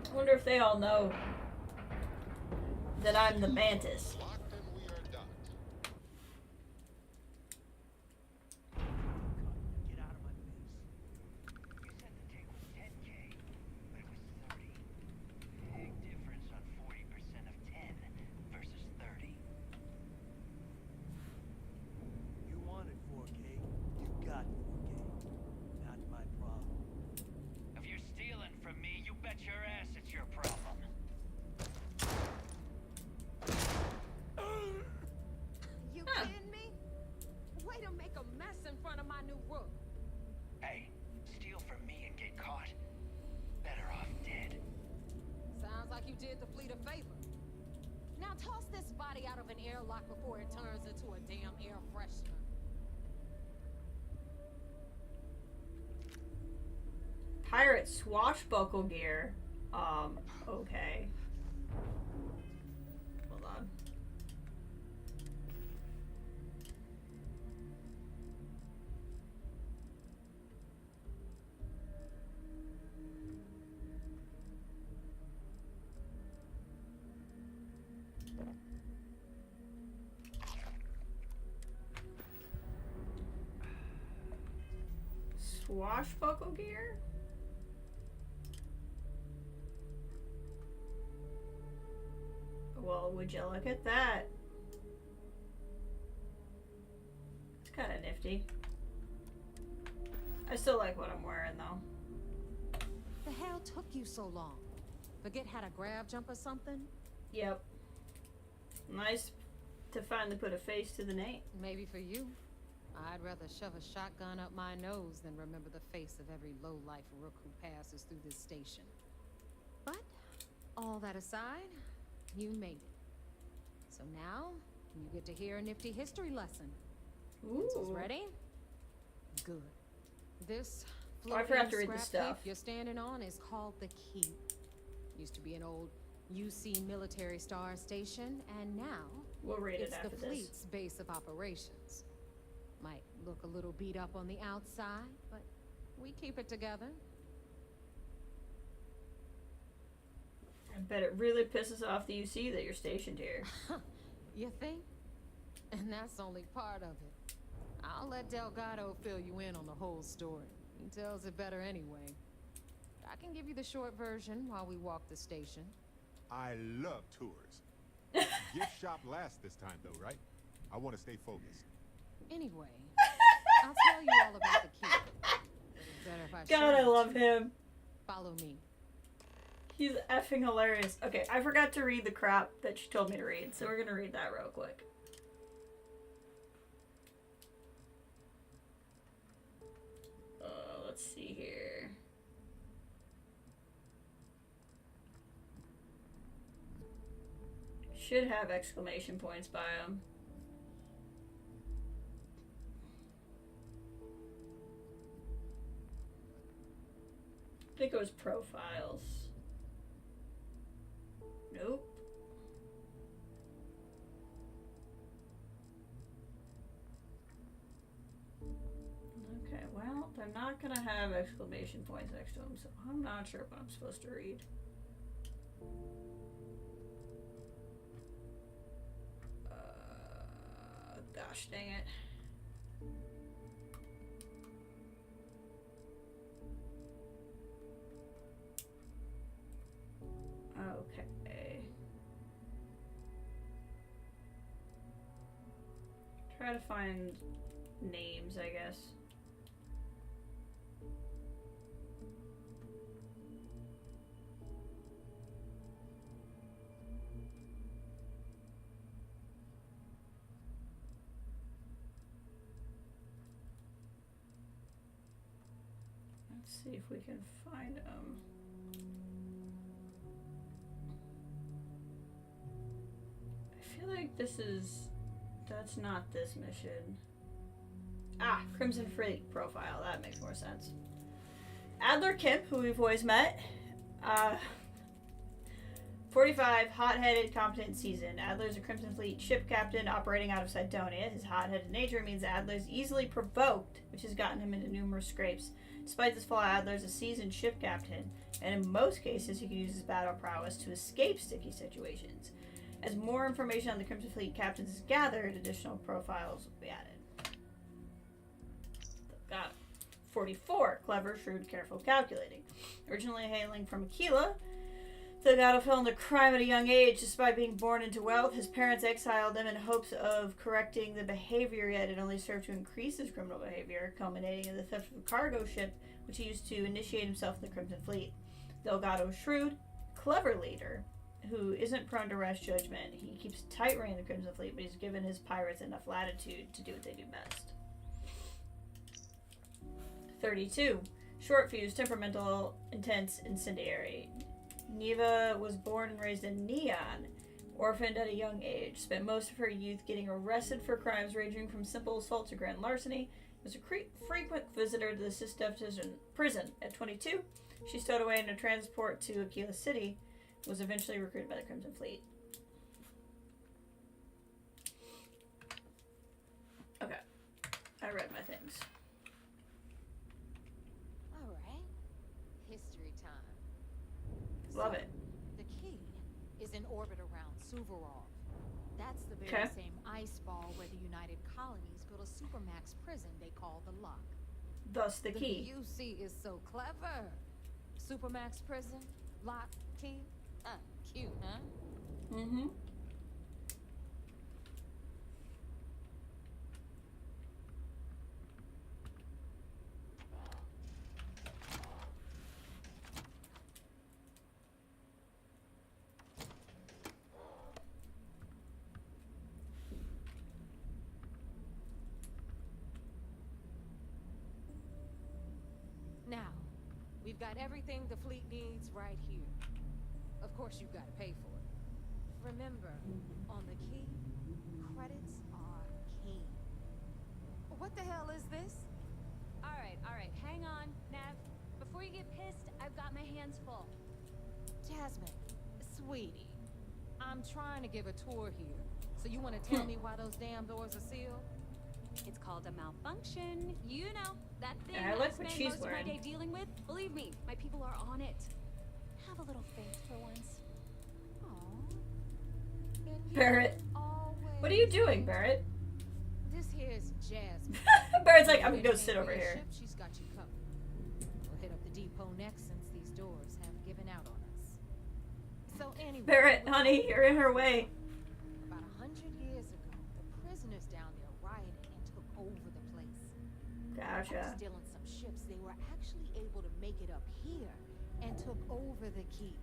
I wonder if they all know that I'm the Mantis. Locked and we are done. Get out of my face. You said the take was 10K, but it was 30. Big difference on 40% of 10 versus 30. you did the fleet a favor. Now toss this body out of an airlock before it turns into a damn air freshener. Pirate swashbuckle gear. Okay. Hold on. Swashbuckle gear? Well, would you look at that? It's kind of nifty. I still like what I'm wearing, though. The hell took you so long? Forget how to grab jump or something? Yep. Nice to finally put a face to the name. Maybe for you. I'd rather shove a shotgun up my nose than remember the face of every low-life rook who passes through this station. But, all that aside, you made it. So now, you get to hear a nifty history lesson. Pencils ready? Good. This I forgot to read the scrap heap stuff. you're standing on is called the Keep. Used to be an old UC military star station, and now we'll read it it's after the this. fleet's base of operations. Might look a little beat up on the outside, but we keep it together. I bet it really pisses off the UC that you're stationed here. You think? And that's only part of it. I'll let Delgado fill you in on the whole story. He tells it better anyway. I can give you the short version while we walk the station. I love tours. Gift shop last this time, though, right? I want to stay focused. Anyway, I'll tell you all about the Keep. Better if I God, I show love you. him. Follow me. He's effing hilarious. Okay, I forgot to read the crap that she told me to read, so we're gonna read that real quick. Let's see here. Should have exclamation points by him. I think it was profiles. Nope. Okay, well, they're not gonna have exclamation points next to them, so I'm not sure what I'm supposed to read. Gosh dang it. Okay. Try to find names, I guess. Let's see if we can find them. I feel like that's not this mission. Ah, Crimson Fleet profile, that makes more sense. Adler Kemp, who we've always met. 45, hot-headed, competent, seasoned. Adler's a Crimson Fleet ship captain operating out of Cydonia. His hot-headed nature means Adler's easily provoked, which has gotten him into numerous scrapes. Despite this flaw, Adler's a seasoned ship captain, and in most cases he can use his battle prowess to escape sticky situations. As more information on the Crimson Fleet captains is gathered, additional profiles will be added. Got it. 44, clever, shrewd, careful, calculating. Originally hailing from Aquila, Delgado fell into crime at a young age. Despite being born into wealth, his parents exiled him in hopes of correcting the behavior, yet it only served to increase his criminal behavior, culminating in the theft of a cargo ship, which he used to initiate himself in the Crimson Fleet. Delgado, shrewd, clever leader, who isn't prone to rash judgment. He keeps a tight rein in the Crimson Fleet, but he's given his pirates enough latitude to do what they do best. 32. Short fuse, temperamental, intense, incendiary. Neva was born and raised in Neon, orphaned at a young age, spent most of her youth getting arrested for crimes ranging from simple assault to grand larceny, was a frequent visitor to the Sisteftian prison. At 22, she stowed away in a transport to Aquila City, was eventually recruited by the Crimson Fleet. Okay, I read my things. All right. History time. Love it. The key is in orbit around Suvorov. That's the very Okay. same ice ball where the United Colonies built a supermax prison they call the Lock. Thus the key. The UC is so clever. Supermax prison, lock, key. Cute, huh? Mm-hmm. Now, we've got everything the fleet needs right here. Of course, you've got to pay for it. Remember, on the key, credits are king. What the hell is this? All right, hang on, Nev. Before you get pissed, I've got my hands full. Jasmine, sweetie, I'm trying to give a tour here. So you want to tell me why those damn doors are sealed? It's called a malfunction. You know, that thing I like I what spend she's most of my wearing. day dealing with. Believe me, my people are on it. Have a little faith for once. Barrett. What are you doing, Barrett? This here's Jasmine. Barrett's like, I'm gonna go sit over here. She's got you covered. We'll hit up the depot next since these doors have given out on us. So anyway, Barrett, honey, you're in her way. about 100 years ago, the prisoners down there rioted and took over the place. Gotcha. After stealing some ships, they were actually able to make it up here and took over the keep.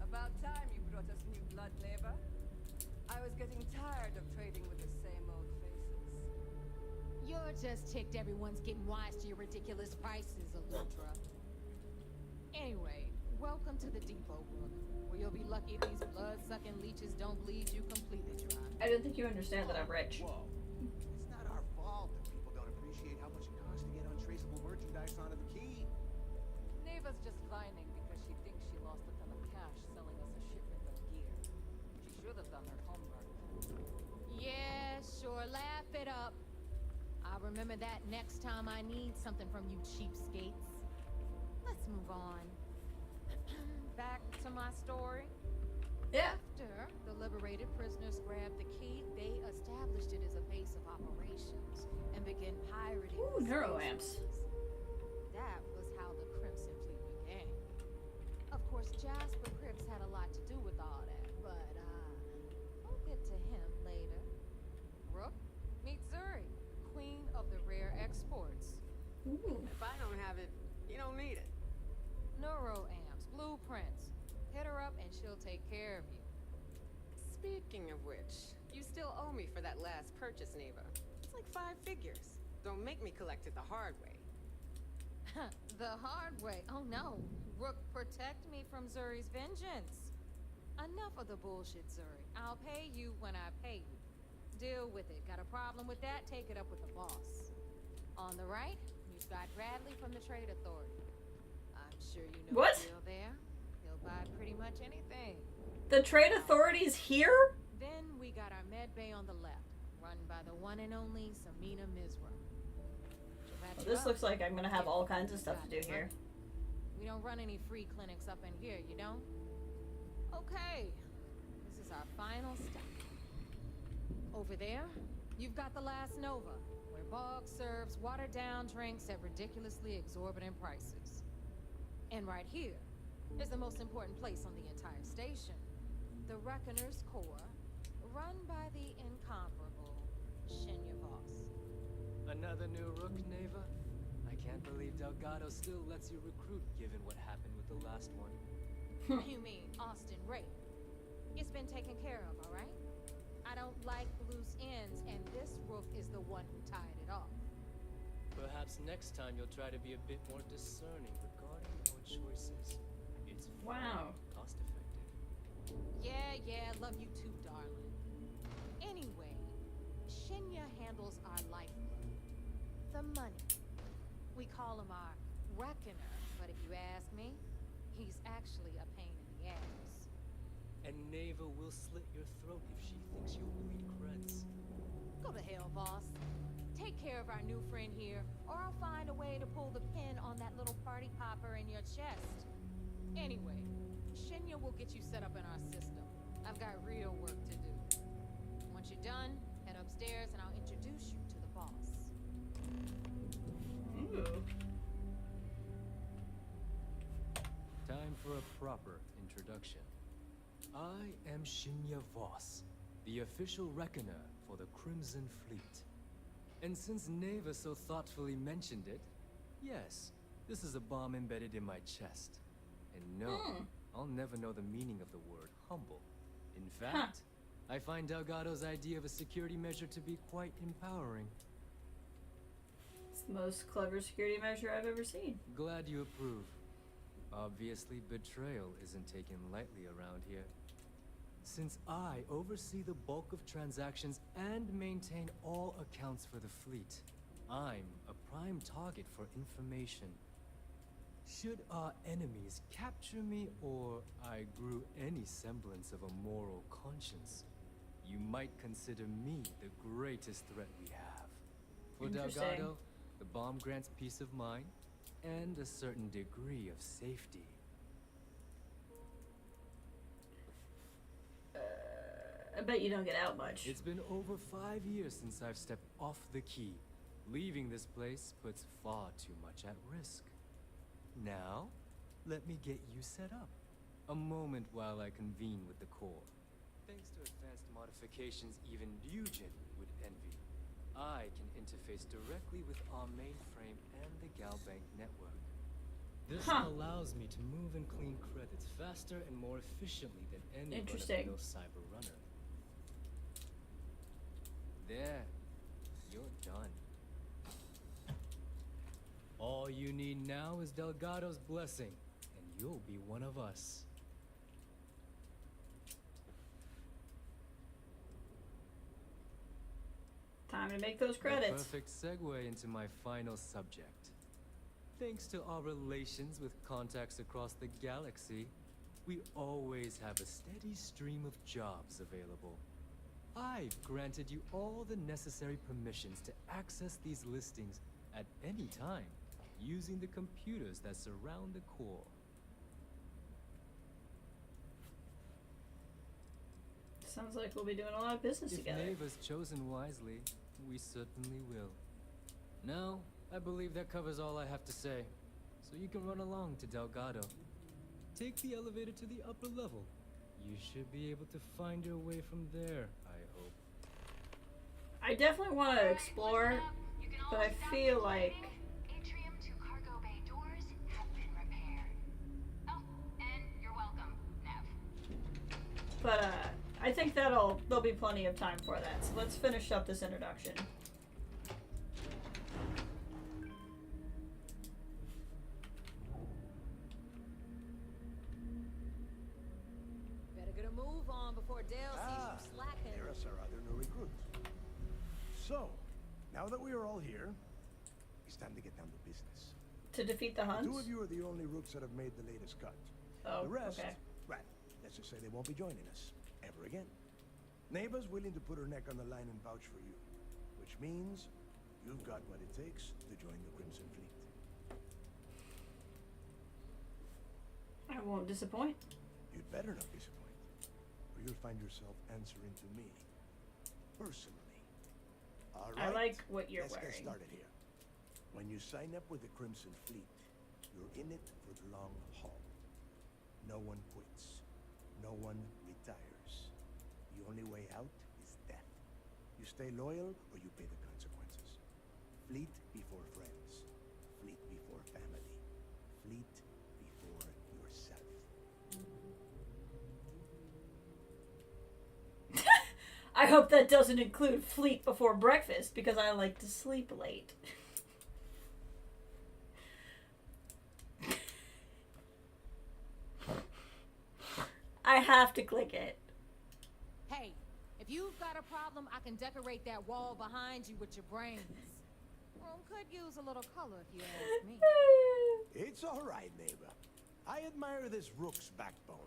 About time you brought us new blood, neighbor. I was getting tired of trading with the same old faces. You're just ticked everyone's getting wise to your ridiculous prices, Elutra. Anyway, welcome to the depot, Rook, where you'll be lucky these blood-sucking leeches don't bleed you completely dry. I don't think you understand that I'm rich. Whoa. It's not our fault that people don't appreciate how much it costs to get untraceable merchandise onto the key. Neva's just whining because she thinks she lost a ton of cash selling us a shipment of gear. She should have done her homework. Yeah, sure, laugh it up. I'll remember that next time I need something from you cheapskates. Let's move on. Back to my story. Yeah. After the liberated prisoners grabbed the key, they established it as a base of operations and began pirating. Ooh, the neuroamps. spaces. That was how the Crimson Fleet began. Of course, Jasper Cripps had a lot to do with all that, but we'll get to him later. Rook, meet Zuri, queen of the rare exports. Ooh. If I don't have it, you don't need it. Neuroamps, blueprints. Hit her up and she'll take care of you. Speaking of which, you still owe me for that last purchase, Neva. It's like 5 figures. Don't make me collect it the hard way. The hard way. Oh no. Rook, protect me from Zuri's vengeance. Enough of the bullshit, Zuri. I'll pay you when I pay you. Deal with it. Got a problem with that? Take it up with the boss. On the right, you've got Bradley from the Trade Authority. I'm sure you know What? the deal there. He'll buy pretty much anything. The trade authority's here? Then we got our med bay on the left, run by the one and only Samina Mizra. She'll patch Well, you this up. looks like I'm gonna have all kinds of stuff to do here. We don't run any free clinics up in here, you don't? Okay, this is our final step. Over there, you've got the last Nova, where Bog serves watered-down drinks at ridiculously exorbitant prices. And right here is the most important place on the entire station, the Reckoner's Core, run by the incomparable Shinya Voss. Another new Rook, Neva? I can't believe Delgado still lets you recruit given what happened with the last one. You mean Austin Ray? It's been taken care of, all right? I don't like loose ends, and this Rook is the one who tied it off. Perhaps next time you'll try to be a bit more discerning regarding your choices. It's Wow. Yeah, love you too, darling. Anyway, Shinya handles our lifeblood. The money. We call him our reckoner, but if you ask me, he's actually a pain in the ass. And Neva will slit your throat if she thinks you'll bleed creds. Go to hell, boss. Take care of our new friend here, or I'll find a way to pull the pin on that little party popper in your chest. Anyway, Shinya will get you set up in our system. I've got real work to do. Once you're done, head upstairs and I'll introduce you to the boss. Ooh. Time for a proper introduction. I am Shinya Voss, the official reckoner for the Crimson Fleet. And since Neva so thoughtfully mentioned it, yes, this is a bomb embedded in my chest. And no, I'll never know the meaning of the word humble. In fact, I find Delgado's idea of a security measure to be quite empowering. It's the most clever security measure I've ever seen. Glad you approve. Obviously, betrayal isn't taken lightly around here. Since I oversee the bulk of transactions and maintain all accounts for the fleet, I'm a prime target for information. Should our enemies capture me, or I grew any semblance of a moral conscience, you might consider me the greatest threat we have. For Delgado, the bomb grants peace of mind and a certain degree of safety. I bet you don't get out much. It's been over 5 years since I've stepped off the key. Leaving this place puts far too much at risk. Now, let me get you set up. A moment while I convene with the core. Thanks to advanced modifications even Ryujin would envy, I can interface directly with our mainframe and the Galbank network. This allows me to move and clean credits faster and more efficiently than any run-of-the-mill cyber runner. There, you're done. All you need now is Delgado's blessing, and you'll be one of us. Time to make those credits. The perfect segue into my final subject. Thanks to our relations with contacts across the galaxy, we always have a steady stream of jobs available. I've granted you all the necessary permissions to access these listings at any time, using the computers that surround the core. Sounds like we'll be doing a lot of business together. If Neva's chosen wisely, we certainly will. Now, I believe that covers all I have to say, so you can run along to Delgado. Take the elevator to the upper level. You should be able to find your way from there, I hope. I definitely want to explore, but I feel like... Atrium to cargo bay doors have been repaired. Oh, and you're welcome, Nev. But, I think there'll be plenty of time for that, so let's finish up this introduction. Better get a move on before Dale sees you slacking. There's our other new recruit. So, now that we are all here, it's time to get down to business. To defeat the Huns? The two of you are the only rooks that have made the latest cut. Oh, the rest, okay. well, let's just say they won't be joining us ever again. Neva's willing to put her neck on the line and vouch for you, which means you've got what it takes to join the Crimson Fleet. I won't disappoint. You'd better not disappoint, or you'll find yourself answering to me personally. All right. I like what you're Let's wearing. get started here. When you sign up with the Crimson Fleet, you're in it for the long haul. No one quits. No one retires. The only way out is death. You stay loyal or you pay the consequences. Fleet before friends. Fleet before family. Fleet before yourself. I hope that doesn't include fleet before breakfast, because I like to sleep late. I have to click it. Hey, if you've got a problem, I can decorate that wall behind you with your brains. Room could use a little color if you ask me. It's all right, neighbor. I admire this rook's backbone.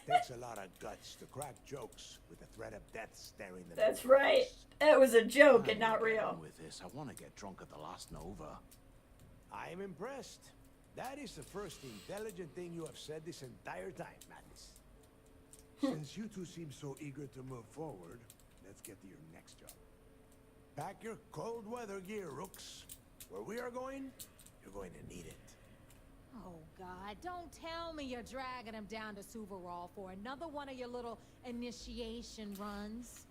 Takes a lot of guts to crack jokes with the threat of death staring them. That's right. It was a joke and not real. With this, I want to get drunk at the last Nova. I'm impressed. That is the first intelligent thing you have said this entire time, Mantis. Since you two seem so eager to move forward, let's get to your next job. Pack your cold weather gear, rooks. Where we are going, you're going to need it. Oh, God, don't tell me you're dragging him down to Suvarol for another one of your little initiation runs.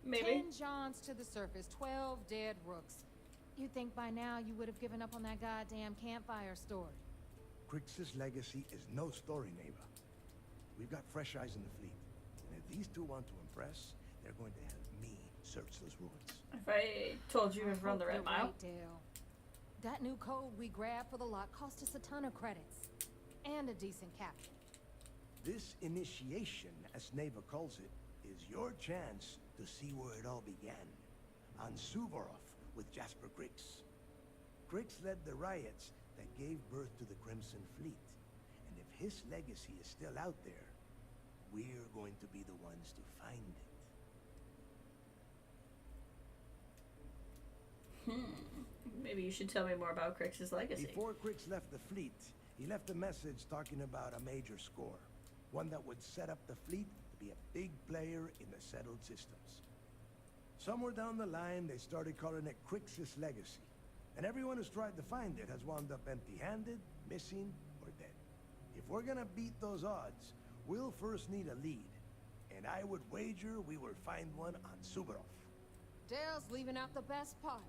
Maybe. 10 Johns to the surface, 12 dead rooks. You'd think by now you would have given up on that goddamn campfire story. Crix's legacy is no story, neighbor. We've got fresh eyes in the fleet. And if these two want to impress, they're going to help me search those ruins. If I told you to run the red mile. Right, Dale. That new code we grabbed for the lot cost us a ton of credits. And a decent captain. This initiation, as Neva calls it, is your chance to see where it all began. On Suvorov with Jasper Crix. Crix led the riots that gave birth to the Crimson Fleet. And if his legacy is still out there, we're going to be the ones to find it. Maybe you should tell me more about Crix's legacy. Before Crix left the fleet, he left a message talking about a major score. One that would set up the fleet to be a big player in the settled systems. Somewhere down the line, they started calling it Crix's legacy. And everyone who's tried to find it has wound up empty-handed, missing, or dead. If we're gonna beat those odds, we'll first need a lead. And I would wager we will find one on Suvorov. Dale's leaving out the best part.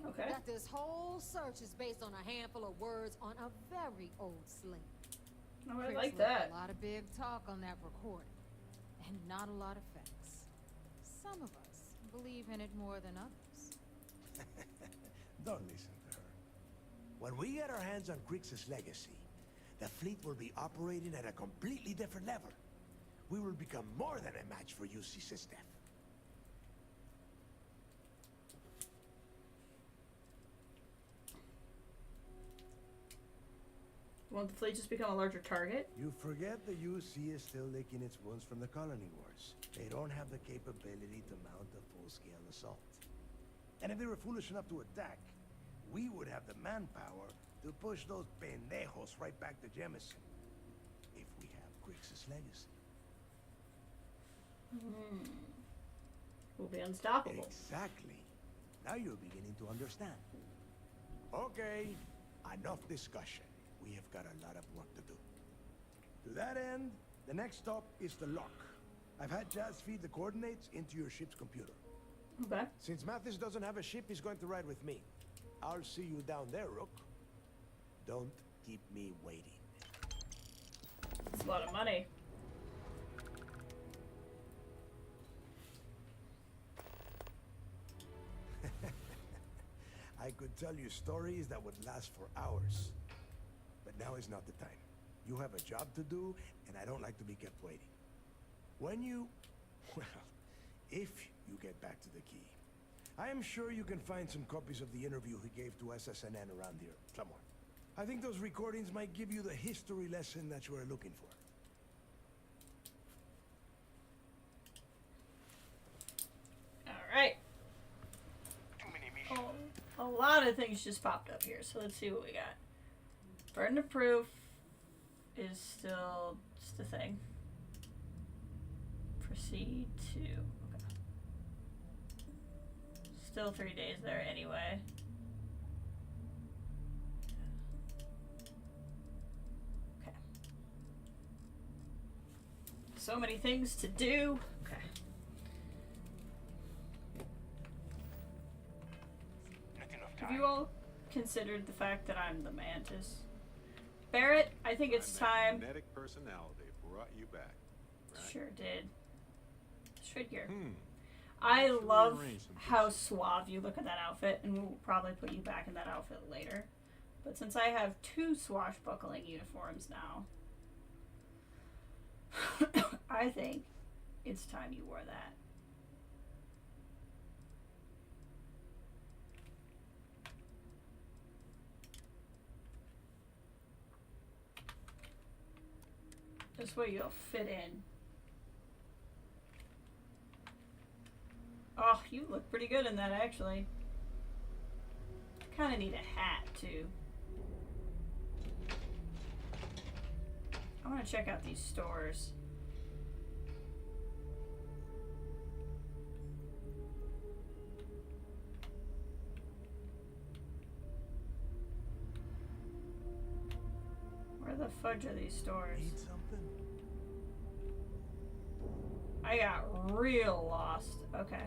Okay. That this whole search is based on a handful of words on a very old slate. Oh, I Crix like left that. A lot of big talk on that recording. And not a lot of facts. Some of us believe in it more than others. Don't listen to her. When we get our hands on Crix's legacy, the fleet will be operating at a completely different level. We will become more than a match for UC System. Won't the fleet just become a larger target? You forget the UC is still licking its wounds from the colony wars. They don't have the capability to mount a full-scale assault. And if they were foolish enough to attack, we would have the manpower to push those pendejos right back to Jemison. If we have Crix's legacy. We'll be unstoppable. Exactly. Now you're beginning to understand. Okay, enough discussion. We have got a lot of work to do. To that end, the next stop is the lock. I've had Jazz feed the coordinates into your ship's computer. Okay. Since Mantis doesn't have a ship, he's going to ride with me. I'll see you down there, Rook. Don't keep me waiting. It's a lot of money. I could tell you stories that would last for hours. But now is not the time. You have a job to do, and I don't like to be kept waiting. When you... well, if you get back to the key, I am sure you can find some copies of the interview he gave to SSNN around here, somewhere. I think those recordings might give you the history lesson that you are looking for. Alright. A lot of things just popped up here, so let's see what we got. Burden of proof is still just a thing. Proceed to... okay. Still 3 days there anyway. Okay. So many things to do. Okay. Have you all considered the fact that I'm the Mantis? Barrett, I think it's time. Magnetic personality brought you back. Right? Sure did. Straight here. I love how suave you look in that outfit, and we'll probably put you back in that outfit later. But since I have 2 swashbuckling uniforms now, I think it's time you wore that. This way you'll fit in. Oh, you look pretty good in that, actually. Kind of need a hat, too. I want to check out these stores. Where the fudge are these stores? Need something? I got real lost. Okay.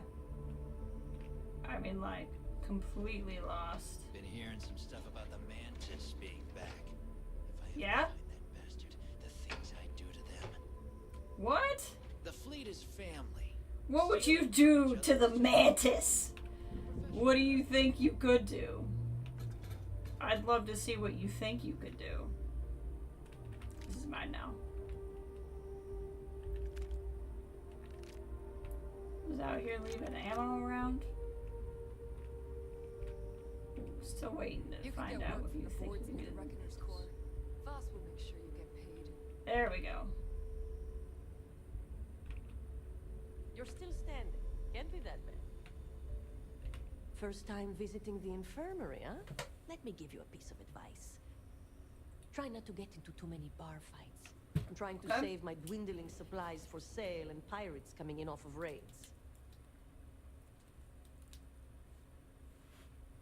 I mean, like, completely lost. Been hearing some stuff about the Mantis being back. If I ever Yeah? find that bastard, the things I do to them. What? The fleet is family. What would you do to the Mantis? What do you think you could do? I'd love to see what you think you could do. This is mine now. Was out here leaving ammo around? Still waiting to find out what you think you can do. Voss will make sure you get paid. There we go. You're still standing. Can't be that bad. First time visiting the infirmary, huh? Let me give you a piece of advice. Try not to get into too many bar fights. I'm trying to save my dwindling supplies for sale and pirates coming in off of raids.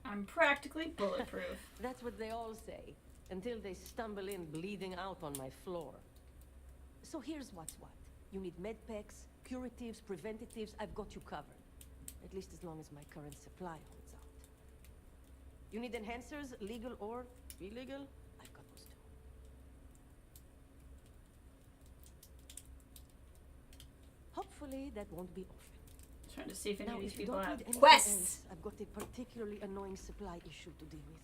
I'm practically bulletproof. That's what they all say, until they stumble in bleeding out on my floor. So here's what's what. You need med packs, curatives, preventatives. I've got you covered. At least as long as my current supply holds out. You need enhancers, legal or illegal? I've got those too. Hopefully that won't be often. Trying to see if any Now, of these if you people don't have need anything quests. else, I've got a particularly annoying supply issue to deal with.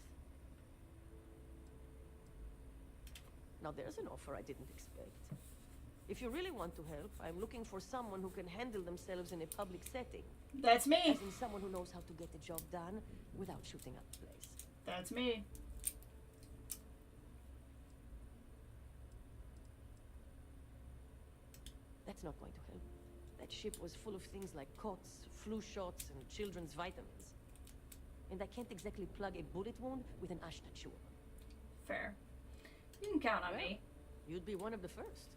Now there's an offer I didn't expect. If you really want to help, I'm looking for someone who can handle themselves in a public setting. That's me. As in someone who knows how to get the job done without shooting up the place. That's me. That's not going to help. That ship was full of things like cots, flu shots, and children's vitamins. And I can't exactly plug a bullet wound with an Ashta chewer. Fair. You can count on me. You'd be one of the first.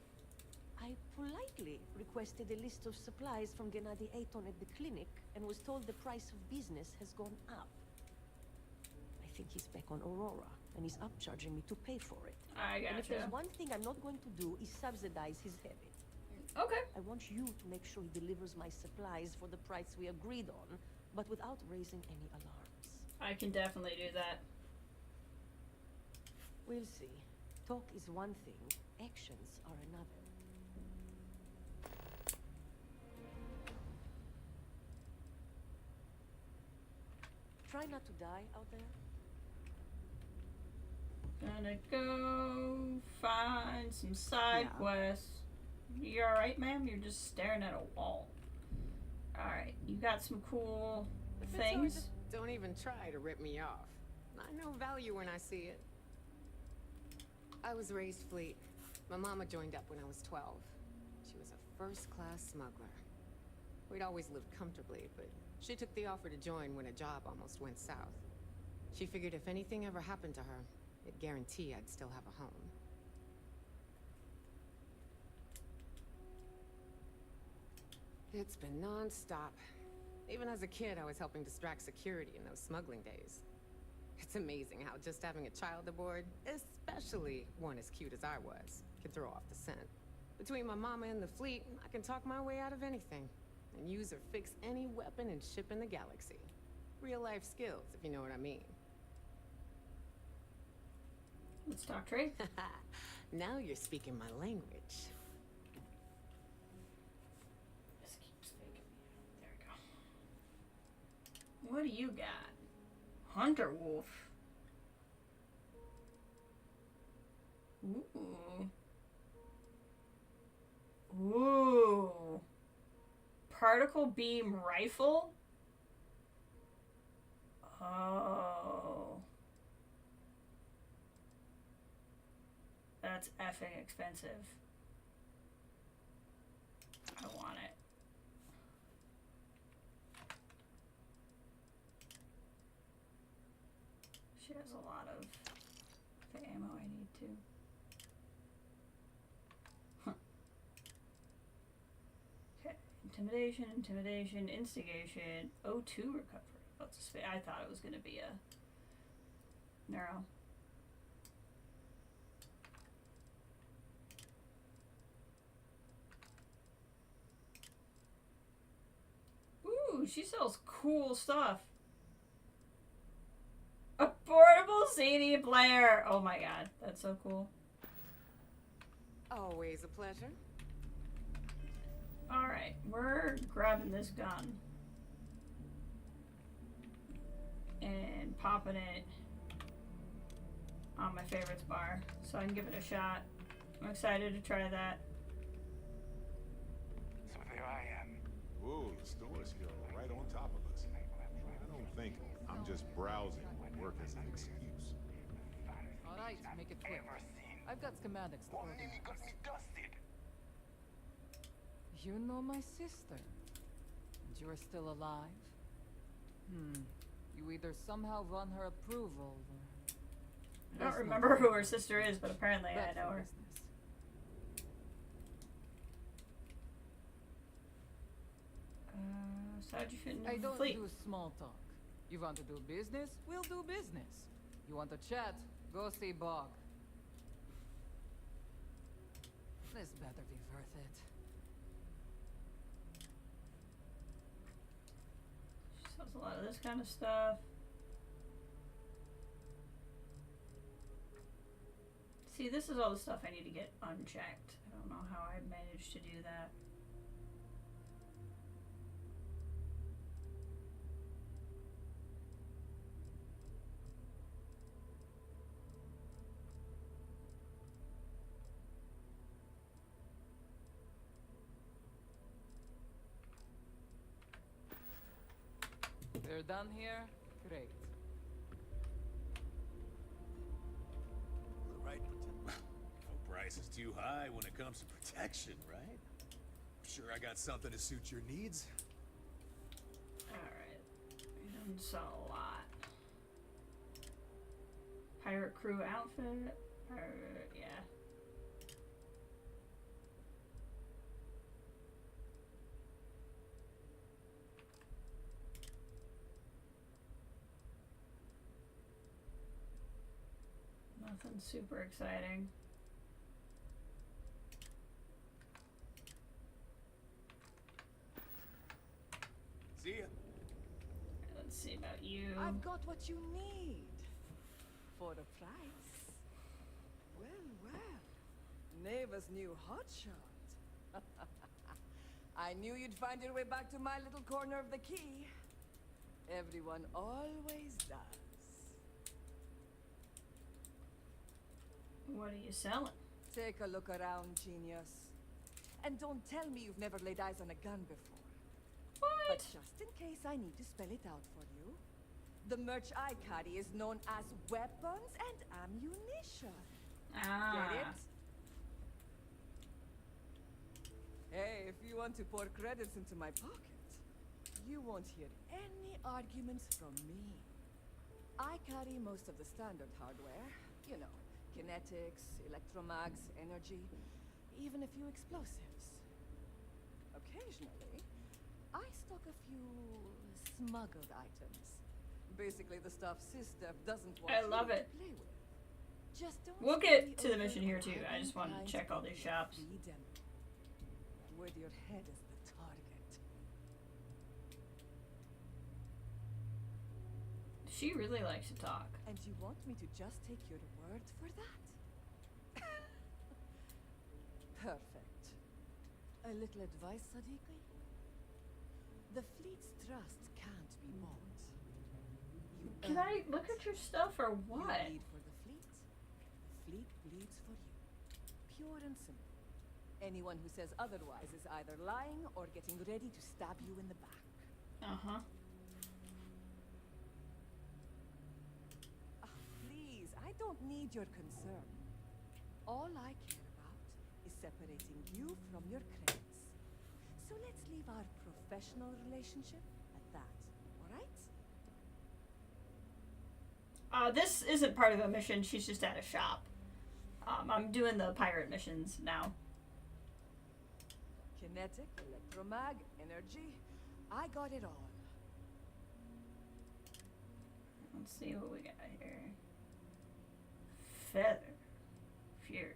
I politely requested a list of supplies from Gennady Aiton at the clinic and was told the price of business has gone up. I think he's back on Aurora, and he's upcharging me to pay for it. I And if gotcha. there's one thing I'm not going to do is subsidize his habit. Okay. I want you to make sure he delivers my supplies for the price we agreed on, but without raising any alarms. I can definitely do that. We'll see. Talk is one thing, actions are another. Try not to die out there. Gonna go find some side quests. You alright, ma'am? You're just staring at a wall. Alright, you got some cool If it's things? hard to- don't even try to rip me off. I know value when I see it. I was raised fleet. My mama joined up when I was 12. She was a first-class smuggler. We'd always lived comfortably, but she took the offer to join when a job almost went south. She figured if anything ever happened to her, it'd guarantee I'd still have a home. It's been non-stop. Even as a kid, I was helping distract security in those smuggling days. It's amazing how just having a child aboard, especially one as cute as I was, can throw off the scent. Between my mama and the fleet, I can talk my way out of anything. And use or fix any weapon and ship in the galaxy. Real-life skills, if you know what I mean. Let's talk trade. Now you're speaking my language. This keeps faking me. There we go. What do you got? Hunter Wolf. Ooh. Ooh. Particle beam rifle? Oh. That's effing expensive. I want it. She has a lot of the ammo I need too. Huh. Okay. Intimidation, instigation, O2 recovery. Oh, it's I thought it was going to be a neuro. Ooh, she sells cool stuff. A portable CD player. Oh my god, that's so cool. Always a pleasure. Alright, we're grabbing this gun. And popping it on my favorites bar so I can give it a shot. I'm excited to try that. So there I am. Whoa, the store's here right on top of us. I don't think I'm just browsing will work as an excuse. Alright, make it quick. I've got schematics to organize. You know my sister. And you're still alive? You either somehow won her approval, or... I don't remember who her sister is, but apparently I know her. So how'd you fit into I the don't fleet? do small talk. You want to do business? We'll do business. You want to chat? Go see Bog. This better be worth it. She sells a lot of this kind of stuff. See, this is all the stuff I need to get unchecked. I don't know how I managed to do that. They're done here? Great. The right no price is too high when it comes to protection, right? I'm sure I got something to suit your needs. Alright. We don't sell a lot. Pirate crew outfit. Pirate, yeah. Nothing super exciting. See ya. Let's see about you. I've got what you need. For the price. Well. Neva's new hotshot. I knew you'd find your way back to my little corner of the key. Everyone always does. What are you selling? Take a look around, genius. And don't tell me you've never laid eyes on a gun before. What? But just in case I need to spell it out for you, the merch I carry is known as weapons and ammunition. Ah. Get it? Hey, if you want to pour credits into my pocket, you won't hear any arguments from me. I carry most of the standard hardware, you know. Kinetics, electromags, energy, even a few explosives. Occasionally, I stock a few smuggled items. Basically the stuff SysDef doesn't want I love you it. to play with. Just don't We'll screw get me to the over mission here or too. I hide just wanted to behind check all these shops. freedom. With your head as the target. She really likes to talk. And you want me to just take your word for that? Perfect. A little advice, Sadiqi? The fleet's trust can't be bought. You Can earn I look it. at your stuff or what? You bleed for the fleet bleeds for you. Pure and simple. Anyone who says otherwise is either lying or getting ready to stab you in the back. Uh-huh. Please, I don't need your concern. All I care about is separating you from your credits. So let's leave our professional relationship at that, alright? This isn't part of a mission. She's just at a shop. I'm doing the pirate missions now. Kinetic, electromag, energy. I got it all. Let's see what we got here. Feather.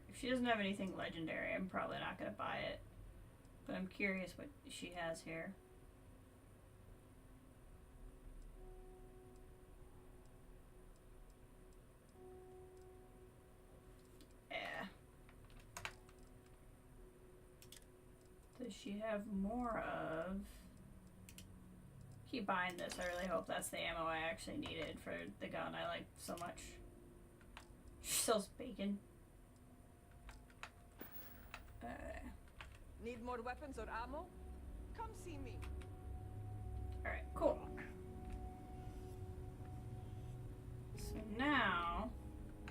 If she doesn't have anything legendary, I'm probably not going to buy it. But I'm curious what she has here. Yeah. Does she have more of... Keep buying this. I really hope that's the ammo I actually needed for the gun I like so much. She sells bacon. Need more weapons or ammo? Come see me. Alright, cool. So now...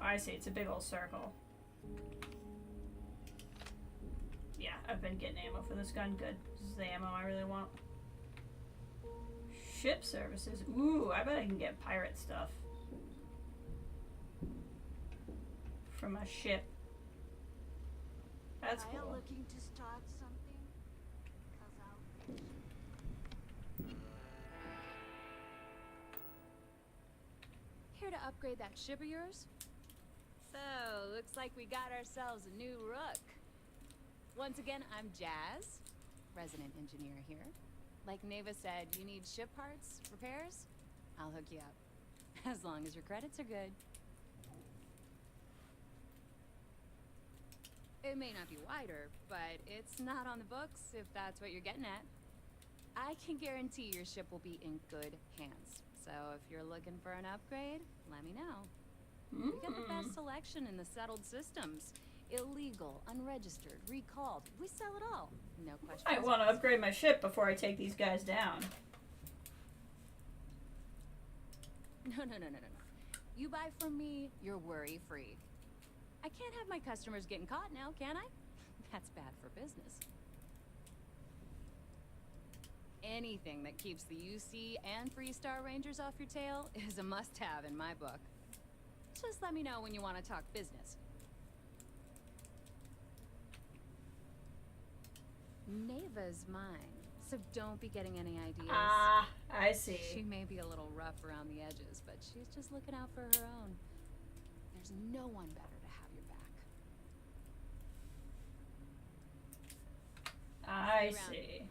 Oh, I see, it's a big old circle. Yeah, I've been getting ammo for this gun. Good. This is the ammo I really want. Ship services. Ooh, I bet I can get pirate stuff. From a ship. That's cool. Are you looking to start something? 'Cause I'll... Here to upgrade that ship of yours? So, looks like we got ourselves a new rook. Once again, I'm Jazz, resident engineer here. Like Neva said, you need ship parts, repairs? I'll hook you up. As long as your credits are good. It may not be wider, but it's not on the books if that's what you're getting at. I can guarantee your ship will be in good hands. So if you're looking for an upgrade, let me know. We got the best selection in the settled systems. Illegal, unregistered, recalled. We sell it all. No questions. I want to upgrade my ship before I take these guys down. No. You buy from me, you're worry-free. I can't have my customers getting caught now, can I? That's bad for business. Anything that keeps the UC and Freestar Rangers off your tail is a must-have in my book. Just let me know when you want to talk business. Neva's mine, so don't be getting any ideas. Ah, I see. She may be a little rough around the edges, but she's just looking out for her own. There's no one better to have your back. I See you around. see.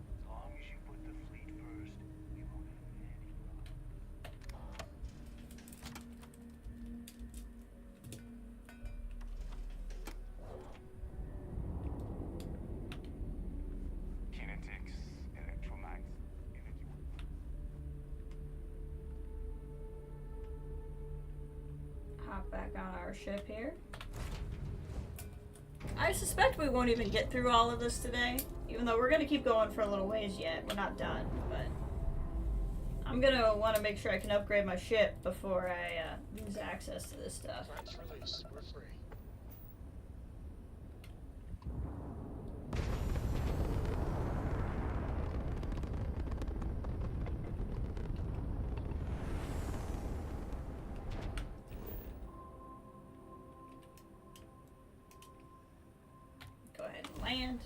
As long as you put the fleet first, we won't have any kinetics, electromags, energy. Hop back on our ship here. I suspect we won't even get through all of this today, even though we're going to keep going for a little ways yet. We're not done, but I'm going to want to make sure I can upgrade my ship before I lose access to this stuff. Rights released. We're free. Go ahead and land.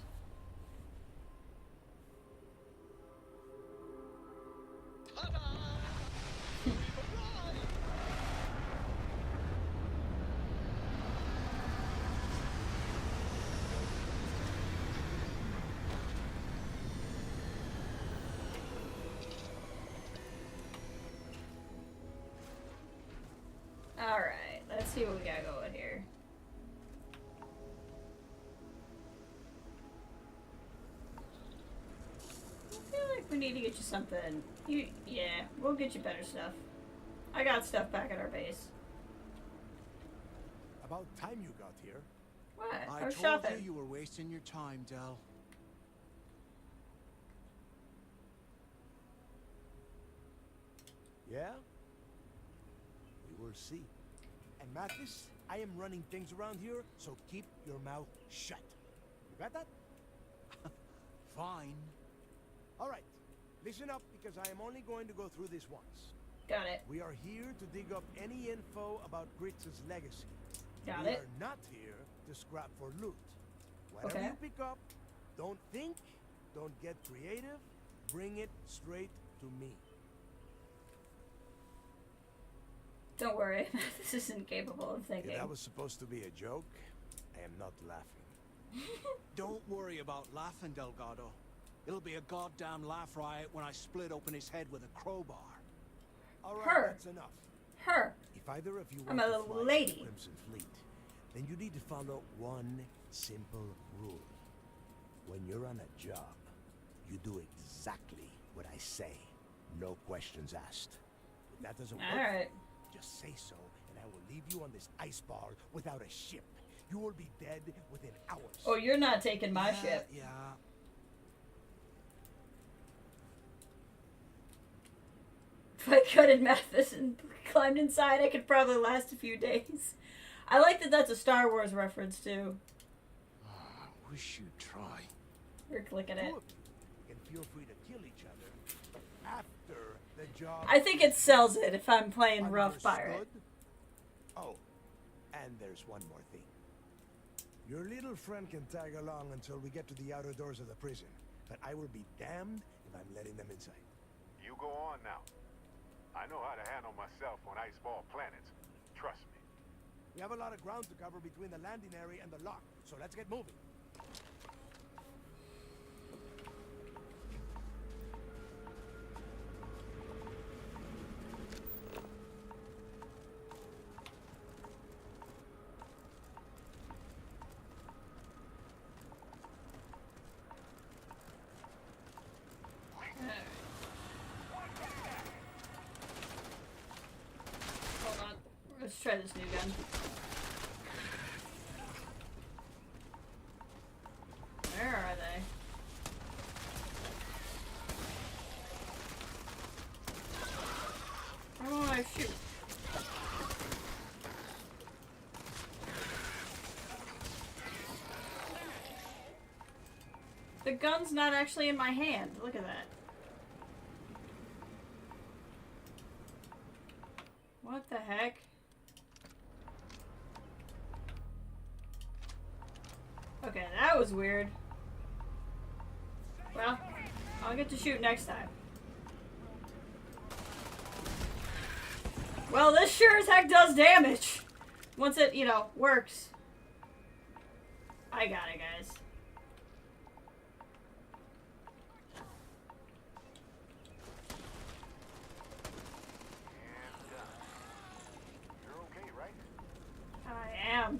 Alright, let's see what we got going here. I feel like we need to get you something. Yeah, we'll get you better stuff. I got stuff back at our base. About time you got here. What? I was told shopping. you were wasting your time, Del. Yeah? We will see. And Mantis, I am running things around here, so keep your mouth shut. You got that? Fine. All right. Listen up, because I am only going to go through this once. Got it. We are here to dig up any info about Gritz's legacy. Got we it. are not here to scrap for loot. Whatever Okay. you pick up, don't think, don't get creative, bring it straight to me. Don't worry, this isn't capable of thinking. If that was supposed to be a joke, I am not laughing. Don't worry about laughing, Delgado. It'll be a goddamn laugh riot when I split open his head with a crowbar. All right, Her. that's enough. Her. If either of you I'm want a to fly lady. the Crimson Fleet, then you need to follow one simple rule. When you're on a job, you do exactly what I say. No questions asked. If that doesn't work, Alright. just say so, and I will leave you on this ice bar without a ship. You will be dead within hours. Oh, you're not taking my ship. Yeah. If I couldn't math this and climbed inside, I could probably last a few days. I like that that's a Star Wars reference, too. I wish you'd try. We're clicking it. Two of you can feel free to kill each other after the job. I think it sells it if I'm playing rough pirate. Understood? Oh, and there's one more thing. Your little friend can tag along until we get to the outer doors of the prison, but I will be damned if I'm letting them inside. You go on now. I know how to handle myself on iceball planets. Trust me. We have a lot of ground to cover between the landing area and the lock, so let's get moving. Hold on. Let's try this new gun. Where are they? Why won't I shoot? The gun's not actually in my hand. Look at that. What the heck? Okay, that was weird. Well, I'll get to shoot next time. Well, this sure as heck does damage. Once it, you know, works. I got it, guys. You're okay, right? I am.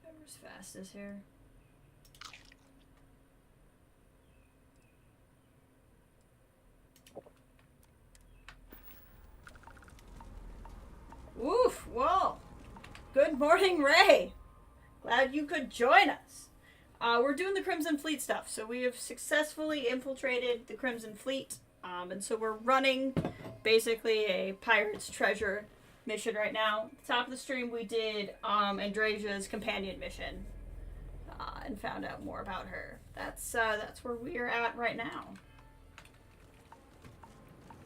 Whoever's fastest here. Oof, whoa. Good morning, Ray. Glad you could join us. We're doing the Crimson Fleet stuff. So we have successfully infiltrated the Crimson Fleet. And so we're running basically a pirate's treasure mission right now. At the top of the stream, we did Andresia's companion mission. And found out more about her. That's where we're at right now.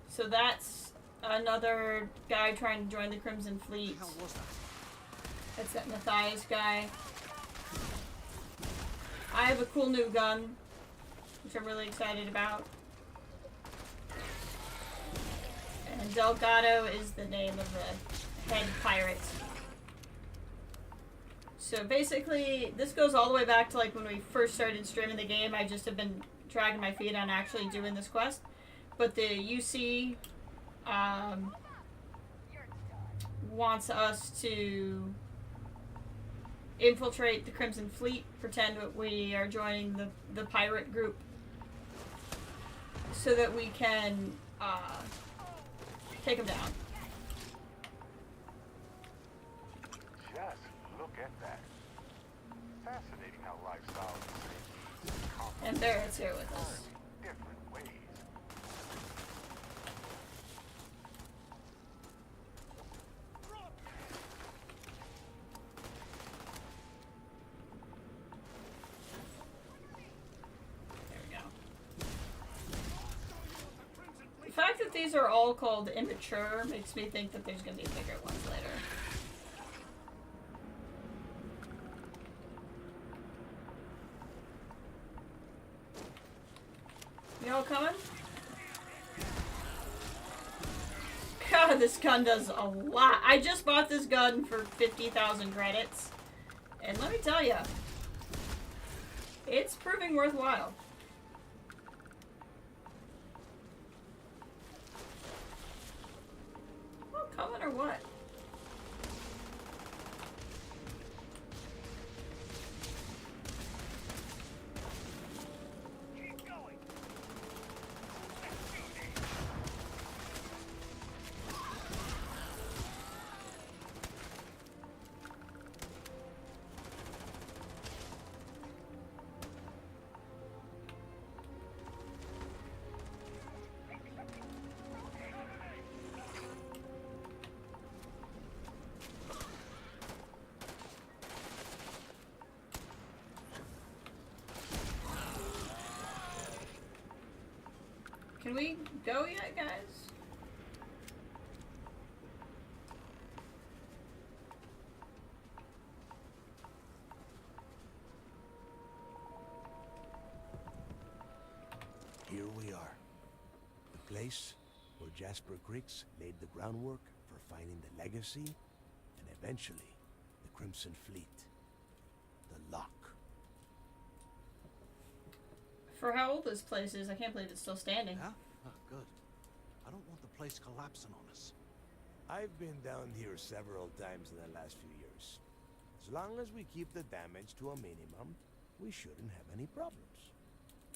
So that's another guy trying to join the Crimson Fleet. How was that? That's that Matthias guy. I have a cool new gun, which I'm really excited about. And Delgado is the name of the head pirate. So basically, this goes all the way back to like when we first started streaming the game. I just have been dragging my feet on actually doing this quest. But the UC wants us to infiltrate the Crimson Fleet, pretend that we are joining the pirate group, so that we can take them down. Just look at that. Fascinating how lifestyle is And Barrett's here with us. different ways. The fact that these are all called immature makes me think that there's going to be bigger ones later. You all coming? God, this gun does a lot. I just bought this gun for 50,000 credits. And let me tell you, it's proving worthwhile. Oh, coming or what? Can we go yet, guys? Here we are. The place where Jasper Griggs laid the groundwork for finding the legacy and eventually the Crimson Fleet. The Lock. For how old this place is, I can't believe it's still standing. Yeah? Oh, good. I don't want the place collapsing on us. I've been down here several times in the last few years. As long as we keep the damage to a minimum, we shouldn't have any problems.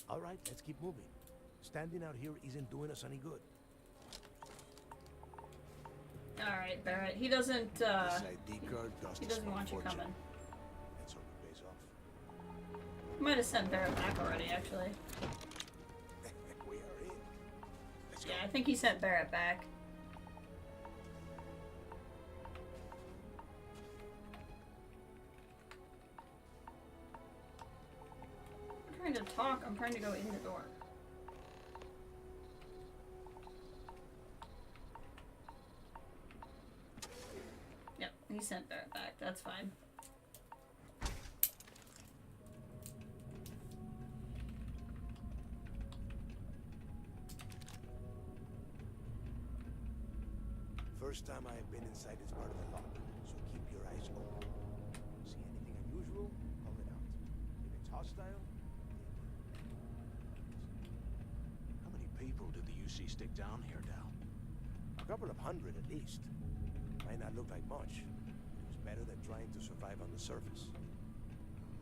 All right, let's keep moving. Standing out here isn't doing us any good. Alright, Barrett. He doesn't, This ID card costs he doesn't a want you fortune. coming. Let's hope it pays off. Might have sent Barrett back already, actually. We are in. Let's Yeah, I think he sent Barrett back. I'm trying to talk. I'm trying to go in the door. Yep, he sent Barrett back. That's fine. First time I have been inside this part of the lock, so keep your eyes open. See anything unusual? Call it out. If it's hostile, How many people did the UC stick down here, Dal? a couple of hundred at least. Might not look like much. It was better than trying to survive on the surface.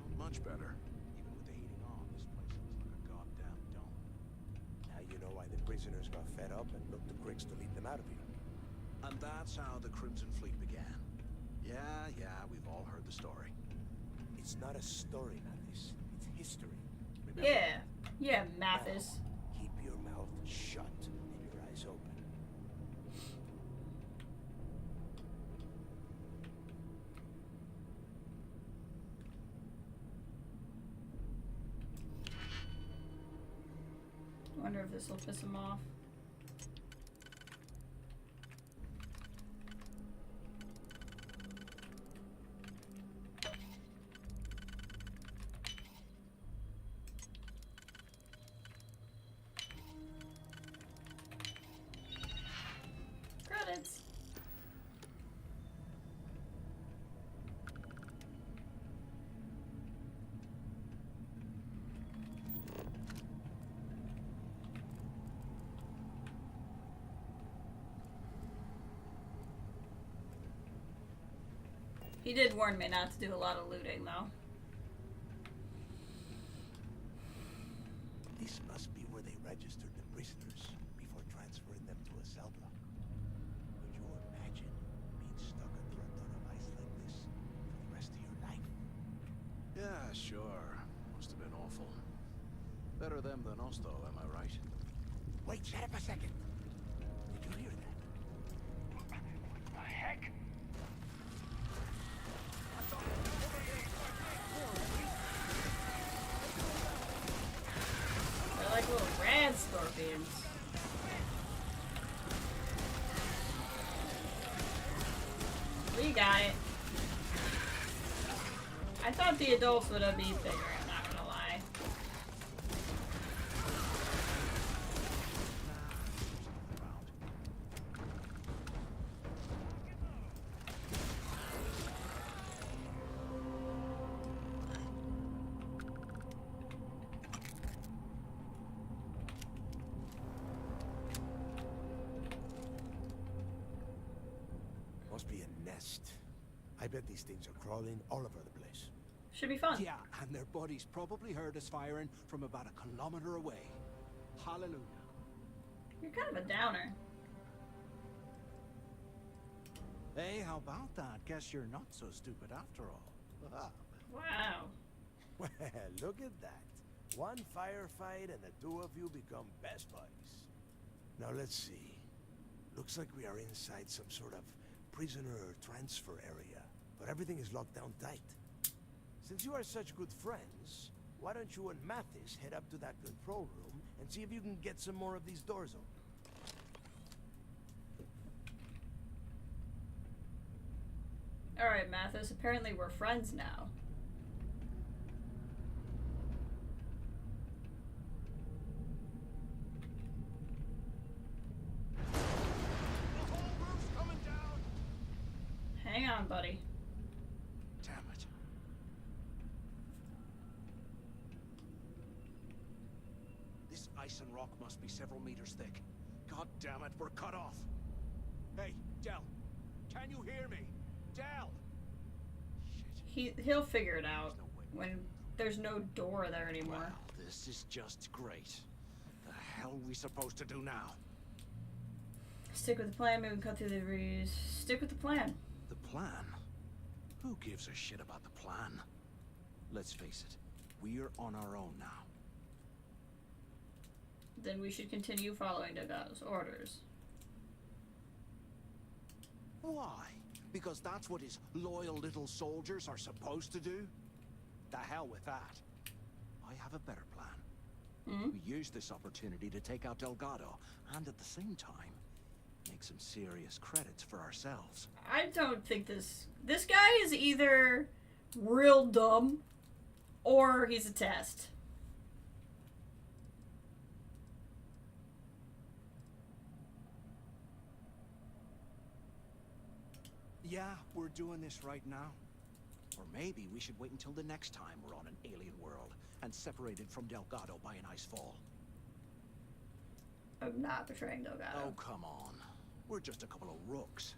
Not much better. Even with the heating on, this place looks like a goddamn dome. Now you know why the prisoners got fed up and looked to Griggs to lead them out of here. And that's how the Crimson Fleet began. Yeah, we've all heard the story. It's not a story, Mantis. It's history. Remember? Yeah, Mathis. Keep your mouth shut and your eyes open. Wonder if this will piss him off. Credits. He did warn me not to do a lot of looting, though. This must be where they registered the prisoners before transferring them to a cell block. Could you imagine being stuck under a ton of ice like this for the rest of your life? Yeah, sure. Must have been awful. Better them than us, though, am I right? Wait, shut up a second. Did you hear that? The heck? They're like little rad scorpions. We got it. I thought the adults would have been bigger, I'm not gonna lie. Must be a nest. I bet these things are crawling all over the place. Should be fun. Yeah, and their buddies probably heard us firing from about a kilometer away. Hallelujah. You're kind of a downer. Hey, how about that? Guess you're not so stupid after all. Wow. Well, look at that. One firefight and the two of you become best buddies. Now let's see. Looks like we are inside some sort of prisoner transfer area, but everything is locked down tight. Since you are such good friends, why don't you and Mantis head up to that control room and see if you can get some more of these doors open? Alright, Mantis, apparently we're friends now. Hang on, buddy. Damn it. This ice and rock must be several meters thick. God damn it, we're cut off. Hey, Del, can you hear me? Del! He'll figure it out when there's no door there anymore. Well, this is just great. The hell are we supposed to do now? Stick with the plan, maybe we can cut through the breeze. Stick with the plan. The plan? Who gives a shit about the plan? Let's face it, we're on our own now. Then we should continue following Delgado's orders. Why? Because that's what his loyal little soldiers are supposed to do? The hell with that. I have a better plan. We use this opportunity to take out Delgado, and at the same time, make some serious credits for ourselves. I don't think this guy is either real dumb or he's a test. Yeah, we're doing this right now. Or maybe we should wait until the next time we're on an alien world and separated from Delgado by an ice fall. I'm not betraying Delgado. Oh, come on. We're just a couple of rooks.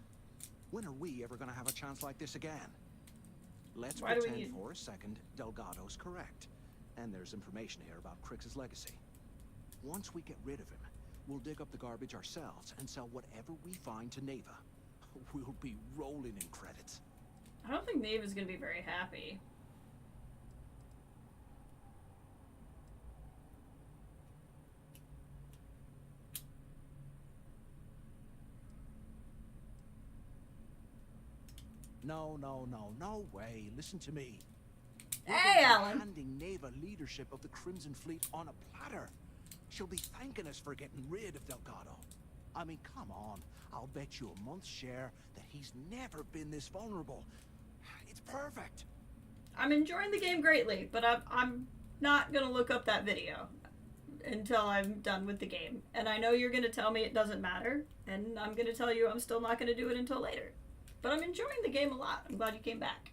When are we ever gonna have a chance like this again? Let's pretend for a second Delgado's correct. And there's information here about Crix's legacy. Once we get rid of him, we'll dig up the garbage ourselves and sell whatever we find to Neva. We'll be rolling in credits. I don't think Neva's gonna be very happy. No way. Listen to me. Hey, Alan. Handing Neva leadership of the Crimson Fleet on a platter. She'll be thanking us for getting rid of Delgado. I mean, come on. I'll bet you a month's share that he's never been this vulnerable. It's perfect. I'm enjoying the game greatly, but I'm not gonna look up that video until I'm done with the game. And I know you're gonna tell me it doesn't matter, and I'm gonna tell you I'm still not gonna do it until later. But I'm enjoying the game a lot. I'm glad you came back.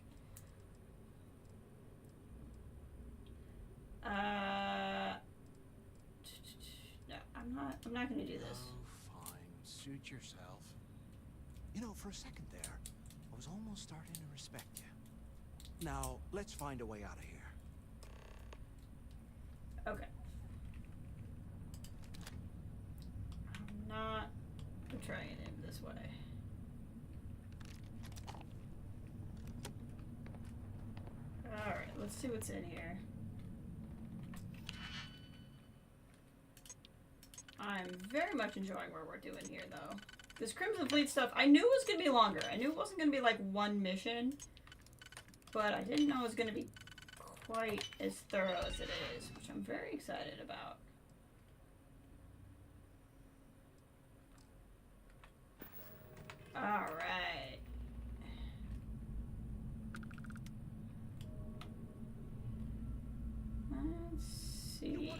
No, I'm not gonna do this. Oh, fine. Suit yourself. You know, for a second there, I was almost starting to respect you. Now, let's find a way out of here. Okay. I'm not betraying him this way. Alright, let's see what's in here. I'm very much enjoying what we're doing here, though. This Crimson Fleet stuff, I knew it was going to be longer. I knew it wasn't going to be like one mission. But I didn't know it was going to be quite as thorough as it is, which I'm very excited about. Alright. Let's see here.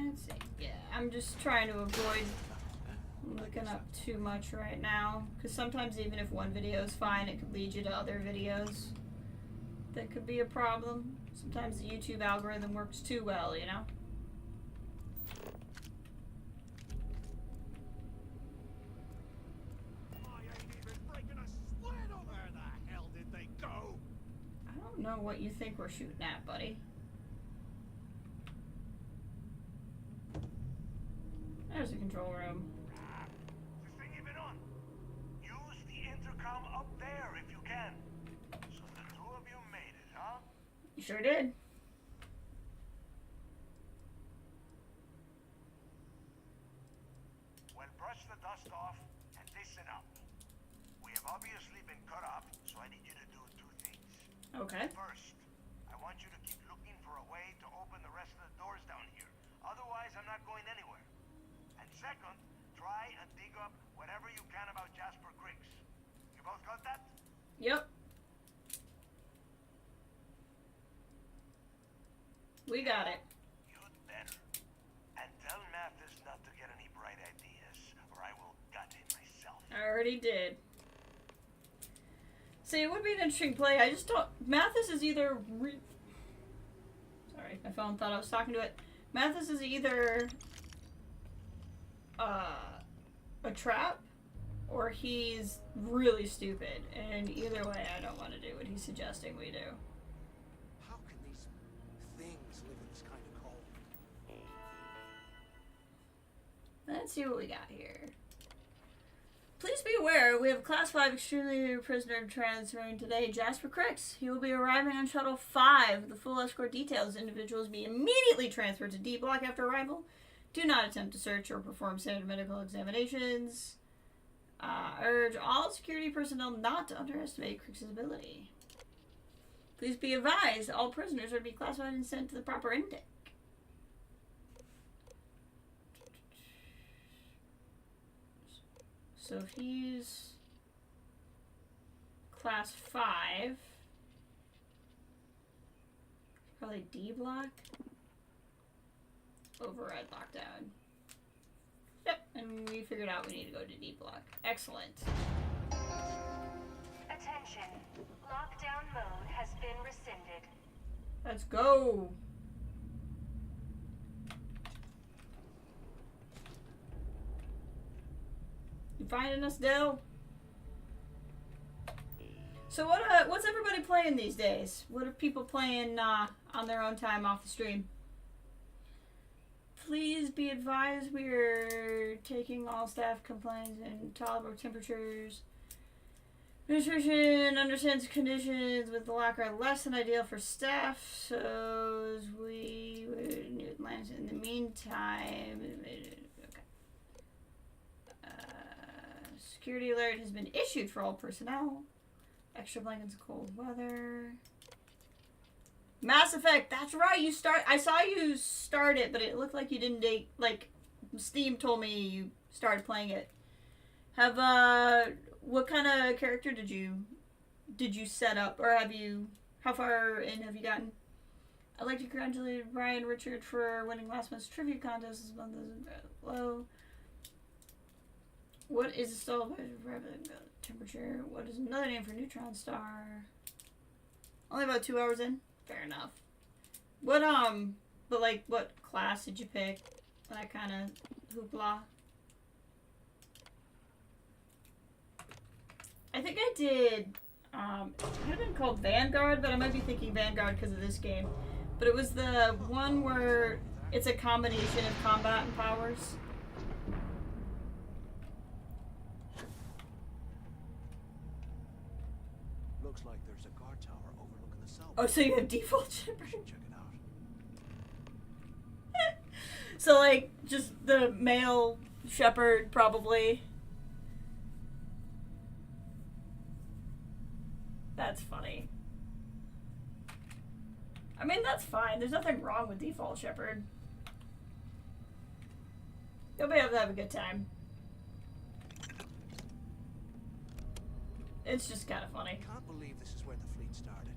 Let's see. Yeah, I'm just trying to avoid looking up too much right now, because sometimes even if one video is fine, it could lead you to other videos that could be a problem. Sometimes the YouTube algorithm works too well, you know? I don't know what you think we're shooting at, buddy. There's the control room. This thing you've been on. Use the intercom up there if you can. So the two of you made it, huh? You sure did. Well, brush the dust off and listen up. We have obviously been cut off, so I need you to do two things. Okay. First, I want you to keep looking for a way to open the rest of the doors down here. Otherwise, I'm not going anywhere. And second, try and dig up whatever you can about Jasper Cricks. You both got that? Yep. We got it. You'd better. And tell Mantis not to get any bright ideas, or I will gut him myself. I already did. See, it would be an interesting play. I just don't... Mantis is either... Sorry, my phone thought I was talking to it. Mantis is either... a trap, or he's really stupid. And either way, I don't want to do what he's suggesting we do. How can these things live in this kind of cold? Let's see what we got here. Please be aware, we have a Class 5 extremely prisoner transferring today, Jasper Cricks. He will be arriving on Shuttle 5. The full escort details. Individuals be immediately transferred to D Block after arrival. Do not attempt to search or perform standard medical examinations. Urge all security personnel not to underestimate Cricks' ability. Please be advised, all prisoners are to be classified and sent to the proper intake. So if he's Class 5, probably D Block. Override lockdown. Yep, and we figured out we need to go to D Block. Excellent. Attention. Lockdown mode has been rescinded. Let's go. You finding us, Dell? So what's everybody playing these days? What are people playing on their own time off the stream? Please be advised we are taking all staff complaints and tolerable temperatures. Administration understands conditions with the locker are less than ideal for staff, so as we would need Atlantis in the meantime. Okay. Security alert has been issued for all personnel. Extra blankets, cold weather. Mass Effect, that's right, I saw you start it, but it looked like you didn't like, Steam told me you started playing it. What kind of character did you set up, or how far in have you gotten? I'd like to congratulate Brian Richard for winning last month's trivia contest this month. Low. What is the stall temperature? What is another name for neutron star? Only about 2 hours in? Fair enough. What But like, what class did you pick? That kind of hoopla. I think I did, it might have been called Vanguard, but I might be thinking Vanguard because of this game. But it was the one where it's a combination of combat and powers. Looks like there's a guard tower overlooking the south. Oh, so you have default Shepherd. Check it out. So like, just the male Shepherd, probably. That's funny. I mean, that's fine. There's nothing wrong with default Shepherd. You'll be able to have a good time. It's just kind of funny. Can't believe this is where the fleet started.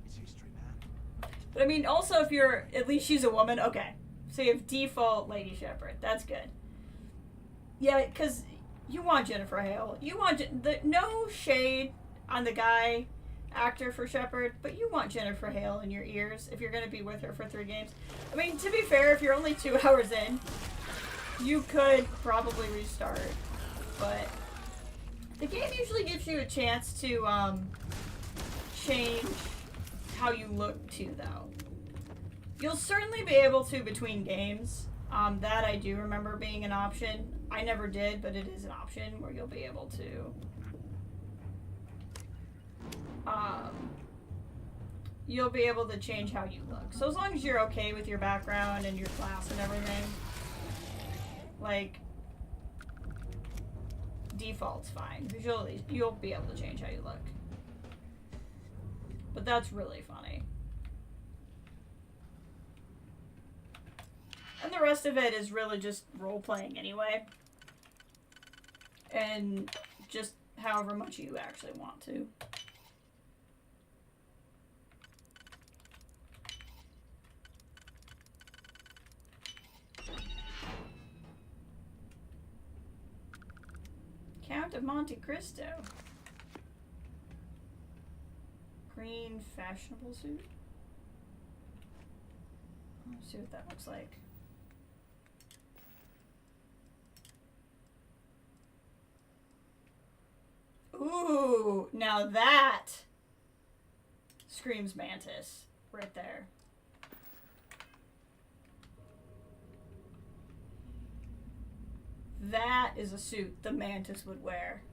It's history, man. But I mean, also if you're, at least she's a woman, okay. So you have default Lady Shepherd. That's good. Yeah, because you want Jennifer Hale. You want, no shade on the guy actor for Shepherd, but you want Jennifer Hale in your ears if you're going to be with her for 3 games. I mean, to be fair, if you're only 2 hours in, you could probably restart, but the game usually gives you a chance to change how you look too, though. You'll certainly be able to between games. That I do remember being an option. I never did, but it is an option where you'll be able to you'll be able to change how you look. So as long as you're okay with your background and your class and everything, like, default's fine. Visually, you'll be able to change how you look. But that's really funny. And the rest of it is really just role-playing anyway. And just however much you actually want to. Count of Monte Cristo. Green fashionable suit. Let's see what that looks like. Ooh, now that screams Mantis right there. That is a suit the Mantis would wear.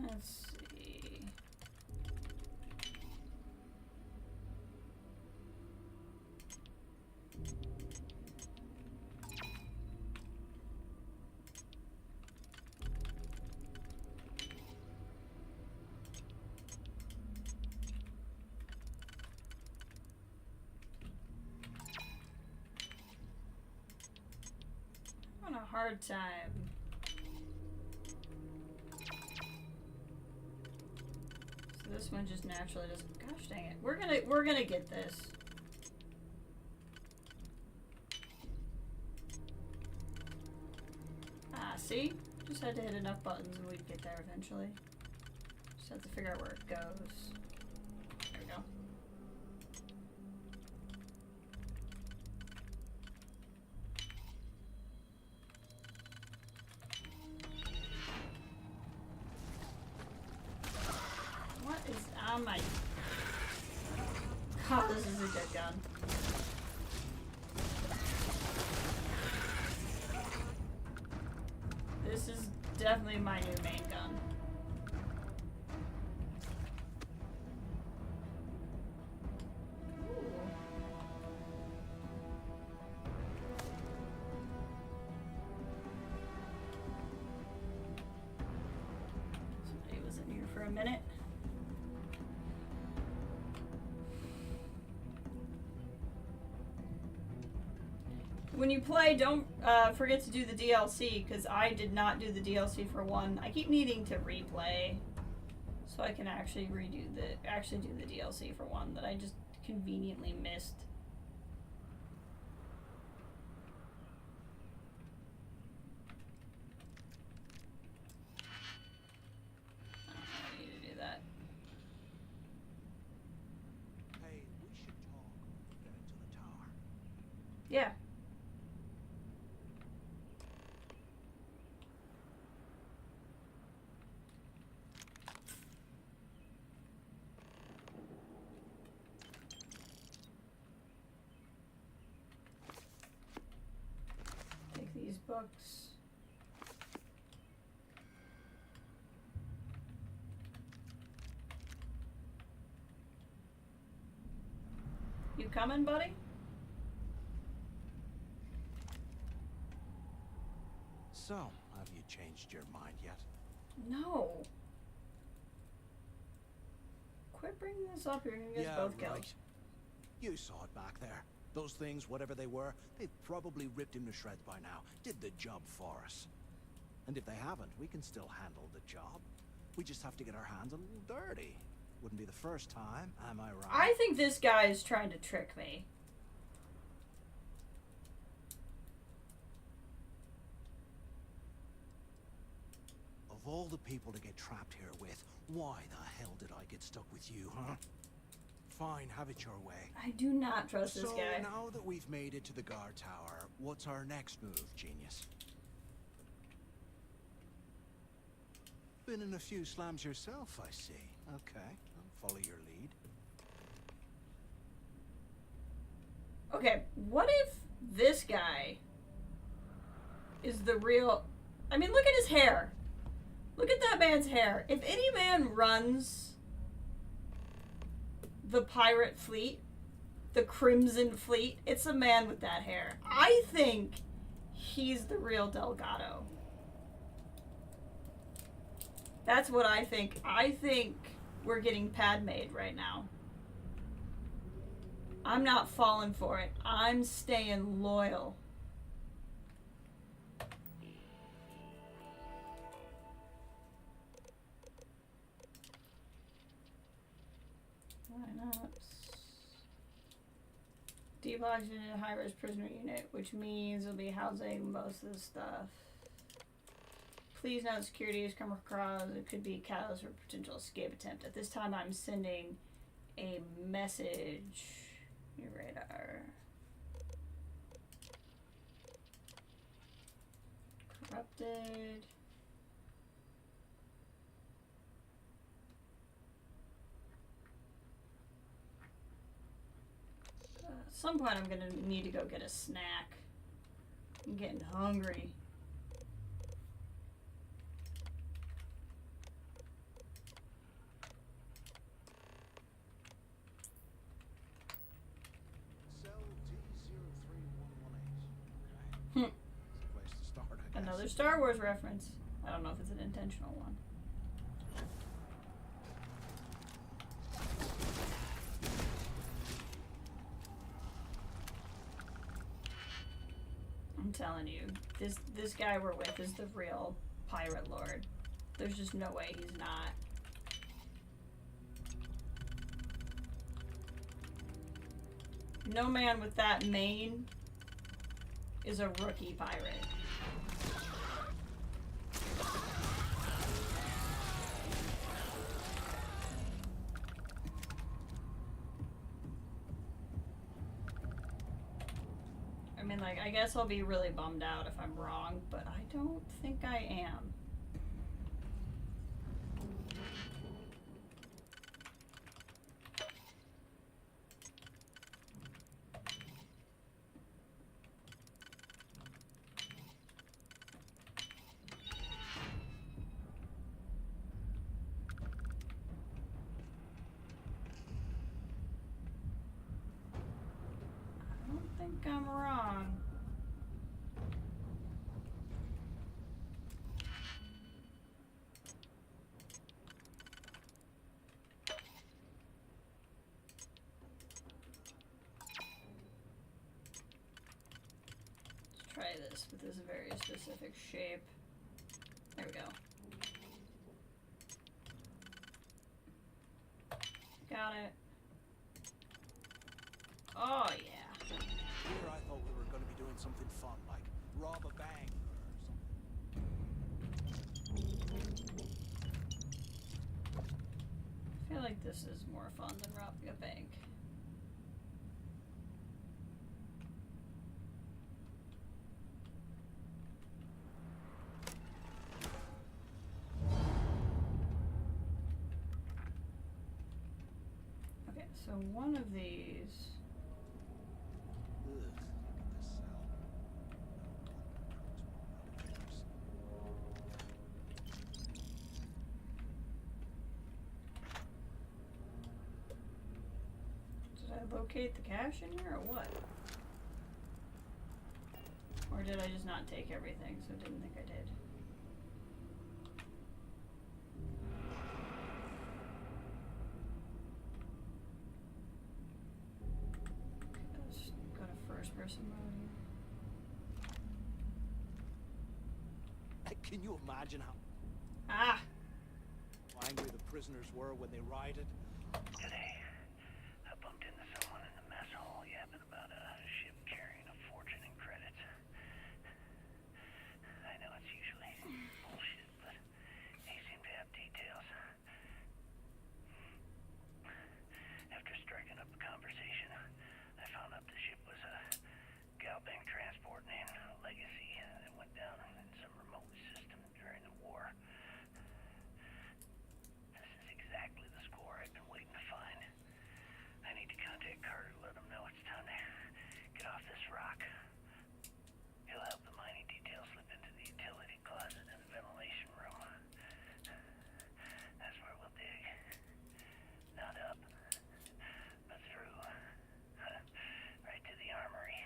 Let's see. I'm having a hard time. This one just naturally doesn't. Gosh dang it. We're gonna get this. Ah, see? Just had to hit enough buttons and we'd get there eventually. Just have to figure out where it goes. There we go. Oh my god, this is a good gun. This is definitely my new main gun. Ooh. Somebody was in here for a minute. When you play, don't forget to do the DLC, because I did not do the DLC for 1. I keep needing to replay so I can actually do the DLC for 1 that I just conveniently missed. books. You coming, buddy? So, have you changed your mind yet? No. Quit bringing this up. You're gonna get us both killed. Right. You saw it back there. Those things, whatever they were, they've probably ripped him to shreds by now. Did the job for us. And if they haven't, we can still handle the job. We just have to get our hands a little dirty. Wouldn't be the first time, am I right? I think this guy is trying to trick me. Of all the people to get trapped here with, why the hell did I get stuck with you, huh? Fine, have it your way. I do not trust this guy. So now that we've made it to the guard tower, what's our next move, genius? Been in a few slams yourself, I see. Okay, I'll follow your lead. Okay, what if this guy is the real... I mean, look at his hair. Look at that man's hair. If any man runs the pirate fleet, the Crimson Fleet, it's a man with that hair. I think he's the real Delgado. That's what I think. I think we're getting Padmade right now. I'm not falling for it. I'm staying loyal. Why not? Depopulation in a high-risk prisoner unit, which means it'll be housing most of the stuff. Please note security has come across. It could be a catalyst for potential escape attempt. At this time, I'm sending a message. Your radar. Corrupted. At some point, I'm gonna need to go get a snack. I'm getting hungry. Another Star Wars reference. I don't know if it's an intentional one. I'm telling you, this guy we're with is the real pirate lord. There's just no way he's not. No man with that mane is a rookie pirate. I mean, like, I guess I'll be really bummed out if I'm wrong, but I don't think I am. I'm wrong. Let's try this with this very specific shape. There we go. Got it. Oh, yeah. Here I thought we were going to be doing something fun, like rob a bank or something. I feel like this is more fun than robbing a bank. Okay, so one of these... I locate the cash in here or what? Or did I just not take everything, so didn't think I did? Let's go to first person mode here. Can you imagine how angry the prisoners were when they rioted? Today, I bumped into someone in the mess hall yapping about a ship carrying a fortune in credits. I know it's usually bullshit, but he seemed to have details. After striking up a conversation, I found out the ship was a Galbank transport named Legacy that went down in some remote system during the war. This is exactly the score I've been waiting to find. I need to contact Carter to let him know it's time to get off this rock. He'll help the mining details slip into the utility closet in the ventilation room. That's where we'll dig. Not up, but through. Right to the armory.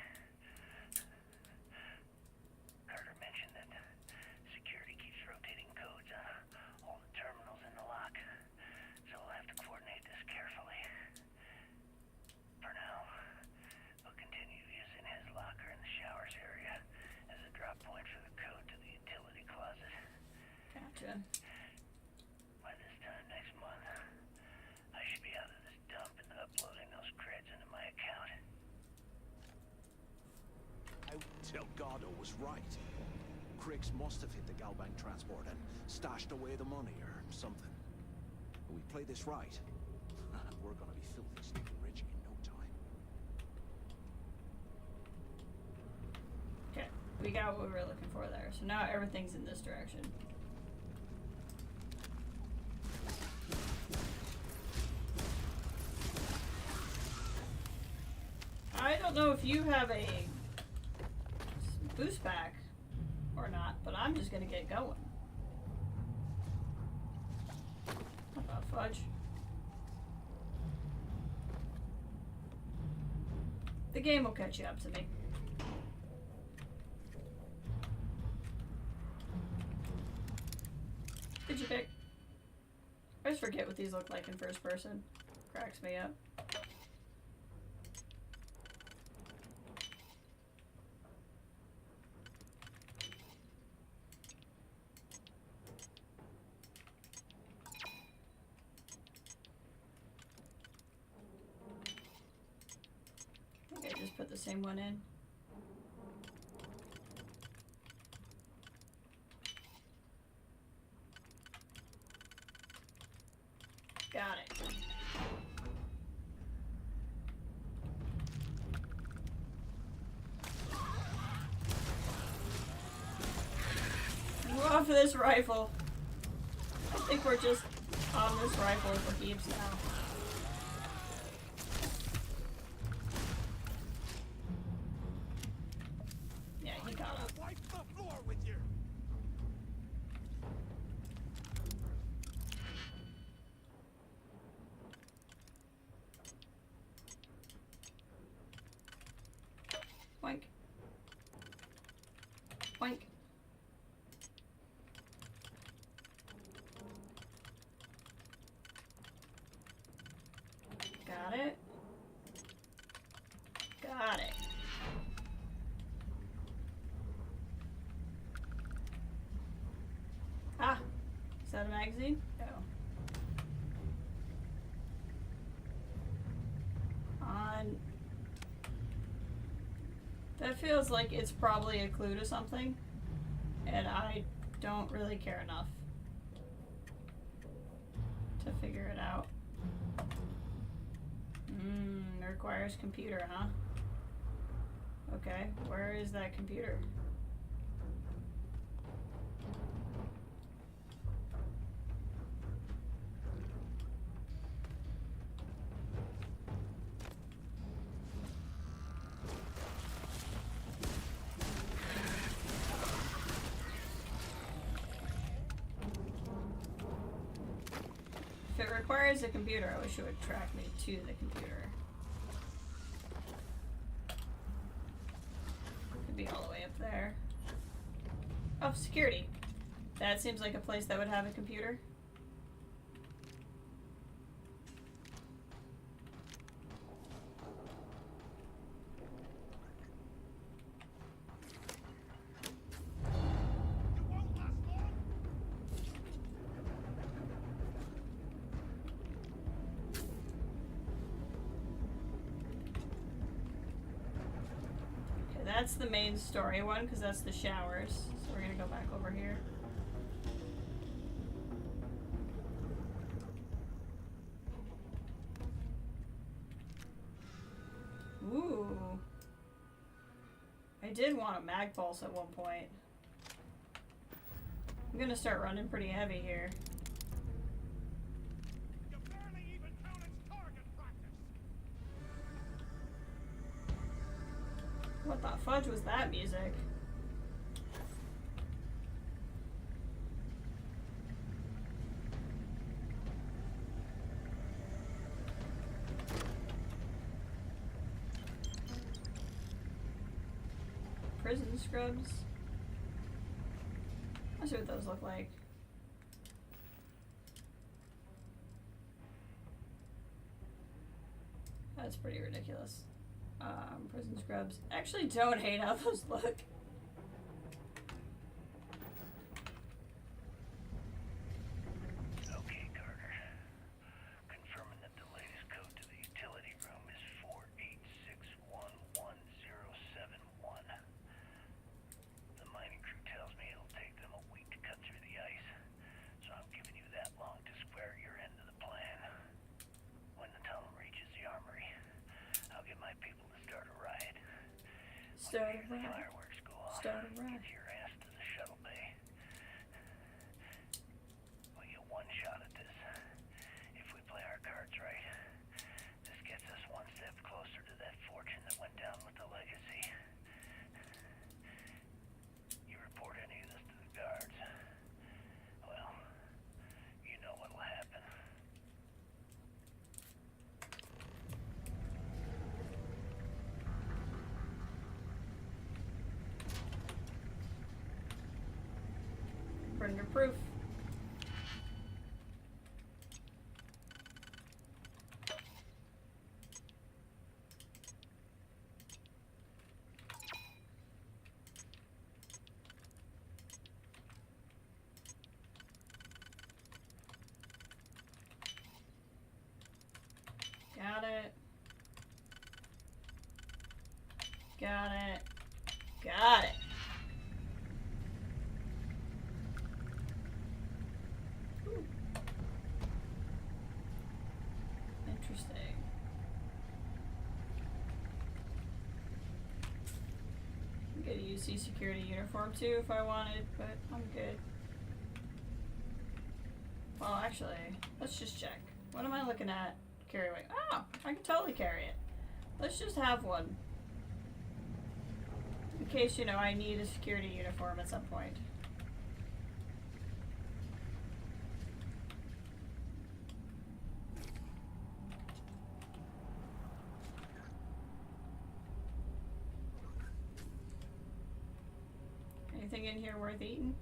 Carter mentioned that security keeps rotating codes on all the terminals in the lock, so we'll have to coordinate this carefully. For now, we'll continue using his locker in the showers area as a drop point for the code to the utility closet. Gotcha. By this time next month, I should be out of this dump and uploading those creds into my account. Delgado was right. Criggs must have hit the Galbank transport and stashed away the money or something. We play this right, we're gonna be filthy stinking rich in no time. Okay, we got what we were looking for there. So now everything's in this direction. I don't know if you have a boost pack or not, but I'm just gonna get going. Fudge. The game will catch you up to me. Did you pick? I just forget what these look like in first person. Cracks me up. I think I just put the same one in. Got it. We're off for this rifle. I think we're just on this rifle for keeps now. Yeah, he got up. Wipe the floor with you. Boink. Boink. Got it. Got it. Ah! Is that a magazine? No. On. That feels like it's probably a clue to something, and I don't really care enough to figure it out. It requires computer, huh? Okay, where is that computer? If it requires a computer, I wish it would track me to the computer. there? Oh, security. That seems like a place that would have a computer. That's the main story one, because that's the showers. So we're gonna go back over here. Ooh. I did want a mag pulse at one point. I'm gonna start running pretty heavy here. What the fudge was that music? Prison scrubs. Let's see what those look like. That's pretty ridiculous. Prison scrubs. Actually don't hate how those look. Okay, Carter. Confirming that the latest code to the utility room is 48611071. The mining crew tells me it'll take them a week to cut through the ice, so I'm giving you that long to square your end of the plan. When the tunnel reaches the armory, I'll get my people to start a riot. Start a riot. Fireworks go off. Start a riot. Get your ass to the shuttle bay. We get one shot at this. If we play our cards right, this gets us one step closer to that fortune that went down with the legacy. You report any of this to the guards, well, you know what'll happen. Burner proof. Got it. Got it. Got it. Ooh. Interesting. I'm gonna use the security uniform too if I wanted, but I'm good. Well, actually, let's just check. What am I looking at? Carry weight. Oh, I can totally carry it. Let's just have one. In case, you know, I need a security uniform at some point. Anything in here worth eating?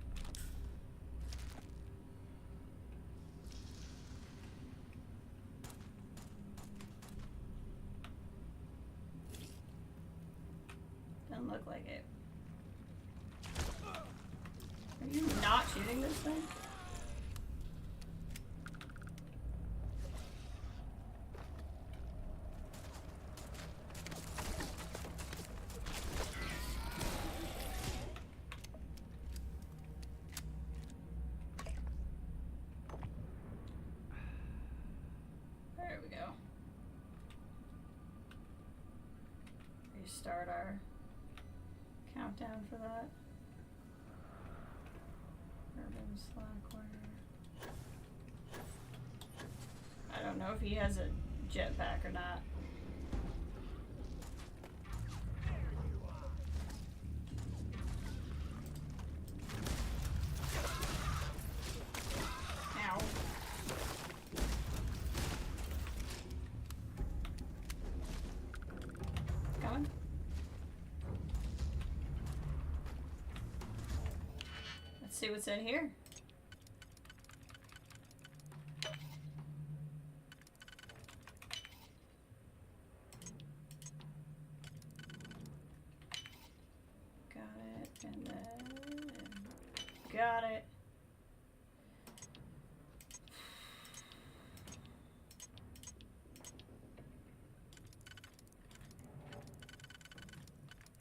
Doesn't look like it. Are you not shooting this thing? There we go. Restart our countdown for that. Urban Slackware. I don't know if he has a jetpack or not. Ow. Coming. see what's in here. Got it, and then got it.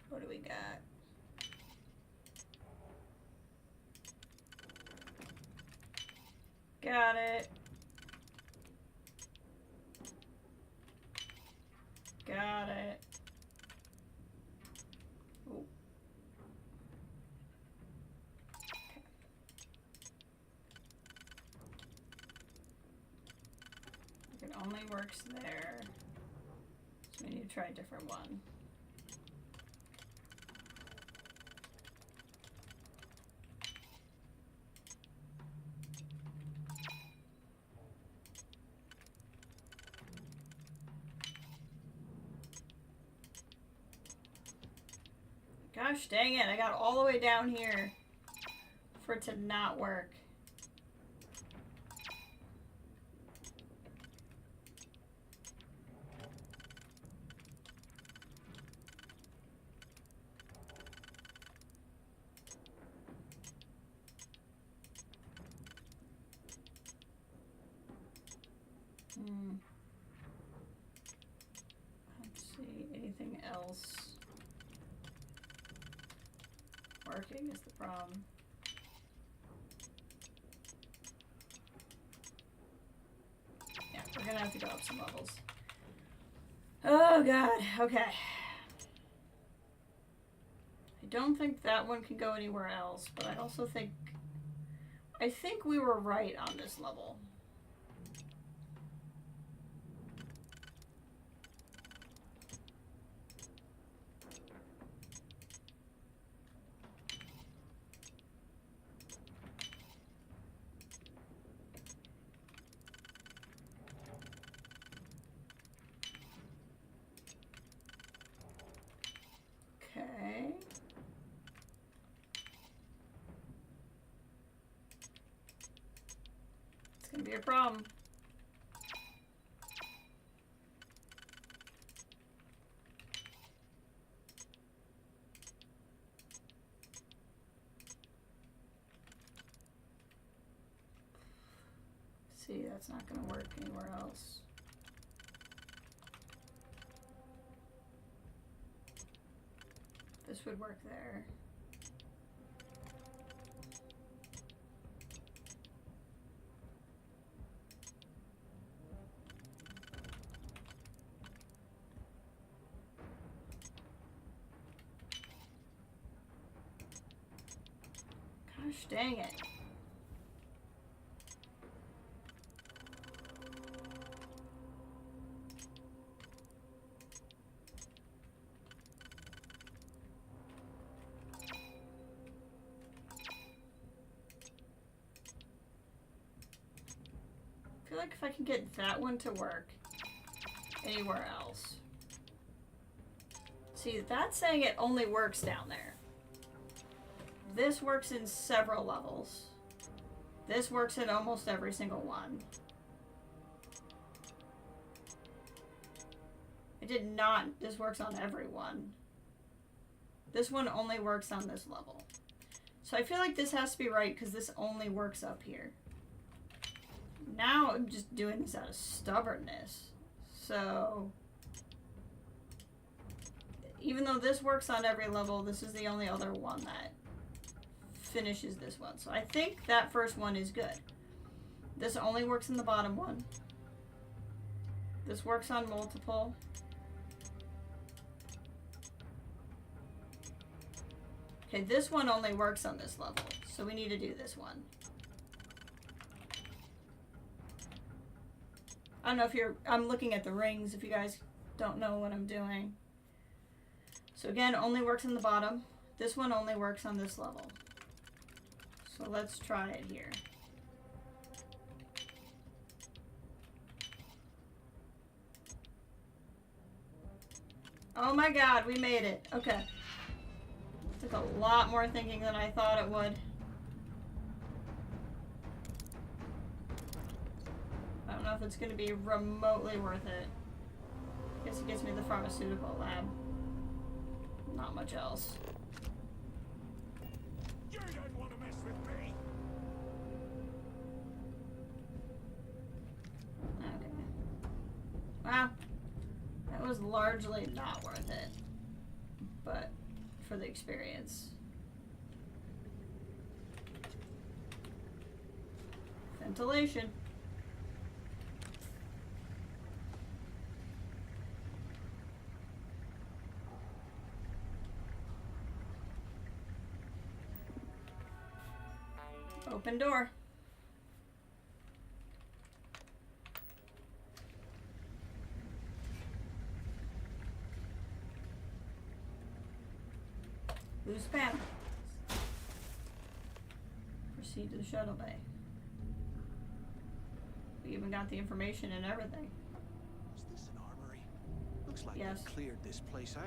What do we got? Got it. Got it. Ooh. It only works there. So we need to try a different one. Gosh dang it, I got all the way down here for it to not work. Let's see, anything else working is the problem. Yeah, we're gonna have to go up some levels. Oh god, okay. I don't think that one can go anywhere else, but I also think... I think we were right on this level. Okay. It's gonna be a problem. See, that's not gonna work anywhere else. This would work there. Gosh dang it. I feel like if I can get that one to work anywhere else. See, that's saying it only works down there. This works in several levels. This works in almost every single one. It did not. This works on every one. This one only works on this level. So I feel like this has to be right because this only works up here. Now I'm just doing this out of stubbornness. So even though this works on every level, this is the only other one that finishes this one. So I think that first one is good. This only works in the bottom one. This works on multiple. Okay, this one only works on this level. So we need to do this one. I don't know if you're... I'm looking at the rings if you guys don't know what I'm doing. So again, only works in the bottom. This one only works on this level. So let's try it here. Oh my god, we made it. Okay. Took a lot more thinking than I thought it would. know if it's going to be remotely worth it. Guess it gets me the pharmaceutical lab. Not much else. You don't want to mess with me. Okay. Wow. That was largely not worth it. But for the experience. Ventilation. Open door. Loose panel. Proceed to the shuttle bay. We even got the information and everything. Is this an armory? Looks like Yes. they cleared this place out.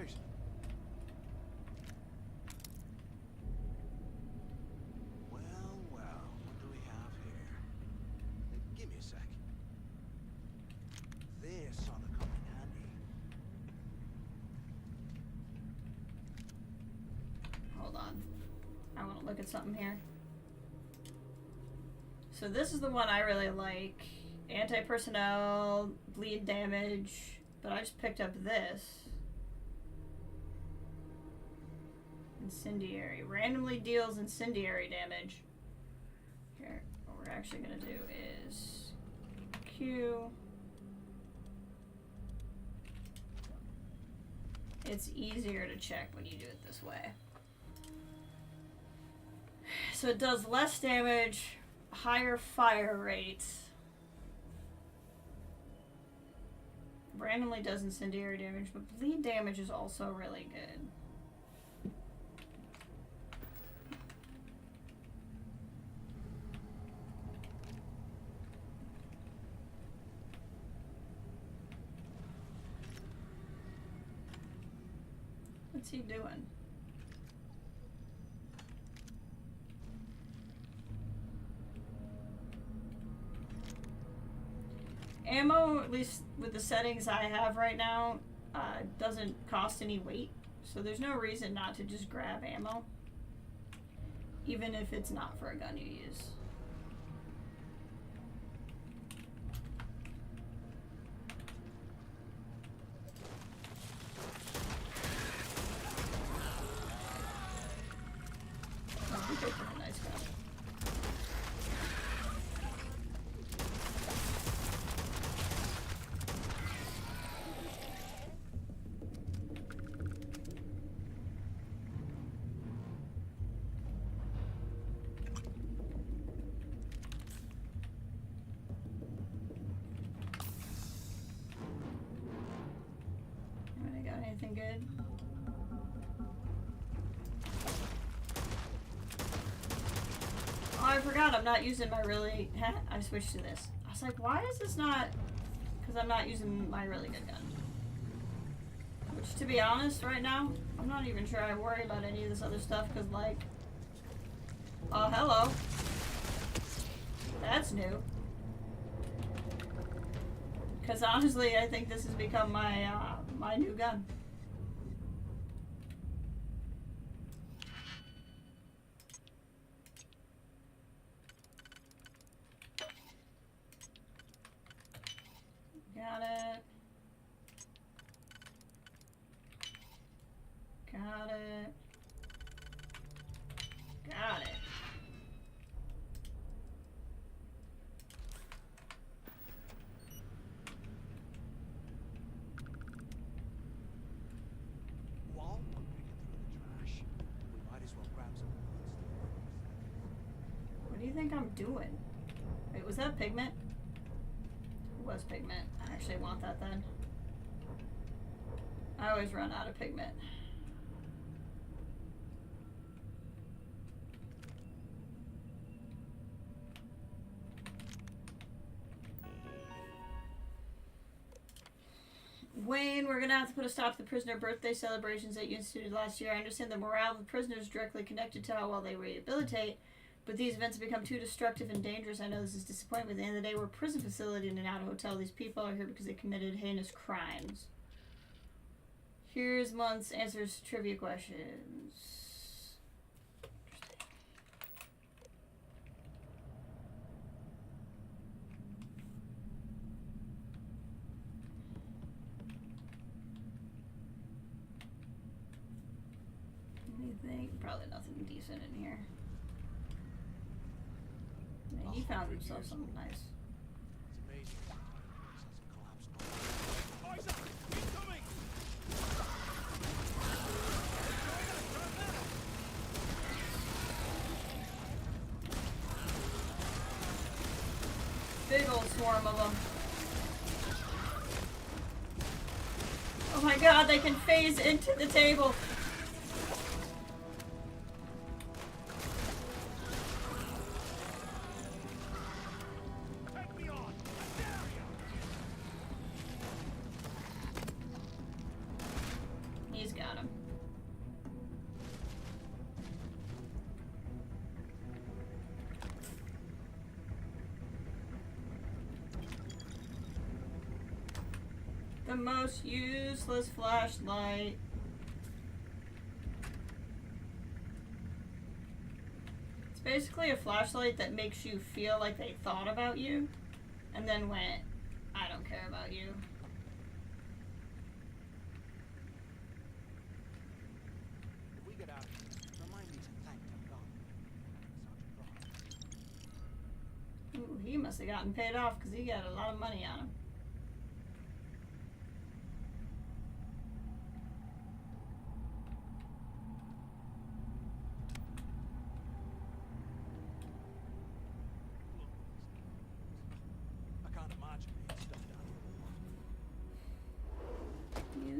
Well, well, what do we have here? Give me a sec. This ought to come in handy. Hold on. I want to look at something here. So this is the one I really like. Anti-personnel, bleed damage, but I just picked up this. Incendiary. Randomly deals incendiary damage. Here, what we're actually going to do is Q. It's easier to check when you do it this way. So it does less damage, higher fire rate. Randomly does incendiary damage, but bleed damage is also really good. What's he doing? Ammo, at least with the settings I have right now, doesn't cost any weight. So there's no reason not to just grab ammo. Even if it's not for a gun you use. Nice gun. Anybody got anything good? Oh, I forgot I'm not using my really... I switched to this. I was like, why is this not... Because I'm not using my really good gun. Which, to be honest, right now, I'm not even sure I worry about any of this other stuff, because, like... Oh, hello. That's new. Because, honestly, I think this has become my, my new gun. Got it. Got it. Got it. While we're picking through the trash, we might as well grab some What do you think I'm doing? Wait, was that pigment? It was pigment. I actually want that then. I always run out of pigment. Wayne, we're gonna have to put a stop to the prisoner birthday celebrations that you instituted last year. I understand the morale of the prisoners is directly connected to how well they rehabilitate, But these events have become too destructive and dangerous. I know this is disappointing, but at the end of the day, we're a prison facility and not a hotel. These people are here because they committed heinous crimes. Here's month's answers to trivia questions. Anything? Probably nothing decent in here. Man, he found himself something nice. It's amazing. Big old swarm of them. Oh my god, they can phase into the table. He's got him. The most useless flashlight. It's basically a flashlight that makes you feel like they thought about you and then went, I don't care about you. If we get out of here, remind me to thank Delgado. Ooh, he must have gotten paid off because he got a lot of money on him.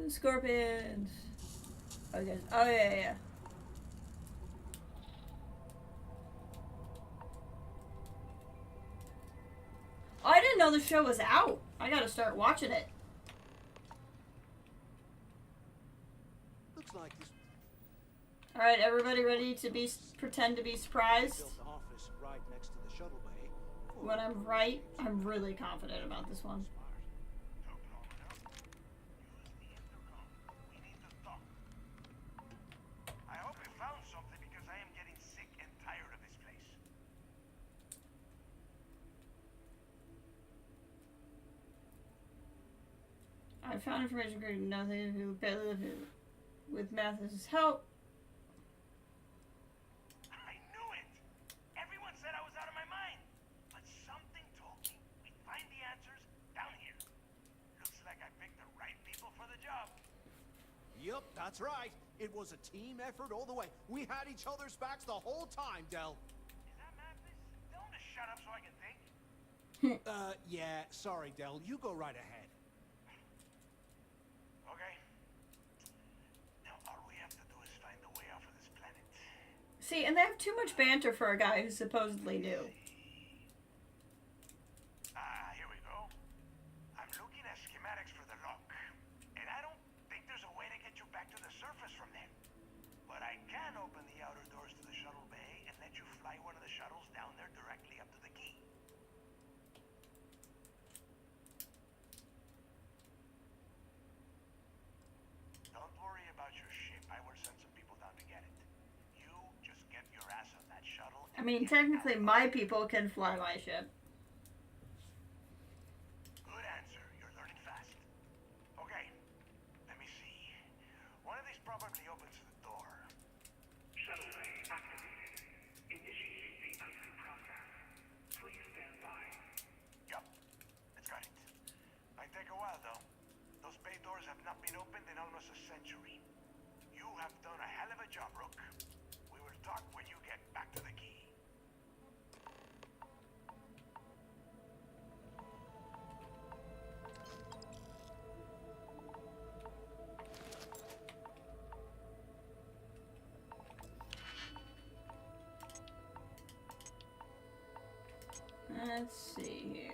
Scorpions. Oh, guys. Oh, yeah. Oh, I didn't know the show was out. I gotta start watching it. Looks like this. All right, everybody ready to pretend to be surprised? Built the office right next to the shuttle bay. When I'm right, I'm really confident about this one. I hope you found something because I am getting sick and tired of this place. I found information regarding nothing who barely lived with Mantis' help. I knew it! Everyone said I was out of my mind. But something told me we'd find the answers down here. Looks like I picked the right people for the job. Yep, that's right. It was a team effort all the way. We had each other's backs the whole time, Del. Is that Mantis? Tell him to shut up so I can think. Yeah, sorry, Del. You go right ahead. Okay. Now all we have to do is find a way off of this planet. See, and they have too much banter for a guy who's supposedly new. Here we go. I'm looking at schematics for the lock. And I don't think there's a way to get you back to the surface from there. But I can open the outer doors to the shuttle bay and let you fly one of the shuttles down there directly up to the key. Don't worry about your ship. I will send some people down to get it. You just get your ass on that shuttle. I mean, technically, my people can fly my ship. Good answer. You're learning fast. Okay. Let me see. One of these probably opens the door. Shuttle bay activated. Initiating the entry process. Please stand by. Yup. It's got it. Might take a while, though. Those bay doors have not been opened in almost a century. You have done a hell of a job, Rook. We will talk when you get back to the key. Let's see here.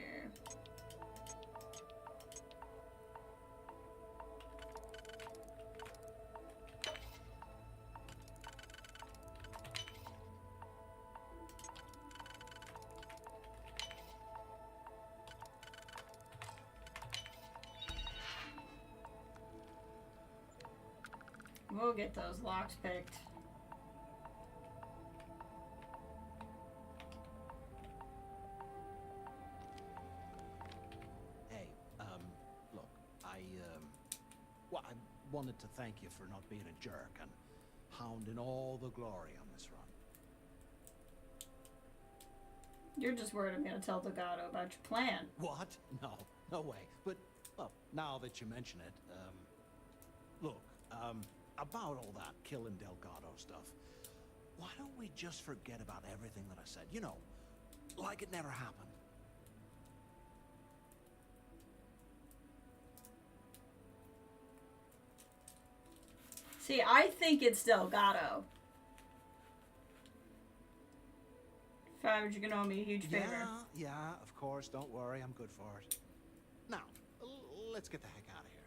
we'll get those locks picked. Hey, look, well, I wanted to thank you for not being a jerk and hounding all the glory on this run. You're just worried I'm gonna tell Delgado about your plan. What? No way. But, well, now that you mention it, look, about all that killing Delgado stuff, why don't we just forget about everything that I said? You know, like it never happened. See, I think it's Delgado. Fabs, you're gonna owe me a huge favor. Yeah, of course. Don't worry. I'm good for it. Now, let's get the heck out of here.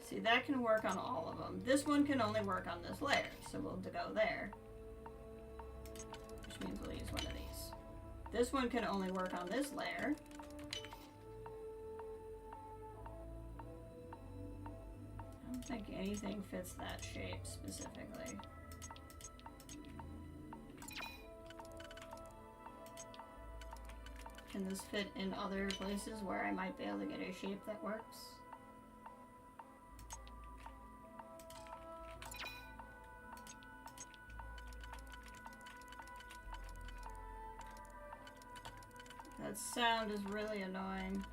See, that can work on all of them. This one can only work on this layer, so we'll go there. Which means we'll use one of these. This one can only work on this layer. I don't think anything fits that shape specifically. Can this fit in other places where I might be able to get a shape that works? That sound is really annoying.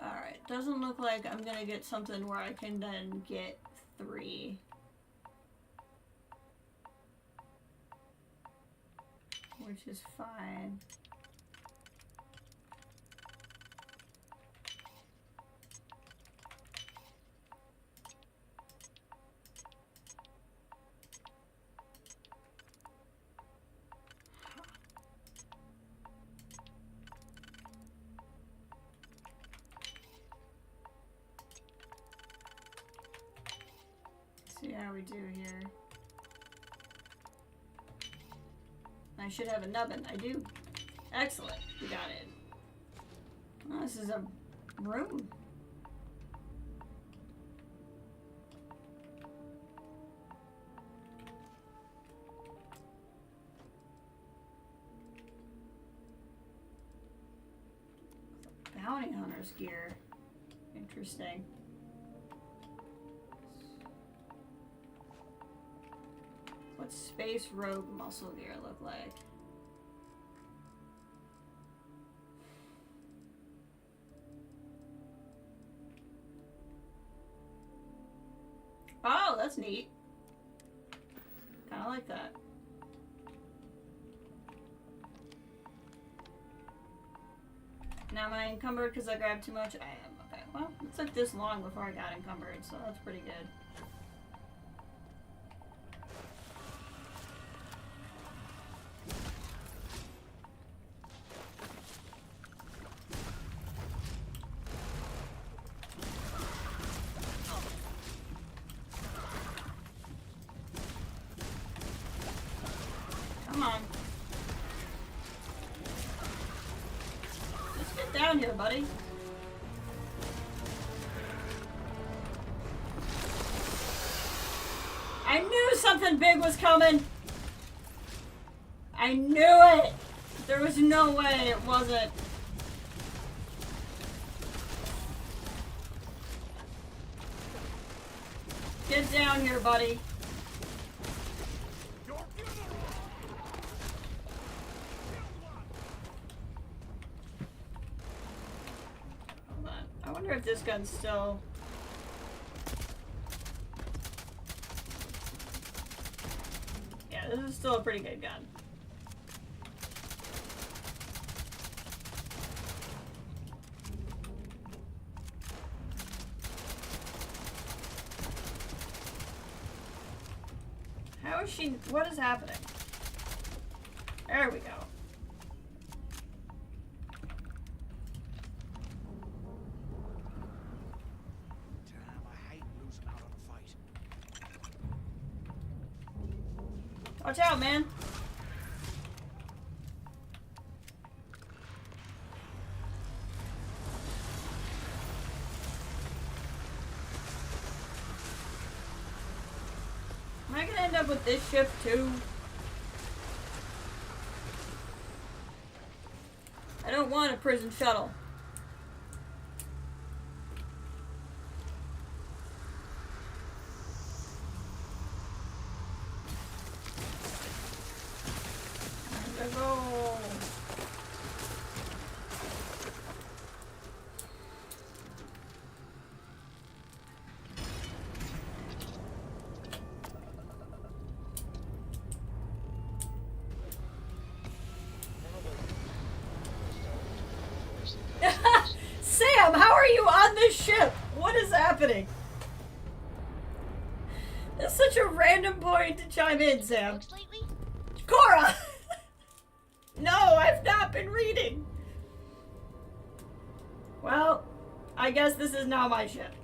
Alright, doesn't look like I'm gonna get something where I can then get 3. Which is fine. See how we do here. I should have a nubbin. I do. Excellent. We got it. Oh, this is a room. Bounty hunter's gear. Interesting. What's Space Rogue muscle gear look like? Oh, that's neat. Kind of like that. Now am I encumbered because I grabbed too much? I am. Okay, well, it took this long before I got encumbered, so that's pretty good. Come on. Just get down here, buddy. I knew something big was coming. I knew it. There was no way it wasn't. Get down here, buddy. Hold on. I wonder if this gun's still... Yeah, this is still a pretty good gun. How is she... What is happening? There we go. Damn, I hate losing out on a Watch out, man. Am I gonna end up with this ship too? I don't want a prison shuttle. Let's go. Sam, how are you on this ship? What is happening? That's such a random point to chime in, Sam. Cora! No, I've not been reading. Well, I guess this is now my ship.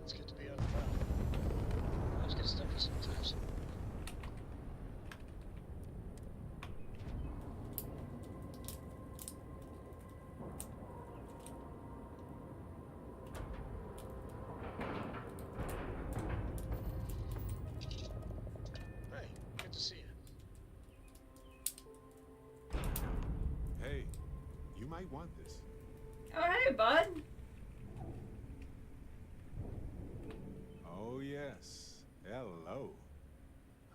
It's good to be out of town. I just get stuck for sometimes. Hey, good to see you. Hey, you might want this. Oh, hey, bud. Oh, yes. Hello.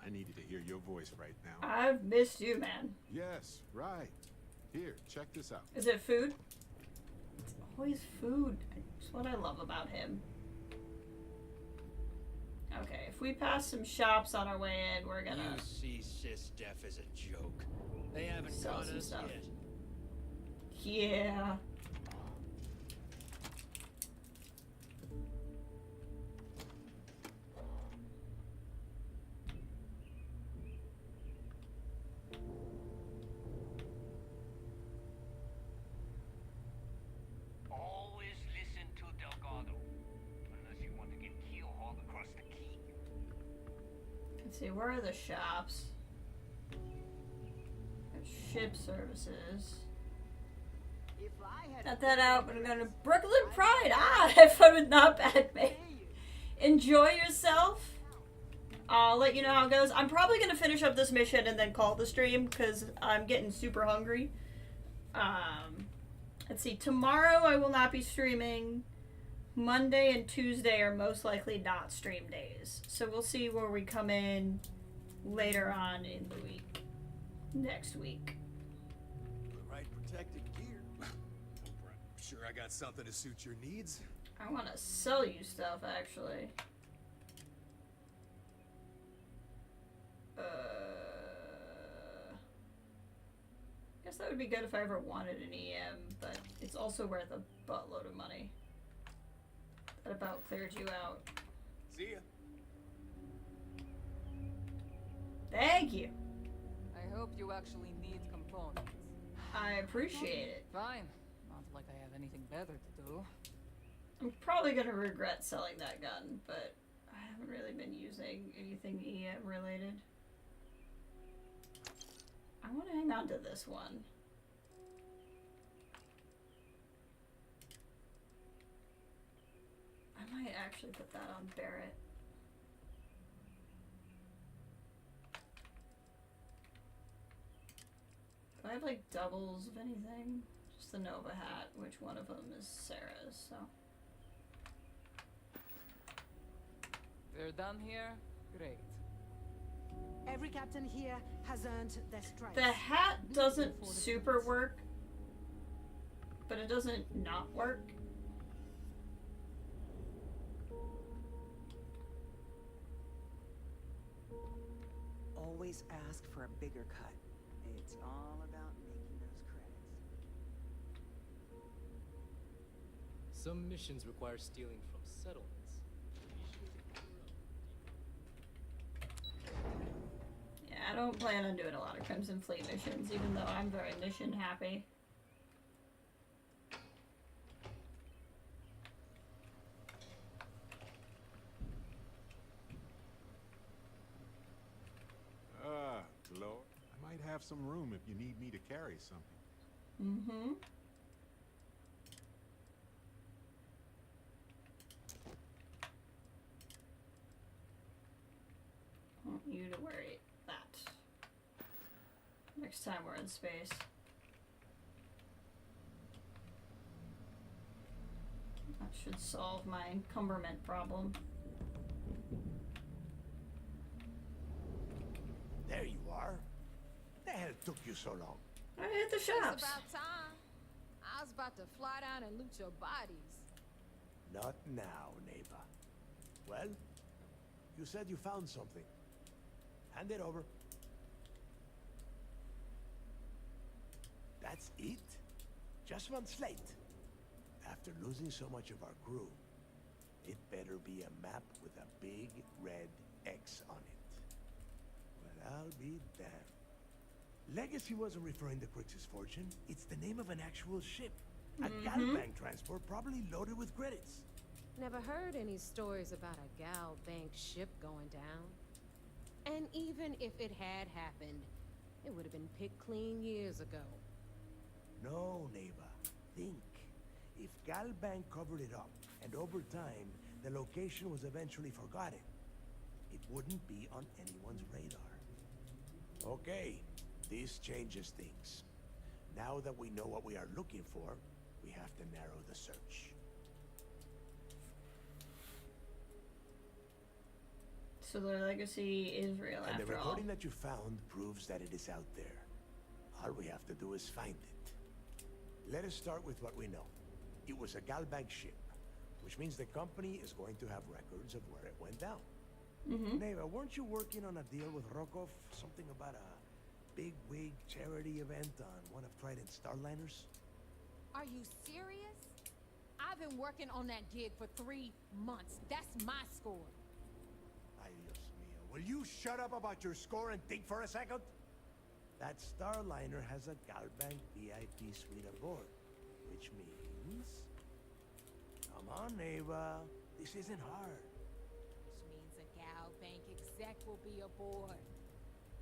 I needed to hear your voice right now. I've missed you, man. Yes, right. Here, check this out. Is it food? It's always food. That's what I love about him. Okay, if we pass some shops on our way in, we're gonna You see Sys Def as a joke. They haven't sell caught some us stuff. yet. Yeah. Always listen to Delgado. Unless you want to get keel-hauled across the key. Let's see, where are the shops? Ship services. Got that out, but I'm going to Brooklyn Pride. Ah, have fun with Not Bad Mate. Enjoy yourself. I'll let you know how it goes. I'm probably going to finish up this mission and then call the stream because I'm getting super hungry. Let's see. Tomorrow I will not be streaming. Monday and Tuesday are most likely not stream days. So we'll see where we come in later on in the week. Next week. The right protective gear. Sure I got something to suit your needs. I want to sell you stuff, actually. Guess that would be good if I ever wanted an EM, but it's also worth a buttload of money. That about cleared you out. See ya. Thank you. I hope you actually need components. I appreciate it. Fine. Not like I have anything better to do. I'm probably going to regret selling that gun, but I haven't really been using anything EM related. I want to hang on to this one. I might actually put that on Barrett. Do I have like doubles of anything? Just the Nova hat, which one of them is Sarah's, so. They're done here? Great. Every captain here has earned their stripes. The hat doesn't super work, but it doesn't not work. Always ask for a bigger cut. It's all about making those credits. Some missions require stealing from settlements. Yeah, I don't plan on doing a lot of Crimson Fleet missions, even though I'm very mission happy. have some room if you need me to carry something. Mm-hmm. I want you to worry that. Next time we're in space. That should solve my encumberment problem. There you are. The hell took you so long? I hit the shops. It's about time. I was about to fly down and loot your bodies. Not now, neighbor. Well, you said you found something. Hand it over. That's it? Just one slate. After losing so much of our crew, it better be a map with a big red X on it. Well, I'll be damned. Legacy wasn't referring to Crix's fortune. It's the name of an actual ship. A gal bank transport probably loaded with credits. Never heard any stories about a gal bank ship going down. And even if it had happened, it would have been picked clean years ago. No, neighbor. Think. If Gal Bank covered it up, and over time, the location was eventually forgotten, it wouldn't be on anyone's radar. Okay, this changes things. Now that we know what we are looking for, we have to narrow the search. So the legacy is real after all. And the recording that you found proves that it is out there. All we have to do is find it. Let us start with what we know. It was a Galbank ship, which means the company is going to have records of where it went down. Neva, weren't you working on a deal with Rokov? Something about a big wig charity event on one of Trident's Starliners? Are you serious? I've been working on that gig for 3 months. That's my score. Ay, Dios mío. Will you shut up about your score and think for a second? That Starliner has a Galbank VIP suite aboard, which means... Come on, Neva. This isn't hard. Which means a Gal Bank exec will be aboard.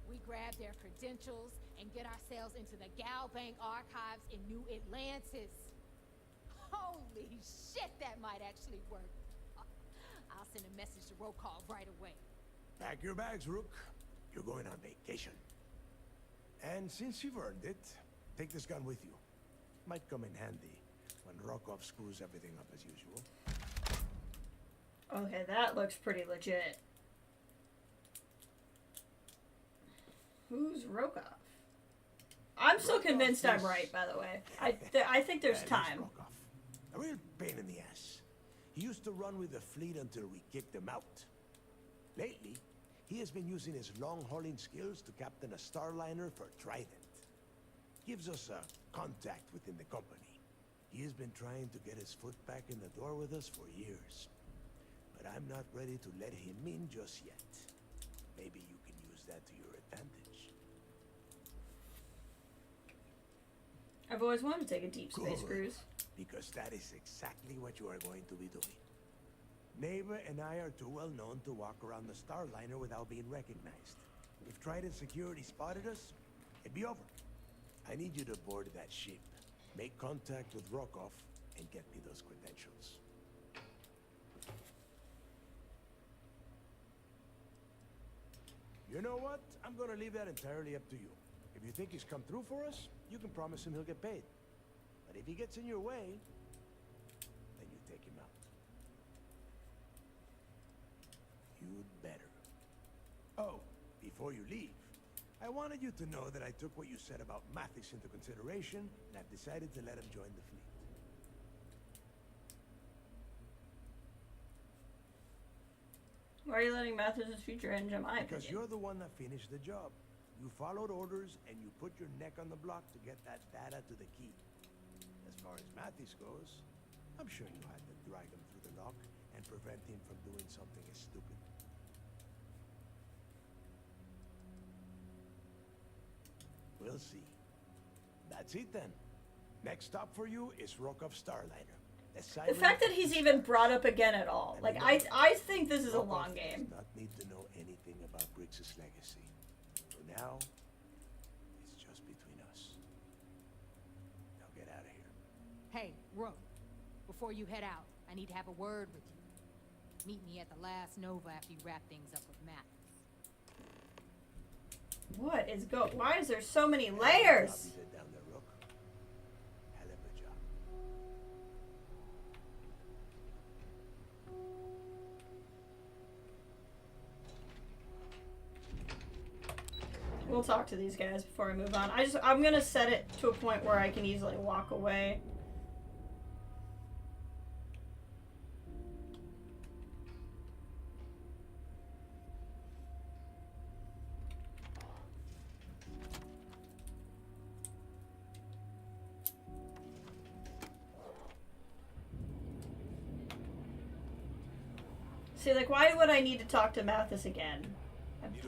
We grab their credentials and get ourselves into the Gal Bank archives in New Atlantis. Holy shit, that might actually work. I'll send a message to Rokov right away. Pack your bags, Rook. You're going on vacation. And since you've earned it, take this gun with you. Might come in handy when Rokov screws everything up as usual. Okay, that looks pretty legit. Who's Rokov? I'm still convinced I'm right, by the way. I think there's time. A real pain in the ass. He used to run with the fleet until we kicked him out. Lately, he has been using his long-hauling skills to captain a Starliner for Trident. Gives us a contact within the company. He has been trying to get his foot back in the door with us for years. But I'm not ready to let him in just yet. Maybe you can use that to your advantage. I've always wanted to take a deep space cruise. Because that is exactly what you are going to be doing. Neva and I are too well known to walk around the Starliner without being recognized. If Trident Security spotted us, it'd be over. I need you to board that ship, make contact with Rokov, and get me those credentials. You know what? I'm gonna leave that entirely up to you. If you think he's come through for us, you can promise him he'll get paid. But if he gets in your way, then you take him out. You'd better. Oh, before you leave, I wanted you to know that I took what you said about Mantis into consideration, and I've decided to let him join the fleet. Why are you letting Mantis' future hinge on my Because opinion? you're the one that finished the job. You followed orders, and you put your neck on the block to get that data to the key. As far as Mantis goes, I'm sure you had to drag him through the lock and prevent him from doing something as stupid. We'll see. That's it then. Next stop for you is Rokov Starliner. The fact that he's even brought up again at all. Like, I think this is a long game. Does not need to know anything about Grix's legacy. For now, it's Hey, Rook, before you head out, I need to have a word with you. Meet me at the last Nova after you wrap things up with Matt. What is why is there so many layers? Down there, Rook. Hell of a job. We'll talk to these guys before I move on. I'm gonna set it to a point where I can easily walk away. See, like, why would I need to talk to Mantis again?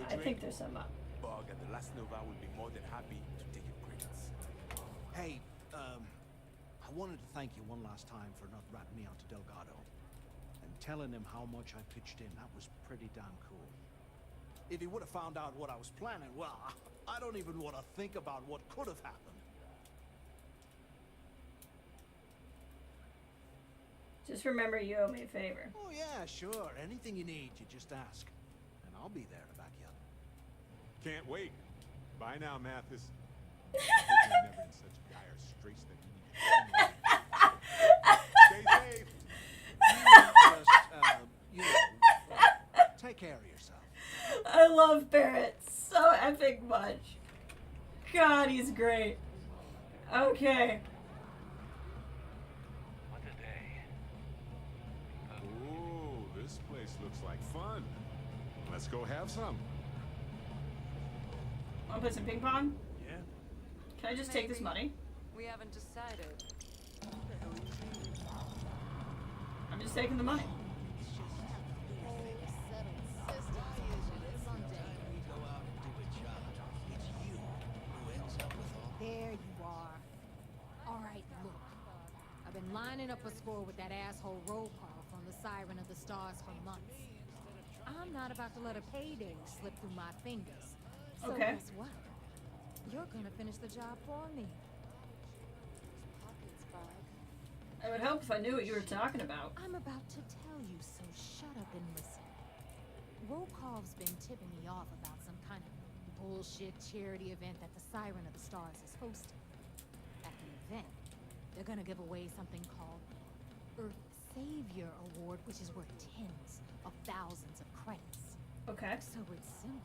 I think there's some Bug at the last Nova will be more than happy to take your credits. Hey, I wanted to thank you one last time for not ratting me out to Delgado. And telling him how much I pitched in. That was pretty damn cool. If he would have found out what I was planning, well, I don't even want to think about what could have happened. Just remember, you owe me a favor. Oh yeah, sure. Anything you need, you just ask. And I'll be there to back you up. Can't wait. Bye now, Mathis. I hope you're never in such dire straits that you need to stay safe. You just, take care of yourself. I love Barrett so epic much. God, he's great. Okay. This place looks like fun. Let's go have some. Wanna play some ping pong? Yeah. Can I just take this money? We haven't decided. I'm just taking the money. There you are. All right, look. I've been lining up a score with that asshole roll call from the Siren of the Stars for months. I'm not about to let a payday slip through my fingers. So okay. Guess what? You're gonna finish the job for me. It would help if I knew what you were talking about. I'm about to tell you, so shut up and listen. Rokov's been tipping me off about some kind of bullshit charity event that the Siren of the Stars is hosting. At the event, they're gonna give away something called Earth Savior Award, which is worth tens of thousands of credits. Okay. So it's simple.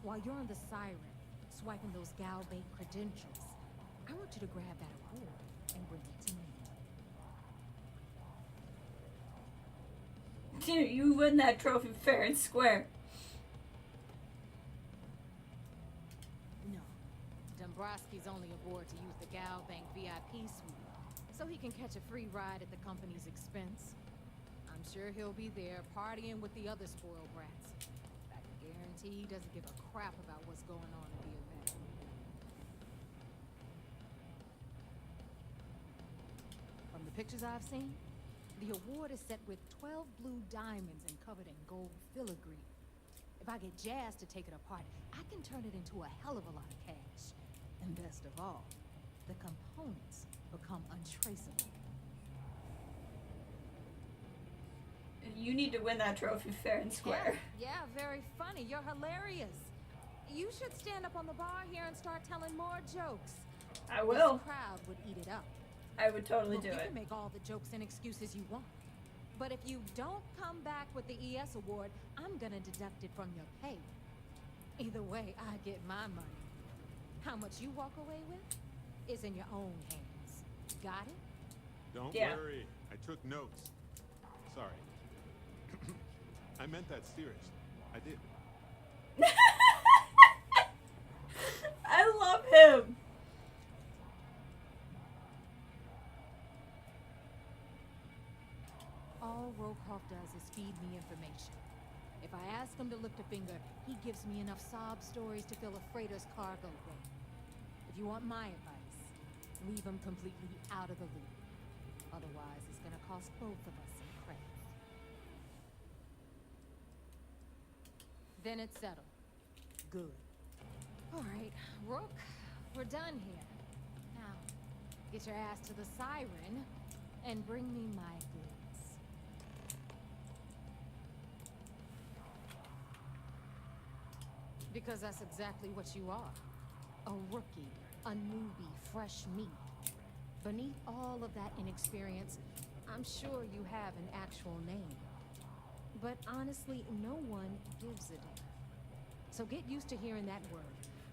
While you're on the Siren, swiping those Gal Bank credentials, I want you to grab that award and bring it to me. Dude, you win that trophy fair and square. No. Dombrowski's only aboard to use the Gal Bank VIP suite, so he can catch a free ride at the company's expense. I'm sure he'll be there partying with the other spoiled brats. I can guarantee he doesn't give a crap about what's going on at the event. From the pictures I've seen, the award is set with 12 blue diamonds and covered in gold filigree. If I get Jazz to take it apart, I can turn it into a hell of a lot of cash. And best of all, the components become untraceable. You need to win that trophy fair and square. Yeah, very funny. You're hilarious. You should stand up on the bar here and start telling more jokes. I will. This crowd would eat it up. I would totally do You it. can make all the jokes and excuses you want. But if you don't come back with the ES award, I'm gonna deduct it from your pay. Either way, I get my money. How much you walk away with is in your own hands. Got it? Don't worry. I took notes. Sorry. I meant that serious. I did. I love him. All Rokov does is feed me information. If I ask him to lift a finger, he gives me enough sob stories to fill a freighter's cargo hold. If you want my advice, leave him completely out of the loop. Otherwise, it's gonna cost both of us some credits. Then it's settled. Good. All right, Rook, we're done here. Now, Get your ass to the siren and bring me my goods. Because that's exactly what you are. A rookie, a newbie, fresh meat. Beneath all of that inexperience, I'm sure you have an actual name. But honestly, no one gives a damn. So get used to hearing that word.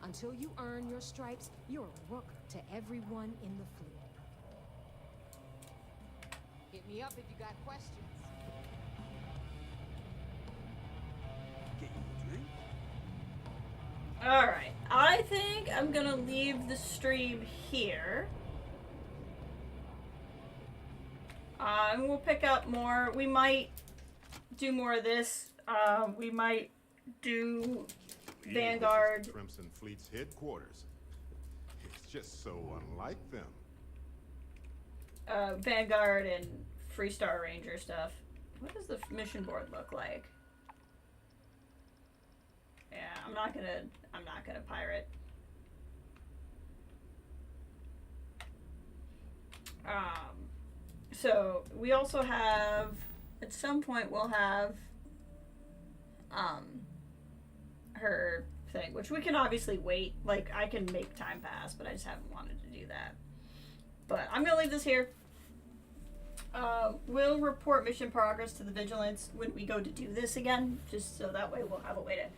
Until you earn your stripes, you're a rook to everyone in the fleet. Hit me up if you got questions. Get you a drink? Alright, I think I'm gonna leave the stream here. And we'll pick up more. We might do more of this. We might do Vanguard. This is Crimson Fleet's headquarters. It's just so unlike them. Vanguard and Freestar Ranger stuff. What does the mission board look like? Yeah, I'm not gonna pirate. So we also have, at some point we'll have her thing, which we can obviously wait. Like, I can make time pass, but I just haven't wanted to do that. But I'm gonna leave this here. We'll report mission progress to the Vigilance when we go to do this again, just so that way we'll have a way to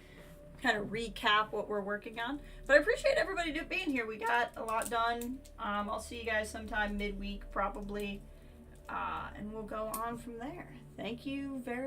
kind of recap what we're working on. But I appreciate everybody being here. We got a lot done. I'll see you guys sometime midweek probably, and we'll go on from there. Thank you very much.